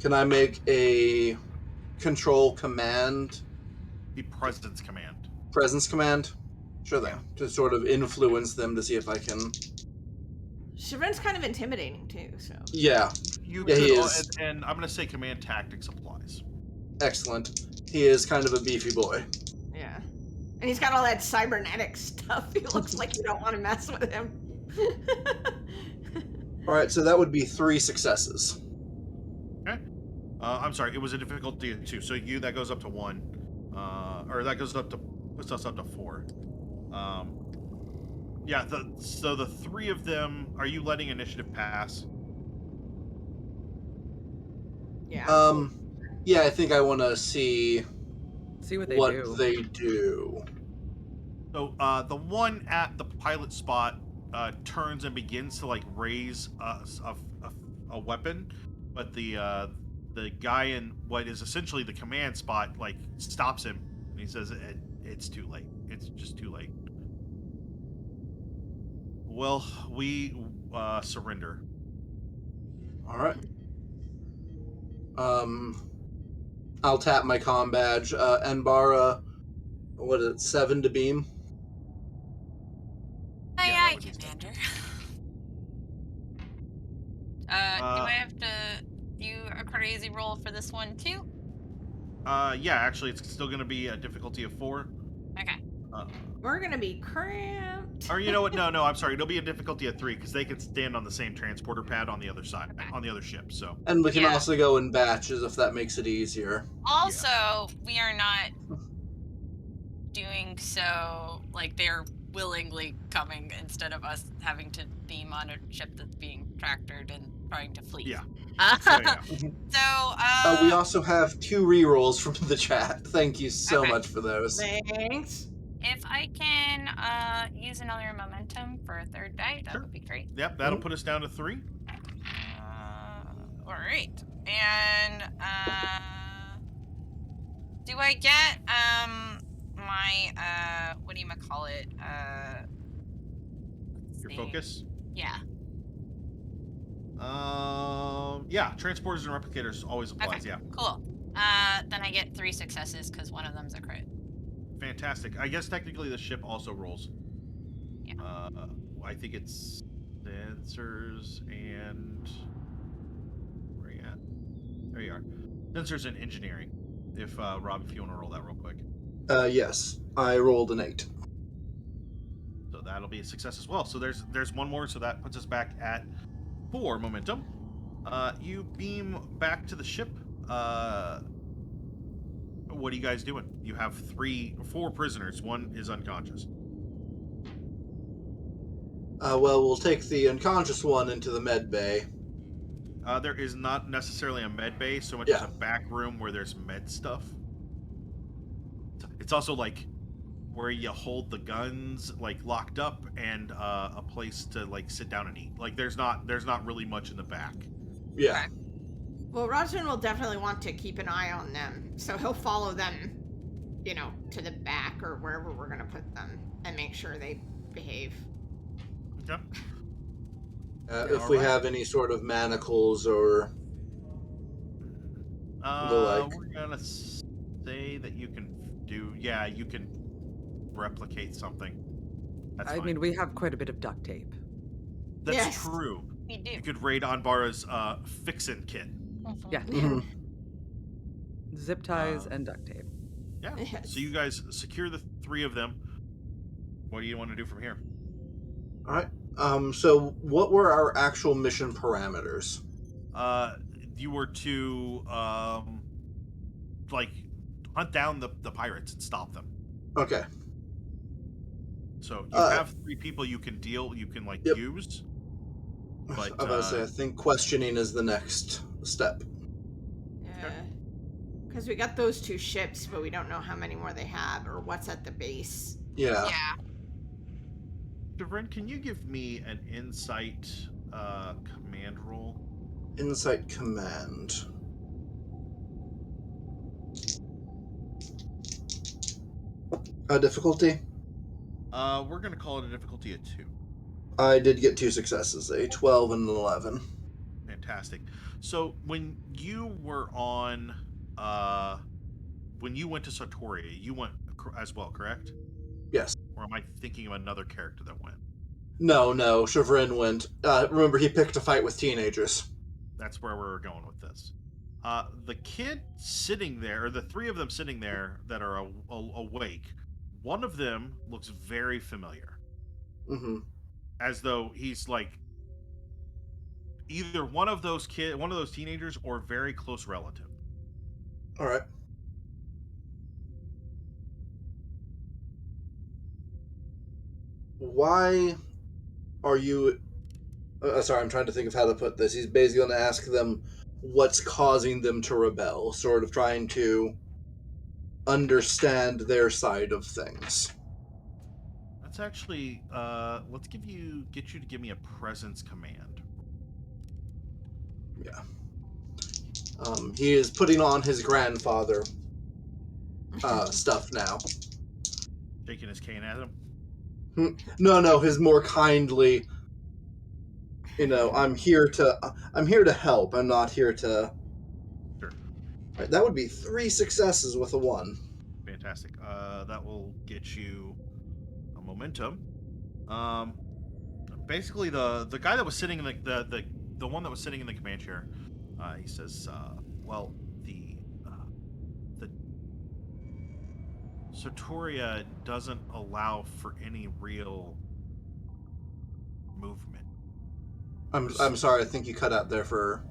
Can I make a control command? The presence command. Presence command? Sure thing. To sort of influence them to see if I can... Chevrin's kind of intimidating, too, so... Yeah. He is. And I'm going to say command tactics applies. Excellent. He is kind of a beefy boy. Yeah. And he's got all that cybernetic stuff. He looks like you don't want to mess with him. Alright, so that would be 3 successes. Okay. I'm sorry, it was a difficulty of 2. So that goes up to 1. Or that goes up to... puts us up to 4. Yeah, so the 3 of them... Are you letting initiative pass? Yeah. Yeah, I think I want to see what they do. So, the one at the pilot spot turns and begins to, like, raise a weapon, but the guy in what is essentially the command spot, like, stops him, and he says, it's too late. It's just too late. Well, we surrender. Alright. I'll tap my comm badge. Anbara, what is it, 7 to beam? Aye, Commander. Do I have to do a crazy roll for this one, too? Yeah, actually, it's still going to be a difficulty of 4. Okay. We're gonna be cramped. Or you know what? No, I'm sorry. It'll be a difficulty of 3 because they can stand on the same transporter pad on the other side, on the other ship. So. And we can also go in batches if that makes it easier. Also, we are not doing so like they're willingly coming instead of us having to beam on a ship that's being tractored and trying to flee. Yeah. So, we also have 2 rerolls from the chat. Thank you so much for those. Thanks. If I can use another momentum for a 3rd die, that would be great. Yep, that'll put us down to 3. All right. And do I get my what do you call it? Your focus? Yeah. Yeah, transporters and replicators always applies, Okay, yeah. cool. Then I get 3 successes because one of them's a crit. Fantastic. I guess technically the ship also rolls. Yeah. I think it's sensors and... Where are you at? There you are. Sensors and engineering. If, Rob, if you want to roll that real quick. Yes. I rolled an 8. So that'll be a success as well. So there's one more, so that puts us back at 4 momentum. You beam back to the ship. What are you guys doing? You have 4 prisoners. 1 is unconscious. Well, we'll take the unconscious one into the med bay. There is not necessarily a med bay so much as a back room where there's med stuff. It's also like where you hold the guns like locked up and a place to like sit down and eat. Like there's not really much in the back. Yeah. Okay. Well, Rozrin will definitely want to keep an eye on them, so he'll follow them, you know, to the back or wherever we're gonna put them and make sure they behave. Okay. If we have any sort of manacles or the like. We're gonna say that you can do. Yeah, you can replicate something. That's I fine. mean, we have quite a bit of duct tape. That's Yes. true. We do. You could raid Anbara's fixin' kit. Yeah. Mhm. Zip ties and duct tape. Yeah. Yes. So you guys secure the 3 of them. What do you want to do from here? All right. So what were our actual mission parameters? You were to like hunt down the pirates and stop them. Okay. So you have 3 people you can Yep. use. But I was about to say, I think questioning is the next step. Yeah. Because we got those 2 ships, but we don't know how many more they have or what's at the base. Yeah. Yeah. Devrin, can you give me an insight command roll? Insight command. Difficulty? We're gonna call it a difficulty of 2. I did get 2 successes, a 12 and an 11. Fantastic. So when you were on, when you went to Satooria, you went as well, correct? Yes. Or am I thinking of another character that went? No, Chevrin went. Remember, he picked a fight with teenagers. That's where we're going with this. The kid sitting there, or the 3 of them sitting there that are awake, one of them looks very familiar. Mm-hmm. As though he's like either one of those teenagers, or very close relative. All right. Why are you... sorry, I'm trying to think of how to put this. He's basically going to ask them what's causing them to rebel, sort of trying to understand their side of things. That's actually, let's get you to give me a presence command. Yeah. He is putting on his grandfather stuff now. Shaking his cane at him. No, his more kindly. I'm here to help. I'm not here to. Sure. Right, that would be 3 successes with a 1. Fantastic. That will get you a momentum. Basically, the guy that was sitting in the one that was sitting in the command chair, he says, well, the Satooria doesn't allow for any real movement. I'm sorry. I think you cut out there for,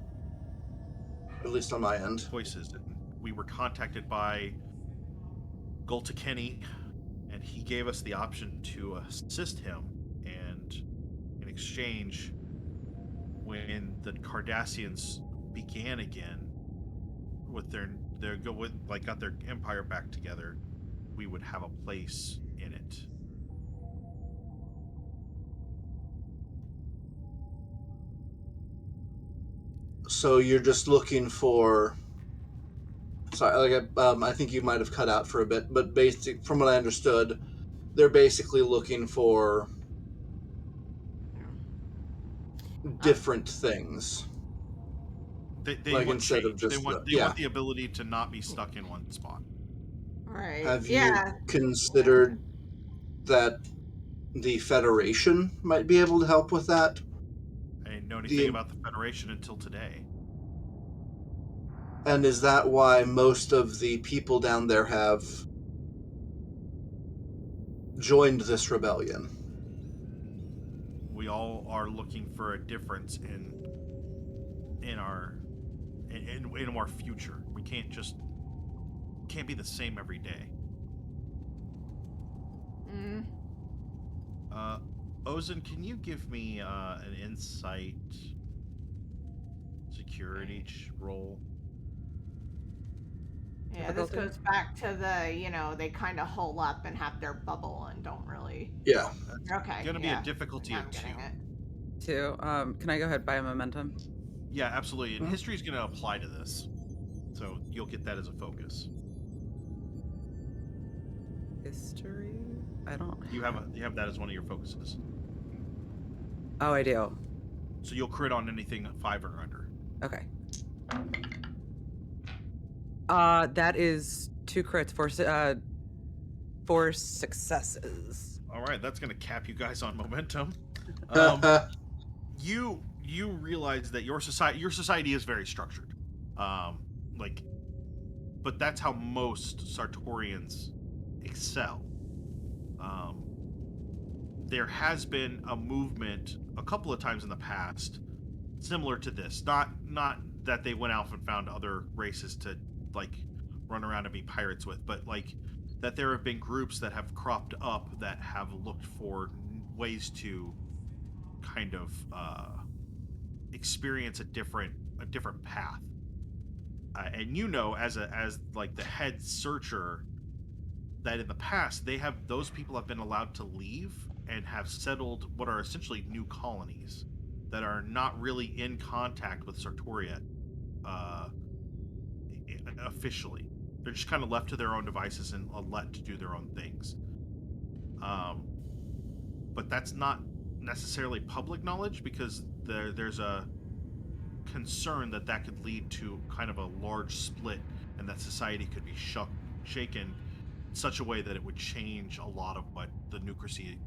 at least on my end. Voices. And we were contacted by Gultakeni, and he gave us the option to assist him. And in exchange, when the Cardassians began again with got their empire back together, we would have a place in it. So you're just looking for. Sorry, I think you might have cut out for a bit, but from what I understood, they're basically looking for different things. They like want instead change. of just they want the ability to not be stuck in one spot. Right. Have you considered that the Federation might be able to help with that? I didn't know anything about the Federation until today. And is that why most of the people down there have joined this rebellion? We all are looking for a difference in our future. We can't be the same every day. Ozin, can you give me an insight security roll? Yeah, this goes back to the, they kind of hole up and have their bubble and don't really... Yeah. Okay, It's gonna be a difficulty of 2. 2. Can I go ahead and buy a momentum? Yeah, absolutely. And history is going to apply to this, so you'll get that as a focus. History? I don't. You have that as one of your focuses. Oh, I do. So you'll crit on anything 5 or under. Okay. That is 2 crits 4 successes. All right, that's going to cap you guys on momentum. You realize that your society is very structured, but that's how most Sartorians excel. There has been a movement a couple of times in the past, similar to this. Not that they went out and found other races to run around and be pirates with, but that there have been groups that have cropped up that have looked for ways to kind of experience a different path. And as the head searcher, that in the past those people have been allowed to leave and have settled what are essentially new colonies that are not really in contact with Satooria officially. They're just kind of left to their own devices and let to do their own things. But that's not necessarily public knowledge, because there's a concern that could lead to kind of a large split, and that society could be shaken in such a way that it would change a lot of what the Noocracy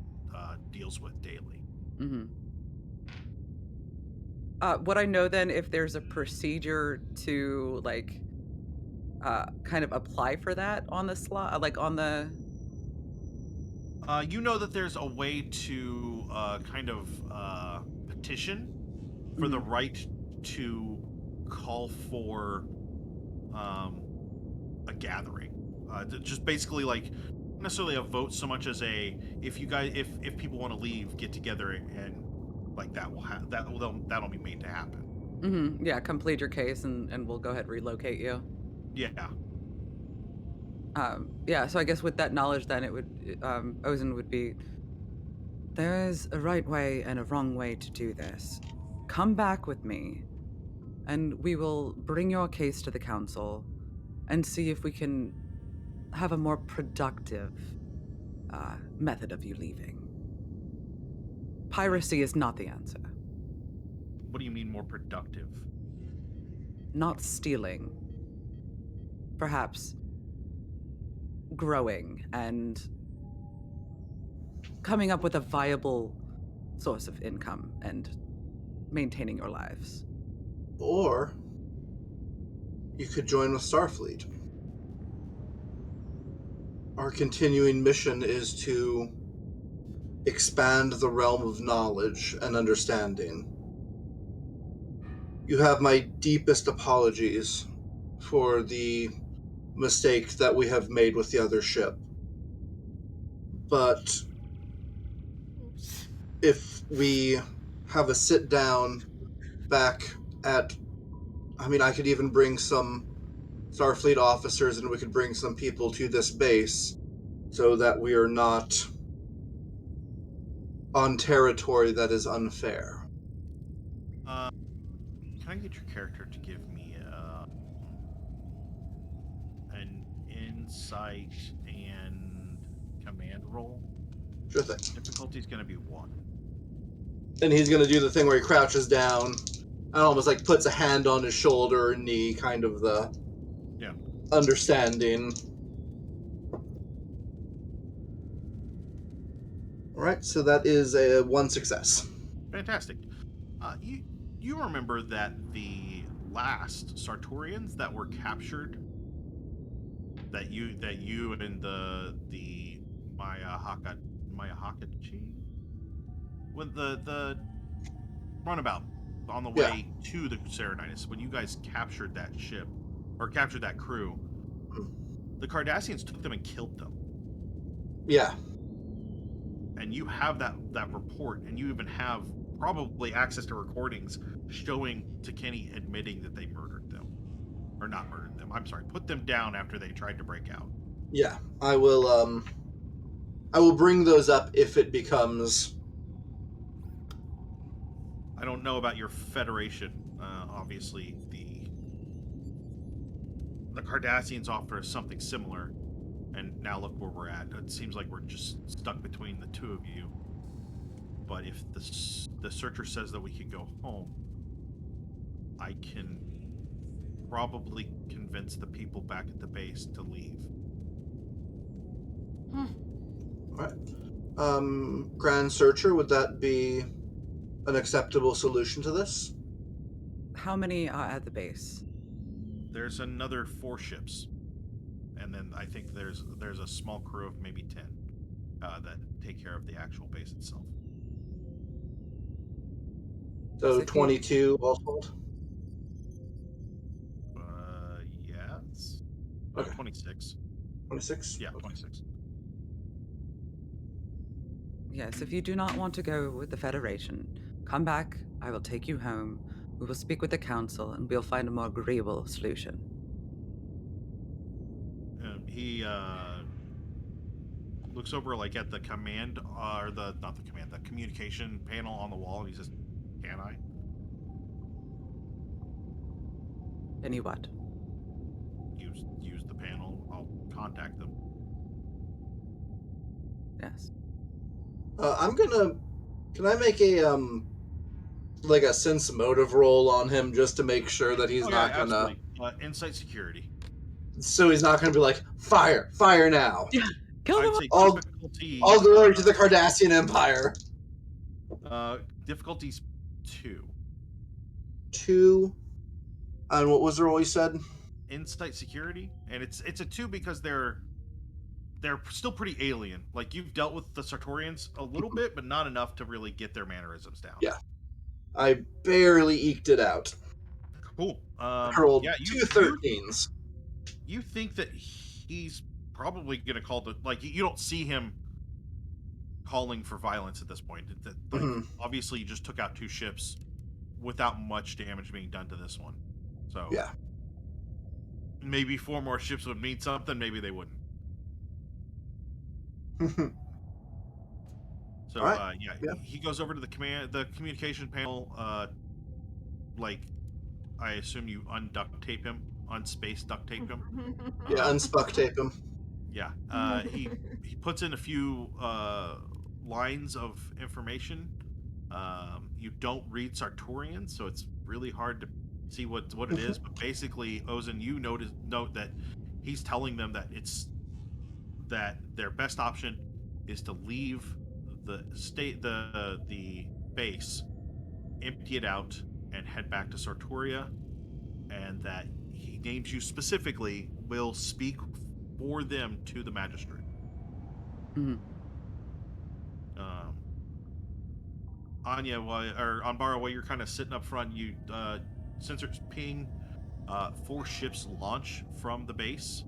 deals with daily. Mm-hmm. Would I know then if there's a procedure to kind of apply for that on the slot, on the? You know that there's a way to kind of petition for the right to call for a gathering. Just basically not necessarily a vote so much as if people want to leave, get together and that'll be made to happen. Mm-hmm. Yeah, complete your case and we'll go ahead and relocate you. Yeah. Yeah, so I guess with that knowledge then it would, Ozin would be, there's a right way and a wrong way to do this. Come back with me and we will bring your case to the council and see if we can have a more productive method of you leaving. Piracy is not the answer. What do you mean more productive? Not stealing. Perhaps growing and coming up with a viable source of income and maintaining your lives. Or you could join with Starfleet. Our continuing mission is to expand the realm of knowledge and understanding. You have my deepest apologies for the mistake that we have made with the other ship. But if we have a sit down back at, I could even bring some Starfleet officers and we could bring some people to this base so that we are not on territory that is unfair. Can I get your character to give me an insight and command roll? Sure thing. Difficulty's going to be 1. And he's going to do the thing where he crouches down and almost puts a hand on his shoulder or knee, kind of the understanding. Alright, so that is a 1 success. Fantastic. You remember that the last Sartorians that were captured, that you and the Mayahakachi, when the runabout on the way to the Cerynitis, when you guys captured that ship or captured that crew, the Cardassians took them and killed them. Yeah. And you have that report, and you even have probably access to recordings showing Kenny admitting that they murdered them. Or not murdered them, I'm sorry, put them down after they tried to break out. Yeah, I will bring those up if it becomes... I don't know about your Federation. Obviously, the Cardassians offer something similar, and now look where we're at. It seems like we're just stuck between the two of you. But if the searcher says that we can go home, I can probably convince the people back at the base to leave. Alright. Grand Searcher, would that be an acceptable solution to this? How many are at the base? There's another 4 ships, and then I think there's a small crew of maybe 10 that take care of the actual base itself. So 22 all told? Yes. Okay. 26. 26? Yeah, Okay. 26. Yes, if you do not want to go with the Federation, come back, I will take you home, we will speak with the Council, and we'll find a more agreeable solution. He looks over like at the command, or the communication panel on the wall, and he says, "Can I?" Any what? Use the panel. I'll contact them. Yes. Can I make a like a sense motive roll on him just to make sure that he's not gonna absolutely. Insight security. So he's not gonna be like, fire now. Yeah. Kill them all. Difficulty, All glory to the Cardassian Empire. Difficulty's 2. 2. And what was the roll you said? Insight security, and it's a 2 because they're still pretty alien. Like, you've dealt with the Sartorians a little bit, but not enough to really get their mannerisms down. Yeah, I barely eked it out. Cool. I rolled yeah, 2 13s. You think that he's probably going to call you don't see him calling for violence at this point. Obviously, you just took out 2 ships without much damage being done to this one. So yeah, maybe 4 more ships would mean something. Maybe they wouldn't. So right. He goes over to the communication panel. I assume you unduct tape him, unspace duct tape him. Yeah, unspuck tape him. Yeah, he puts in a few lines of information. You don't read Sartorian, so it's really hard to see what it is. But basically, Ozin, you note that he's telling them that their best option is to leave the base, empty it out, and head back to Satooria, and that he names you specifically will speak for them to the magistrate. Mm-hmm. Anya, Anbara, while you're kind of sitting up front, you sensors ping 4 ships launch from the base,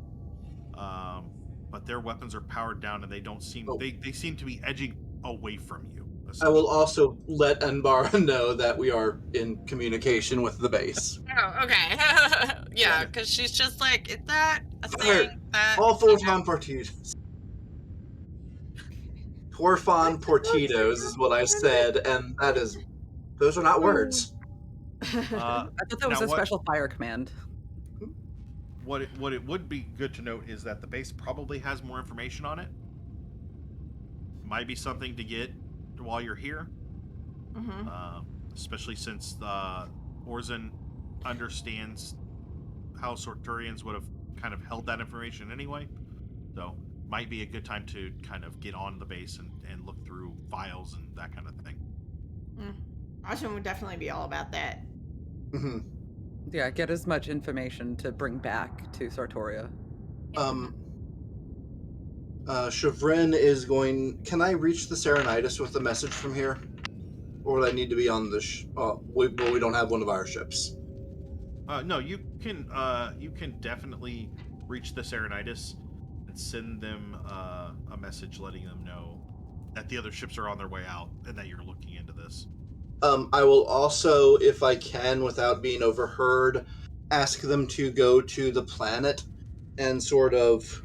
but their weapons are powered down and they don't seem they seem to be edging away from you. I will also let Anbara know that we are in communication with the base. Oh, okay. Yeah, because she's just like, is that a Fire thing? That all Torfon Portitos. Torfon Portitos is what I said, and those are not words. I thought that was a special fire command. What it would be good to note is that the base probably has more information on it. Might be something to get while you're here. Especially since Ozin understands how Sartorians would have kind of held that information anyway. So might be a good time to kind of get on the base and look through files and that kind of thing. Ozin would definitely be all about that. Yeah, get as much information to bring back to Sartoria. Chevrin is going... Can I reach the Cerynitis with a message from here? Or would I need to be on the we don't have one of our ships. No, you can definitely reach the Cerynitis and send them a message letting them know that the other ships are on their way out and that you're looking into this. I will also, if I can, without being overheard, ask them to go to the planet and sort of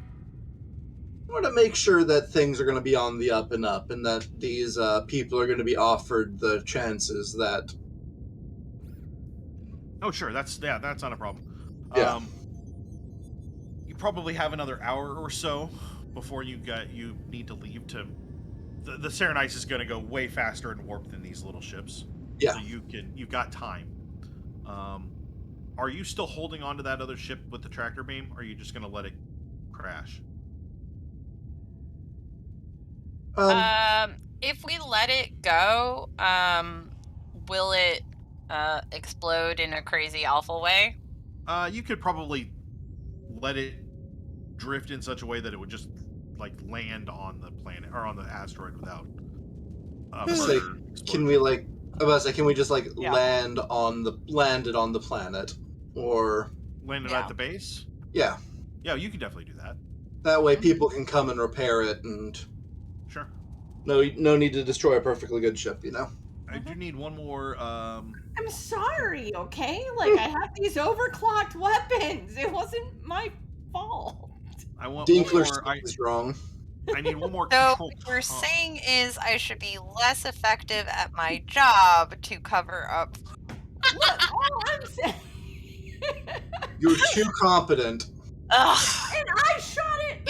make sure that things are going to be on the up and up, and that these people are going to be offered the chances that... Oh, sure. That's not a problem. Yeah. You probably have another hour or so before you need to leave to... The Cerynitis is going to go way faster and warp than these little ships. Yeah. So you've got time. Are you still holding on to that other ship with the tractor beam, or are you just going to let it crash? If we let it go, will it explode in a crazy awful way? You could probably let it drift in such a way that it would just like land on the planet or on the asteroid without Say, further can we explosion. I was like, can we just Yeah. land it on the planet, or Land it Yeah. at the base? yeah, Yeah, you can definitely do that. that way people can come and repair it, and Sure. no need to destroy a perfectly good ship, you know. I do need one more. I'm sorry, okay? Like, I have these overclocked weapons. It wasn't my fault. I want one Dinkler more. is wrong. I need one more So control. what you're saying is I should be less effective at my job to cover up. Look, all I'm saying. You're too competent. Ugh. And I shot it.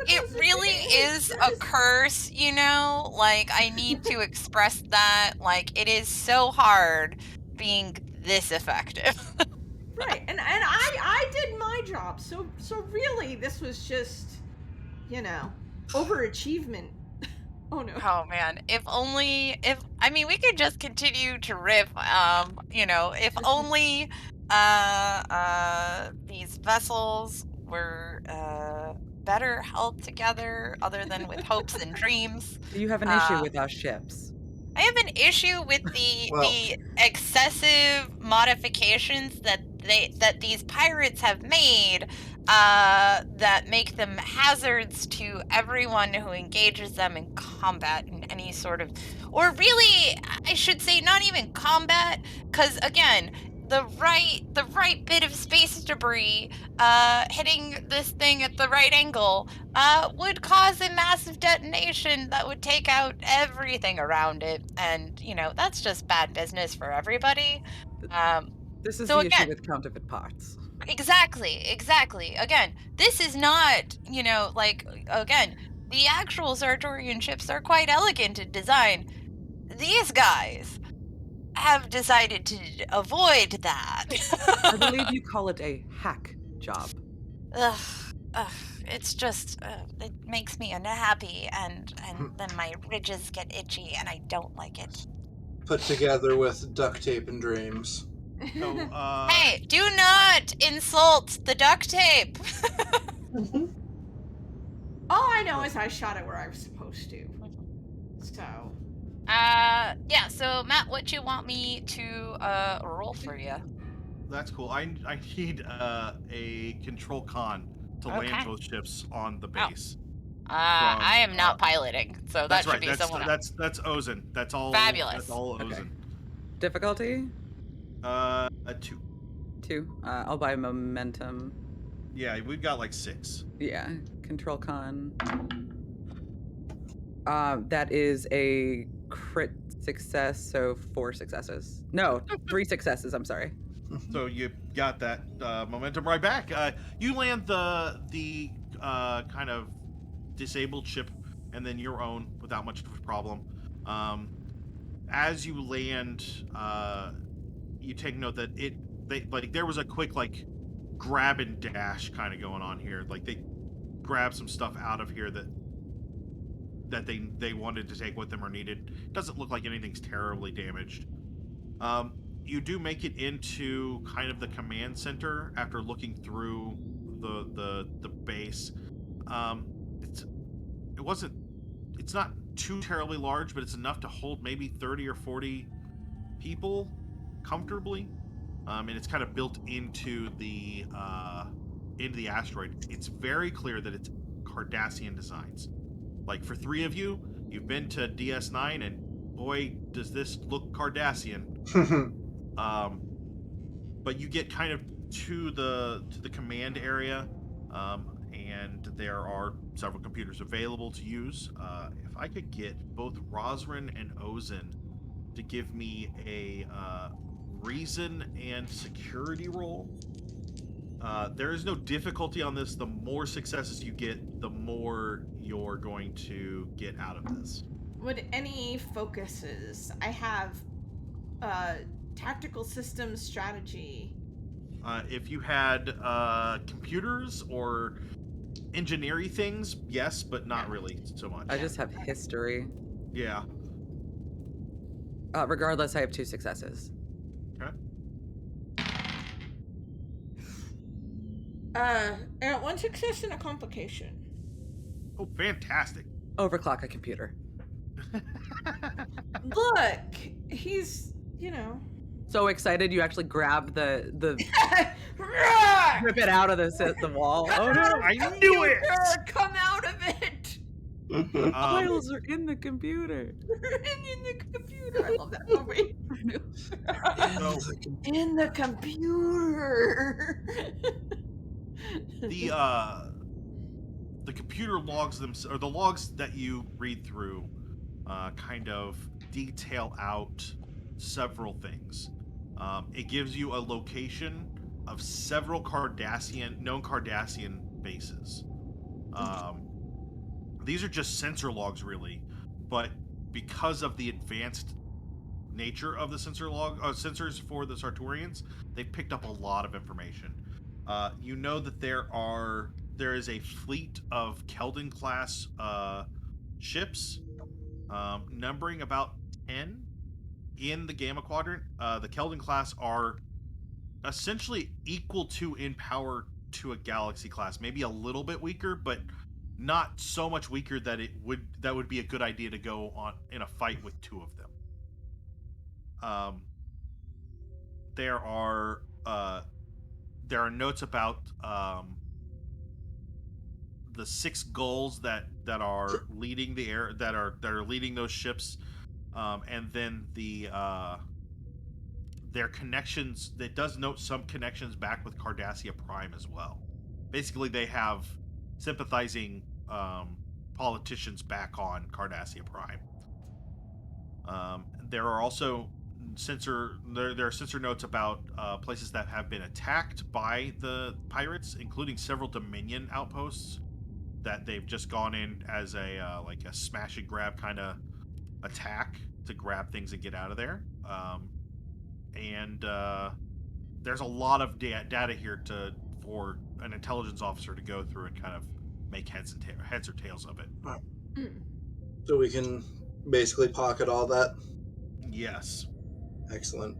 It really is a curse, you know? Like, I need to express that. Like, it is so hard being this effective. Right, and I did my job. So really, this was just, overachievement. Oh no. Oh man, if I mean we could just continue to riff, if only these vessels were better held together other than with hopes and dreams. You have an issue with our ships. I have an issue with the excessive modifications that these pirates have made that make them hazards to everyone who engages them in combat in any sort of, or really, I should say, not even combat, because again, the right bit of space debris hitting this thing at the right angle would cause a massive detonation that would take out everything around it, and that's just bad business for everybody. This is so the again, issue with counterfeit parts. Exactly. Again, this is not, again, the actual Sartorian ships are quite elegant in design. These guys have decided to avoid that. I believe you call it a hack job. Ugh, it's just, it makes me unhappy, and then my ridges get itchy, and I don't like it. Put together with duct tape and dreams. So, Hey, do not insult the duct tape! All I know is I shot it where I was supposed to. So. Yeah, so Matt, what you want me to roll for you? That's cool. I need a control con to land those ships on the base. I am not piloting, so that should be someone else. That's Ozin. That's all. Fabulous. That's all Ozin. Okay. Difficulty? A 2. 2. I'll buy momentum. Yeah, we've got like 6. Yeah, control con. That is a crit success, so 4 successes. No, 3 successes, I'm sorry. So you got that momentum right back. You land the kind of disabled ship and then your own without much of a problem. As you land, you take note that there was a quick grab and dash kind of going on here. Like they grabbed some stuff out of here that they wanted to take with them or needed. Doesn't look like anything's terribly damaged. You do make it into kind of the command center after looking through the base. It's not too terribly large, but it's enough to hold maybe 30 or 40 people comfortably. And it's kind of built into the asteroid. It's very clear that it's Cardassian designs. Like for 3 of you, you've been to DS9, and boy, does this look Cardassian. But you get kind of to the command area, and there are several computers available to use. If I could get both Rozrin and Ozin to give me a reason and security roll. There is no difficulty on this. The more successes you get, the more you're going to get out of this. Would any focuses? I have tactical systems strategy. If you had computers or engineering things, yes, but not really so much. I just have history. Yeah. Regardless, I have 2 successes. Okay. And 1 success and a complication. Oh, fantastic. Overclock a computer. Look, he's, So excited you actually grab the rip it out of the wall. Oh no! I knew it! Come out of it! The files are in the computer. In the computer. I love that movie. In the computer. The computer logs or the logs that you read through kind of detail out several things. It gives you a location of several known Cardassian bases. These are just sensor logs, but because of the advanced nature of the sensors for the Sartorians, they picked up a lot of information. You know that there is a fleet of Keldon class ships, numbering about 10 in the Gamma Quadrant. The Keldon class are essentially equal to in power to a Galaxy class, maybe a little bit weaker, but not so much weaker that that would be a good idea to go on in a fight with 2 of them. There are notes about the 6 gulls that are leading the air that are leading those ships, and then their connections. It does note some connections back with Cardassia Prime as well. Basically, they have sympathizing politicians back on Cardassia Prime. There are also there are sensor notes about places that have been attacked by the pirates, including several Dominion outposts that they've just gone in as a smash and grab kind of attack to grab things and get out of there. And there's a lot of data here for an intelligence officer to go through and kind of make heads or tails of it. So we can basically pocket all that? Yes. Excellent.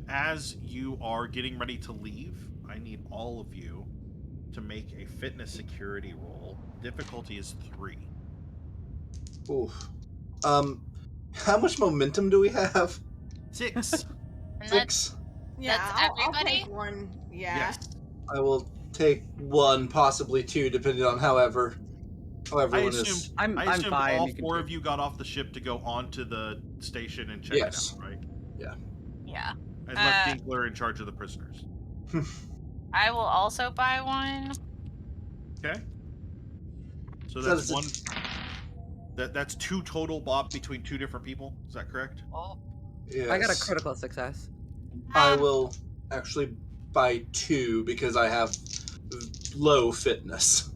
As you are getting ready to leave, I need all of you to make a fitness security roll. Difficulty is 3. Oof. How much momentum do we have? 6. And 6? Yeah, That's I'll everybody? take 1. Yeah. Yes. I will take 1, possibly 2, depending on however I one assumed, is. I'm assumed fine. all You can 4 take- of you got off the ship to go onto the station and check Yes. it out, right? Yeah. And left Dinkler in charge of the prisoners. I will also buy 1. Okay. So So that's that's 1. That's 2 total, Bob, between 2 different people. Is that correct? Oh. Yes. I got a critical success. I will actually buy 2 because I have low fitness.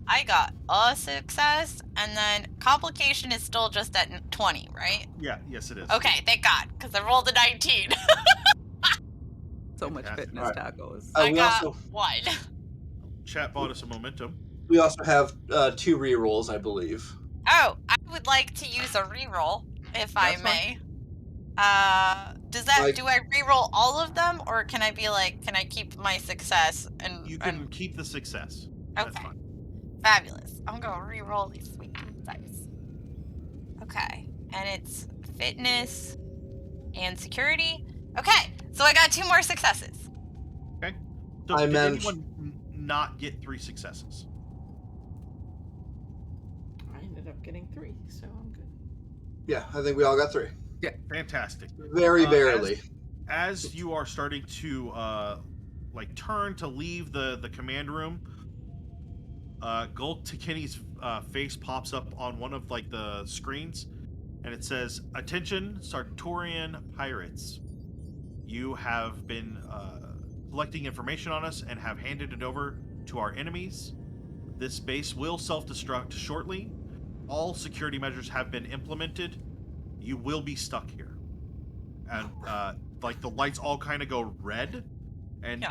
I got a success, and then complication is still just at 20, right? Yeah. Yes, it is. Okay, thank God, because I rolled a 19. So much Fantastic. fitness tacos. I we got also 1. Chat bought us a momentum. we also have 2 rerolls, I believe. Oh, I would like to use a reroll, if I That's fine. may. Do I reroll all of them, or can I keep my success and You can keep the success. That's Okay. fine. Fabulous. I'm gonna re-roll these sweet dice. Okay, and it's fitness and security. Okay, so I got 2 more successes. Okay. So I did managed- anyone not get 3 successes? I ended up getting 3, so I'm good. Yeah, I think we all got 3. Fantastic. Very barely. As you are starting to turn to leave the command room, Gulk Tikini's face pops up on one of the screens, and it says, "Attention, Sartorian pirates. You have been collecting information on us and have handed it over to our enemies. This base will self-destruct shortly. All security measures have been implemented. You will be stuck here." And the lights all kind of go red, And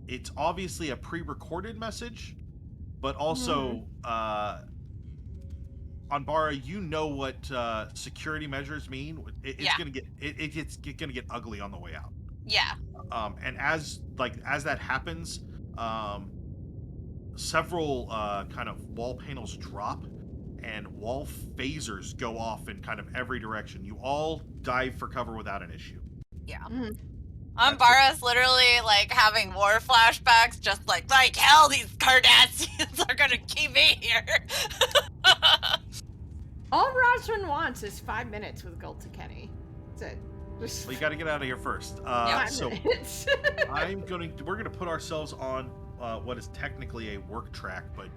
it's obviously a pre-recorded message, but also Anbara, you know what security measures mean. It's gonna get ugly on the way out. Yeah. And as that happens, several kind of wall panels drop, and wall phasers go off in kind of every direction. You all dive for cover without an issue. Yeah. Anbara's literally like having war flashbacks, just like hell, these Cardassians are gonna keep me here. All Rozrin wants is 5 minutes with Gulta Kenny. That's it. Well, you got to get out of here first. So we're gonna put ourselves on what is technically a work track, but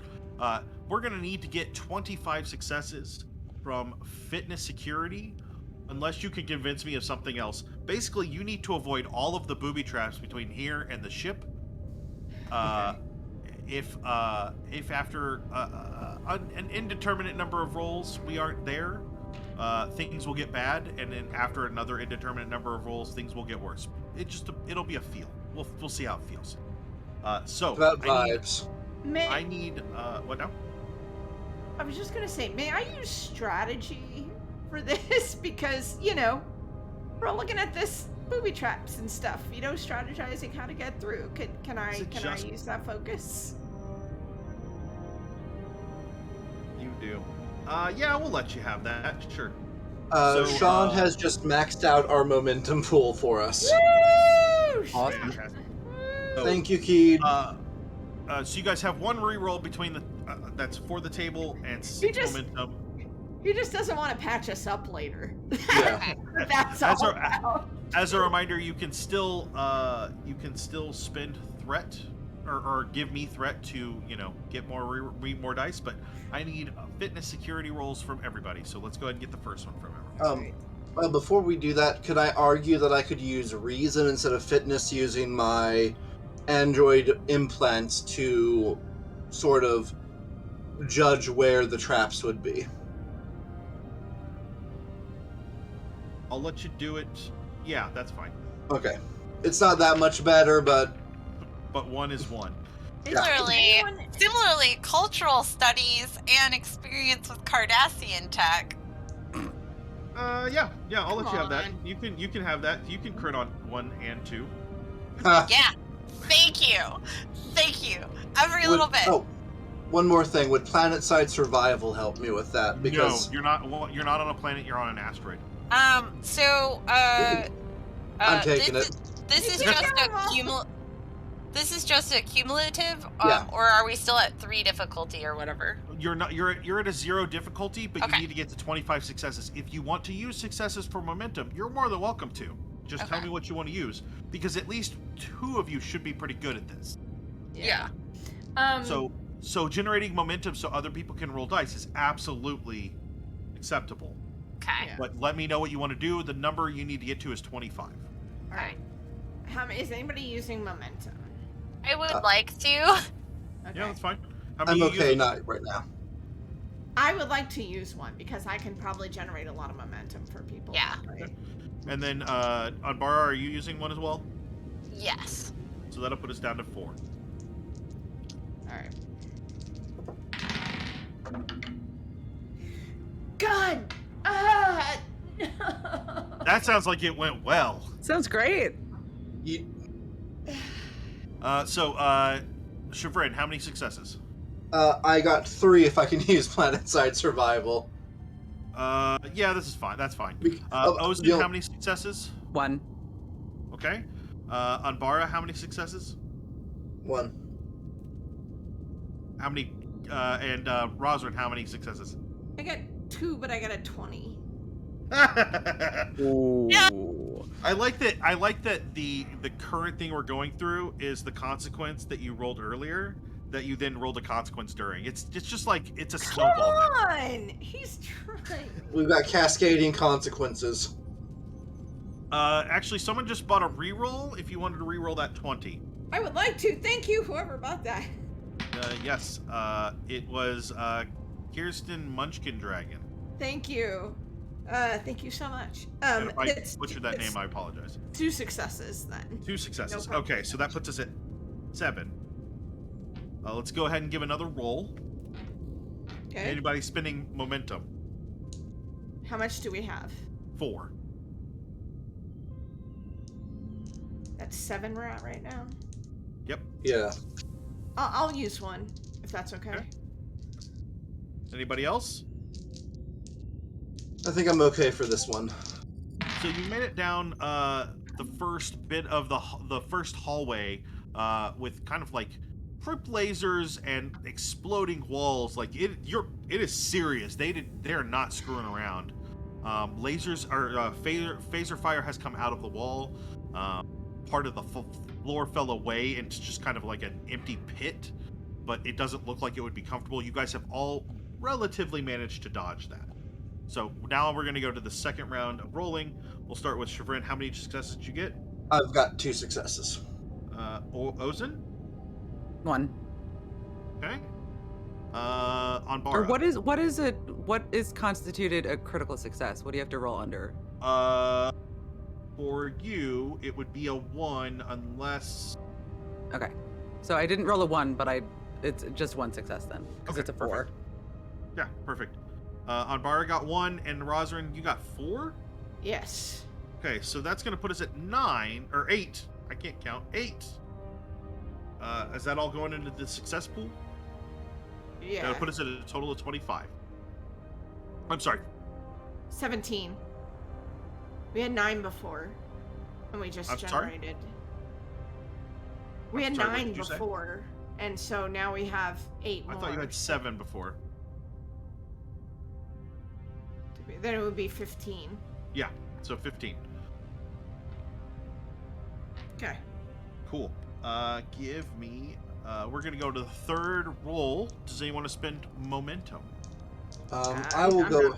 we're gonna need to get 25 successes from fitness security, unless you can convince me of something else. Basically, you need to avoid all of the booby traps between here and the ship. If after an indeterminate number of rolls we aren't there, things will get bad, and then after another indeterminate number of rolls, things will get worse. It'll be a feel. We'll see how it feels. So about vibes. I need what now? I was just gonna say, may I use strategy for this? Because, you know, we're all looking at this booby traps and stuff, you know, strategizing how to get through. Can I use that focus? You do. Yeah, we'll let you have that. Sure. Sean has just maxed out our momentum pool for us. Woo! Awesome. Thank you, Keed. So you guys have one reroll between the that's for the table and 6 momentum. He just doesn't want to patch us up later. Yeah. That's all. As a reminder, you can still spend threat or give me threat to, you know, get more dice, but I need fitness security rolls from everybody. So let's go ahead and get the first one from everybody. Well, before we do that, could I argue that I could use reason instead of fitness, using my android implants to sort of judge where the traps would be? I'll let you do it. Yeah, that's fine. Okay. It's not that much better, but one is one. Similarly, cultural studies and experience with Cardassian tech. Yeah, I'll let you have that. You can have that. You can crit on 1 and 2. Yeah. Thank you. Every little bit. Oh, one more thing. Would planet-side survival help me with that? Because no, you're not on a planet. You're on an asteroid. I'm taking it. This is just a cumulative, Yeah. or are we still at 3 difficulty or whatever? You're not. You're at a 0 difficulty, but Okay. you need to get to 25 successes. If you want to use successes for momentum, you're more than welcome to. Just tell me what you want to use, because at least 2 of you should be pretty good at this. Yeah. So generating momentum so other people can roll dice is absolutely acceptable. Okay. But let me know what you want to do. The number you need to get to is 25. All right. Is anybody using momentum? I would like to. Okay. Yeah, that's fine. I'm okay, not right now. I would like to use one because I can probably generate a lot of momentum for people. Yeah. Right? And then Anbara, are you using one as well? Yes. So that'll put us down to 4. All right. God. That sounds like it went well. Sounds great. Chevron, how many successes? I got 3 if I can use planet-side survival. Yeah, this is fine. That's fine. Ozin, how many successes? 1. Okay. Anbara, how many successes? 1. How many? And Rozrin, how many successes? I got 2, but I got a 20. Ooh. Yeah. I like that the current thing we're going through is the consequence that you rolled earlier, that you then rolled a consequence during. It's just like it's a snowball. Come on! He's trying. We've got cascading consequences. Actually, someone just bought a reroll. If you wanted to reroll that 20. I would like to. Thank you, whoever bought that. Yes. It was Kirsten Munchkin Dragon. Thank you. Thank you so much. And if I butchered that name, I apologize. 2 successes then. 2 successes. No Okay, so that puts us at 7. Let's go ahead and give another roll. Okay. Anybody spending momentum? How much do we have? 4. That's 7 we're at right now. Yep. Yeah. I'll use 1, if that's okay. Anybody else? I think I'm okay for this one. So you made it down the first bit of the first hallway with kind of like trip lasers and exploding walls. Like it is serious. They're not screwing around. Lasers are phaser fire has come out of the wall. Part of the floor fell away and it's just kind of like an empty pit, but it doesn't look like it would be comfortable. You guys have all relatively managed to dodge that. So now we're going to go to the second round of rolling. We'll start with Chevron. How many successes did you get? I've got 2 successes. Ozin? 1. Okay. Anbara. Or what is constituted a critical success? What do you have to roll under? For you, it would be a 1 unless... Okay. So I didn't roll a 1, but it's just 1 success then, because it's a 4. Perfect. Yeah, perfect. Anbara got 1, and Rozrin, you got 4? Yes. Okay, so that's going to put us at 9, or 8. I can't count. 8. Is that all going into the success pool? Yeah. That'll put us at a total of 25. I'm sorry. 17. We had 9 before, and we just generated. We had 9 before, and so now we have 8 more. I thought you had 7 before. Then it would be 15. Yeah, so 15. Okay. Cool. Give me... we're going to go to the third roll. Does anyone want to spend momentum? I will go...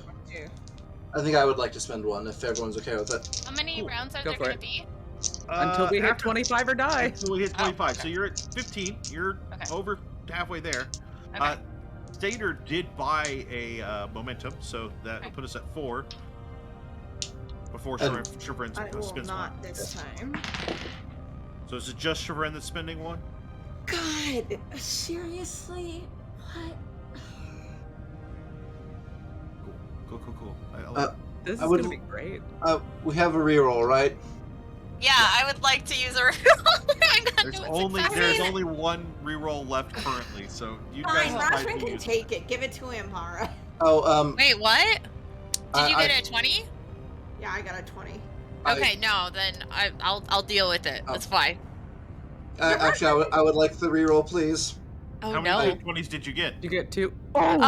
I think I would like to spend 1, if everyone's okay with it. How many rounds are there going to be? Until we hit 25 or die. Until we hit 25. Okay. So you're at 15. You're over halfway there. Okay. Stater did buy a momentum, so that will put us at 4. Before Chevron I will spends not 1. this time. So is it just Chevron that's spending 1? God, seriously? What? Cool. This is going to be great. We have a reroll, right? Yeah, I would like to use a reroll. There's only 1 reroll left currently, so you guys Fine, Rozrin can take it. Give it to Anbara. Wait, what? Did you get a 20? Yeah, I got a 20. Okay, no, then I'll deal with it. That's fine. Actually, I would like the reroll, please. Oh, How no. many 20s did you get? You get 2. God,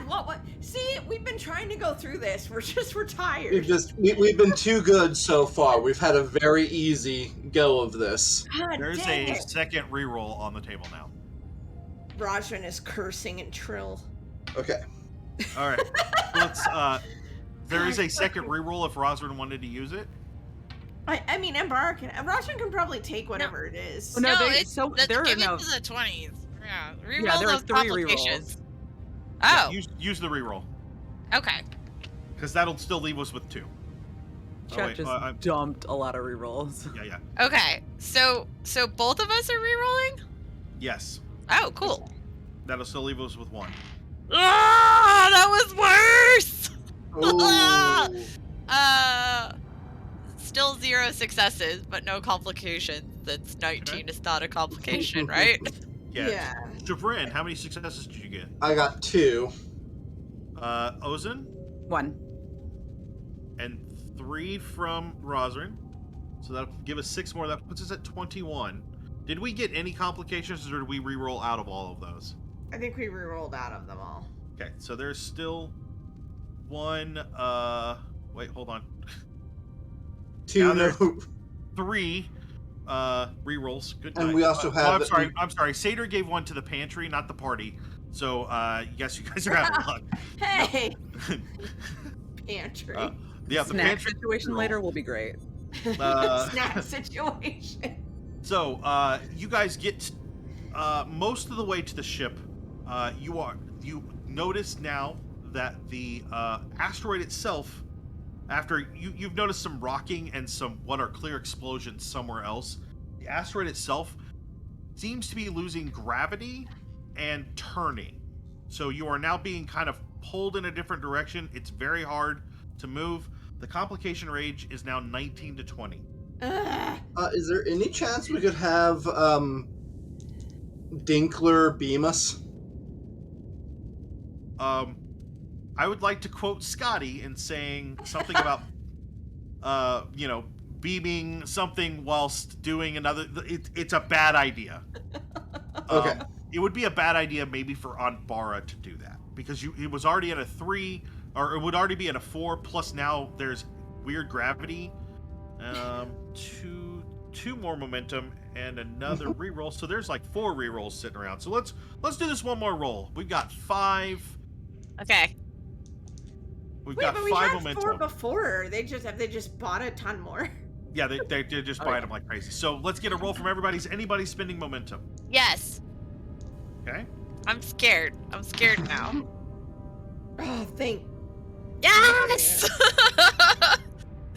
what? See, we've been trying to go through this. We're tired. We've been too good so far. We've had a very easy go of this. God, There's dang a it. second reroll on the table now. Rozrin is cursing in Trill. Okay. All right. Let's. There is a second reroll if Rozrin wanted to use it. I mean, Anbara can. Rozrin can probably take whatever it is. No, No, they- it's so let's there are give no- it to the 20s. Yeah, reroll Yeah, there are those 3 complications. rerolls. Oh, Yeah, use the reroll okay. because that'll still leave us with 2. Chat just dumped a lot of rerolls. Yeah. Okay, so both of us are rerolling? Yes. Oh, cool. That'll still leave us with 1. Ah, that was worse! Ooh. Still 0 successes, but no complications. That's 19 is not a complication, right? Yeah. Chevron, how many successes did you get? I got 2. Ozin? 1. And 3 from Rozrin. So that'll give us 6 more. That puts us at 21. Did we get any complications, or did we reroll out of all of those? I think we re-rolled out of them all. Okay, so there's still 1. Wait, hold on. 2. Now No. 3 rerolls. Good And night. we also have. I'm sorry. Satyr gave 1 to the pantry, not the party. So, yes, you guys are having luck. Hey! Pantry. Yeah, the Snack pantry situation reroll. later will be great. Snack situation. So, you guys get most of the way to the ship. you notice now that the asteroid itself, after you've noticed some rocking and some what are clear explosions somewhere else, the asteroid itself seems to be losing gravity and turning. So you are now being kind of pulled in a different direction. It's very hard to move. The complication range is now 19 to 20. Is there any chance we could have Dinkler beam us? I would like to quote Scotty in saying something about, beaming something whilst doing another. It's a bad idea. Okay. It would be a bad idea maybe for Anbara to do that because it was already at a 3, or it would already be at a 4. Plus now there's weird gravity. Two more momentum and another reroll. So there's like 4 rerolls sitting around. So let's do this one more roll. We've got 5. Okay. We've Wait, got but 5 we had momentum. 4 before. They just bought a ton more. Yeah, they're just buying them like crazy. So let's get a roll from everybody. Is anybody spending momentum? Yes. Okay. I'm scared. I'm scared now. Oh, thank. Yes!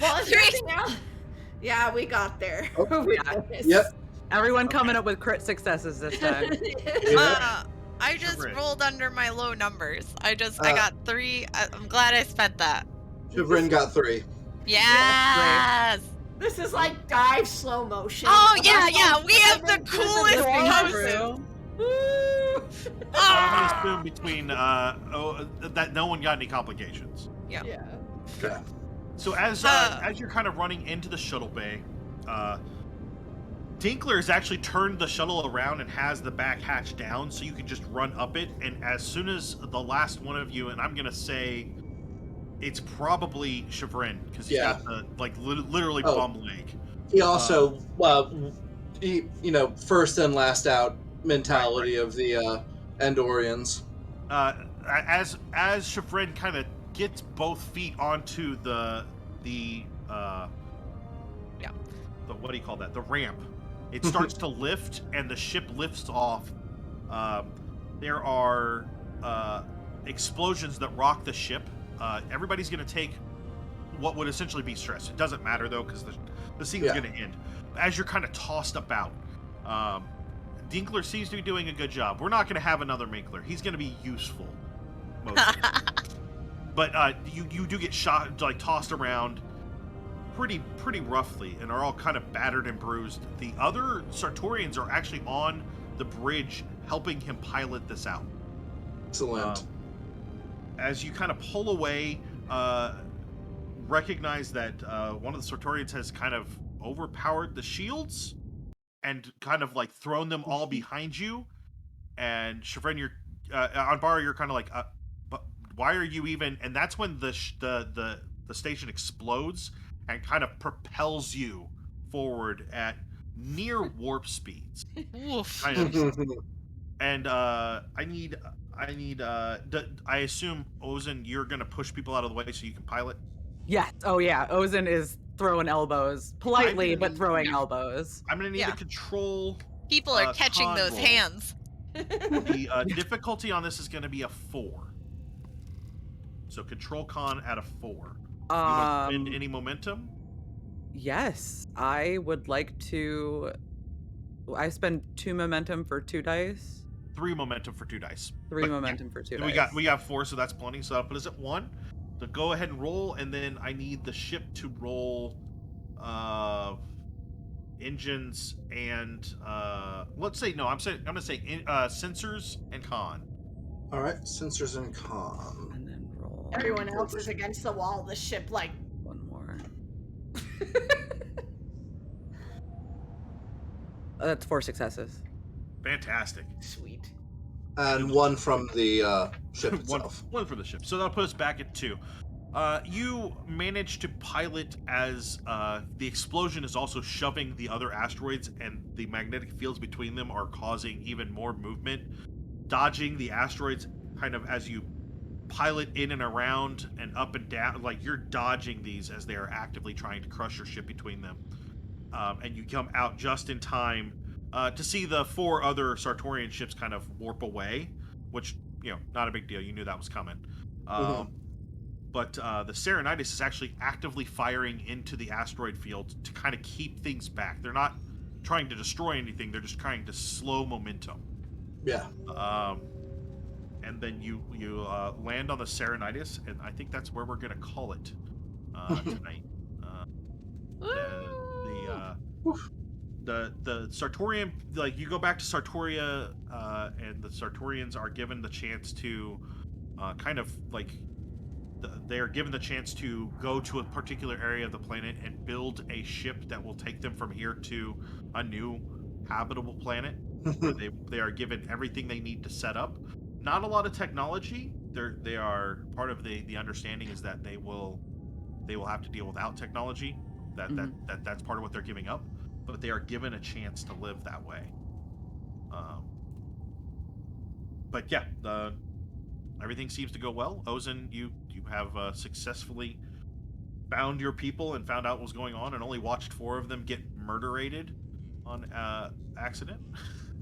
Well, if anything else. Yeah, we got there. Oh, yeah. Yep. Everyone coming up with crit successes this time. I just rolled under my low numbers. I got 3. I'm glad I spent that. Chivrin got 3. Yes! This is like dive slow motion. Oh, yeah. We have the coolest poses. I'm gonna assume between that no one got any complications. Yeah. Okay. So as you're kind of running into the shuttle bay, Dinkler has actually turned the shuttle around and has the back hatch down, so you can just run up it. And as soon as the last one of you, and I'm gonna say it's probably Chivrin because he's got the literally bum leg. He also, first and last out mentality of the Andorians. As Chivrin kind of gets both feet onto the what do you call that? The ramp. It starts to lift, and the ship lifts off. There are explosions that rock the ship. Everybody's going to take what would essentially be stress. It doesn't matter, though, because the scene's going to end. As you're kind of tossed about, Dinkler seems to be doing a good job. We're not going to have another Minkler. He's going to be useful, mostly. But you do get shot, tossed around pretty roughly, and are all kind of battered and bruised. The other Sartorians are actually on the bridge helping him pilot this out. Excellent. As you kind of pull away, recognize that one of the Sartorians has kind of overpowered the shields and kind of thrown them all behind you. And Chivrin, you're Anbara, you're kind of but why are you even? And that's when the station explodes and kind of propels you forward at near warp speeds. And I assume, Ozin, you're gonna push people out of the way so you can pilot? Yes. Oh yeah. Ozin is throwing elbows. Politely, but throwing elbows. I'm gonna need a control. People are catching those roll. hands. The difficulty on this is gonna be a 4. So control con at a 4. You want to spend any momentum? Yes. I would like to. I spend 2 momentum for 2 dice. 3 momentum for 2 dice. 3 momentum for 2 dice. We got 4, so that's plenty. So that'll put us at 1. So go ahead and roll, and then I need the ship to roll engines and let's say I'm gonna say sensors and con. All right, sensors and con. And then roll. Everyone else is against the wall. The ship one more. That's 4 successes. Fantastic. Sweet. And 1 from the ship itself. One for the ship. So that'll put us back at 2. You manage to pilot as the explosion is also shoving the other asteroids, and the magnetic fields between them are causing even more movement. Dodging the asteroids kind of as you pilot in and around and up and down, you're dodging these as they are actively trying to crush your ship between them. And you come out just in time to see the 4 other Sartorian ships kind of warp away, which not a big deal. You knew that was coming. Mhm. But the Cerynitis is actually actively firing into the asteroid field to kind of keep things back. They're not trying to destroy anything. They're just trying to slow momentum. Yeah. And then you land on the Cerynitis, and I think that's where we're gonna call it tonight. The Sartorian, like, you go back to Satooria, and the Sartorians are given the chance to kind of like they are given the chance to go to a particular area of the planet and build a ship that will take them from here to a new habitable planet where they are given everything they need to set up. Not a lot of technology. They are part of the understanding is that they will have to deal without technology. That's part of what they're giving up, but they are given a chance to live that way. But yeah, everything seems to go well. Ozin, you have successfully found your people and found out what was going on, and only watched 4 of them get murderated on accident.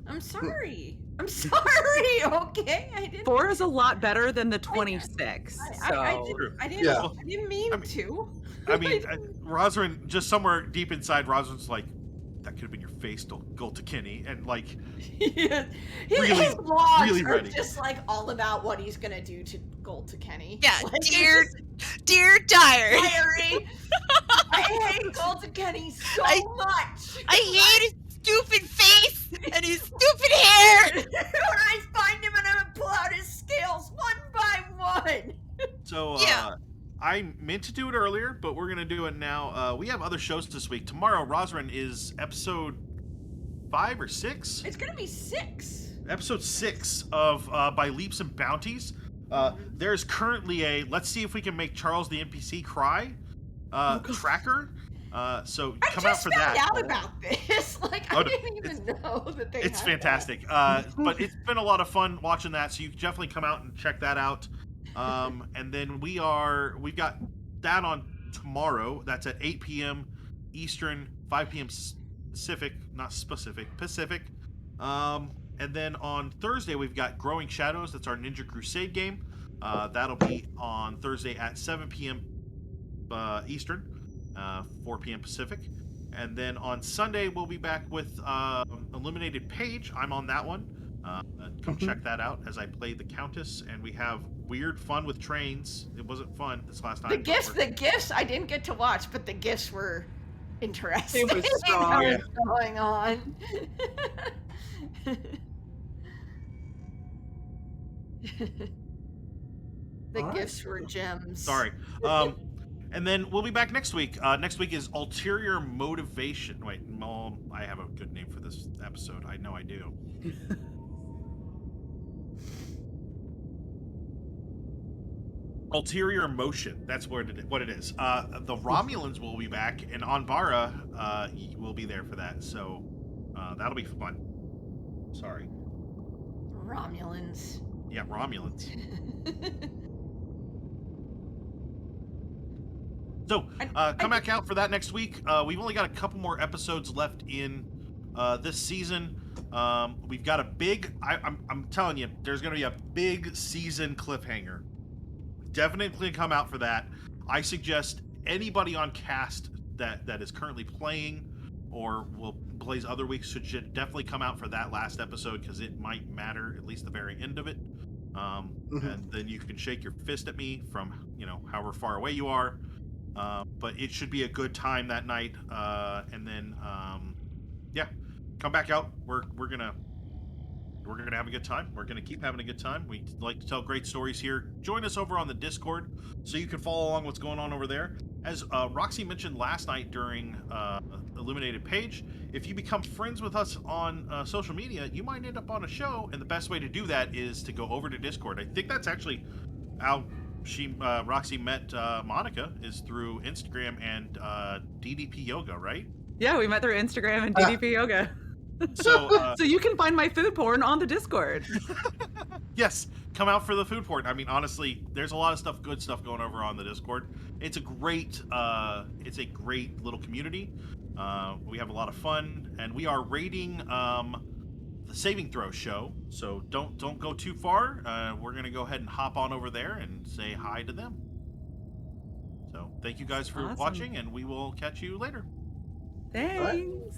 I'm sorry. I'm sorry. Okay, I didn't. 4 is a lot better than the 26. I didn't mean to. I mean, Rozrin, just somewhere deep inside, Rozrin's like, that could have been your face, Goltakini, and like, his logs are just like all about what he's gonna do to Goltakini. Yeah, like, dear diary. I hate Goltakini so much. I hate his stupid face and his stupid hair. When I find him and I'm gonna pull out his scales one by one. So I meant to do it earlier, but we're gonna do it now. We have other shows this week. Tomorrow, Rozrin is episode 5 or 6. It's gonna be 6. Episode 6 of By Leaps and Bounties. There's currently a let's see if we can make Charles the NPC cry tracker. So come out for that. I just found out about this. Like, I didn't even know that they. It's had fantastic. But it's been a lot of fun watching that. So you can definitely come out and check that out. And then we've got that on tomorrow. That's at 8 p.m. Eastern, 5 p.m. Pacific. And then on Thursday, we've got Growing Shadows. That's our Ninja Crusade game. That'll be on Thursday at 7 p.m. Eastern, 4 p.m. Pacific. And then on Sunday, we'll be back with Illuminated Page. I'm on that one. Come check that out as I play the Countess, and we have weird fun with trains. It wasn't fun this last time. The gifts I didn't get to watch, but the gifts were interesting. It was strong. What was going on? The gifts were gems. Sorry. And then we'll be back next week. Next week is Ulterior Motivation. Wait, I have a good name for this episode. I know I do. Ulterior Motion. That's what it is. The Romulans will be back, and Anbara will be there for that. So that'll be fun. Sorry. Romulans. Yeah, Romulans. So come back out for that next week. We've only got a couple more episodes left in this season. We've got a big. I'm telling you, there's going to be a big season cliffhanger. Definitely come out for that. I suggest anybody on cast that is currently playing or will plays other weeks should definitely come out for that last episode, because it might matter, at least the very end of it. And then you can shake your fist at me from however far away you are. But it should be a good time that night. And then come back out. We're gonna have a good time. We're gonna keep having a good time. We like to tell great stories here. Join us over on the Discord so you can follow along what's going on over there. As Roxy mentioned last night during Illuminated Page, if you become friends with us on social media, you might end up on a show, and the best way to do that is to go over to Discord. I think that's actually how Roxy met Monika, is through Instagram and DDP Yoga, right? Yeah, we met through Instagram and DDP Yoga. So you can find my food porn on the Discord. Yes, come out for the food porn. I mean, honestly, there's a lot of good stuff going over on the Discord. It's a great little community. We have a lot of fun, and we are raiding saving throw show. So don't go too far. We're gonna go ahead and hop on over there and say hi to them. So thank you guys for Awesome. watching, and we will catch you later. Thanks.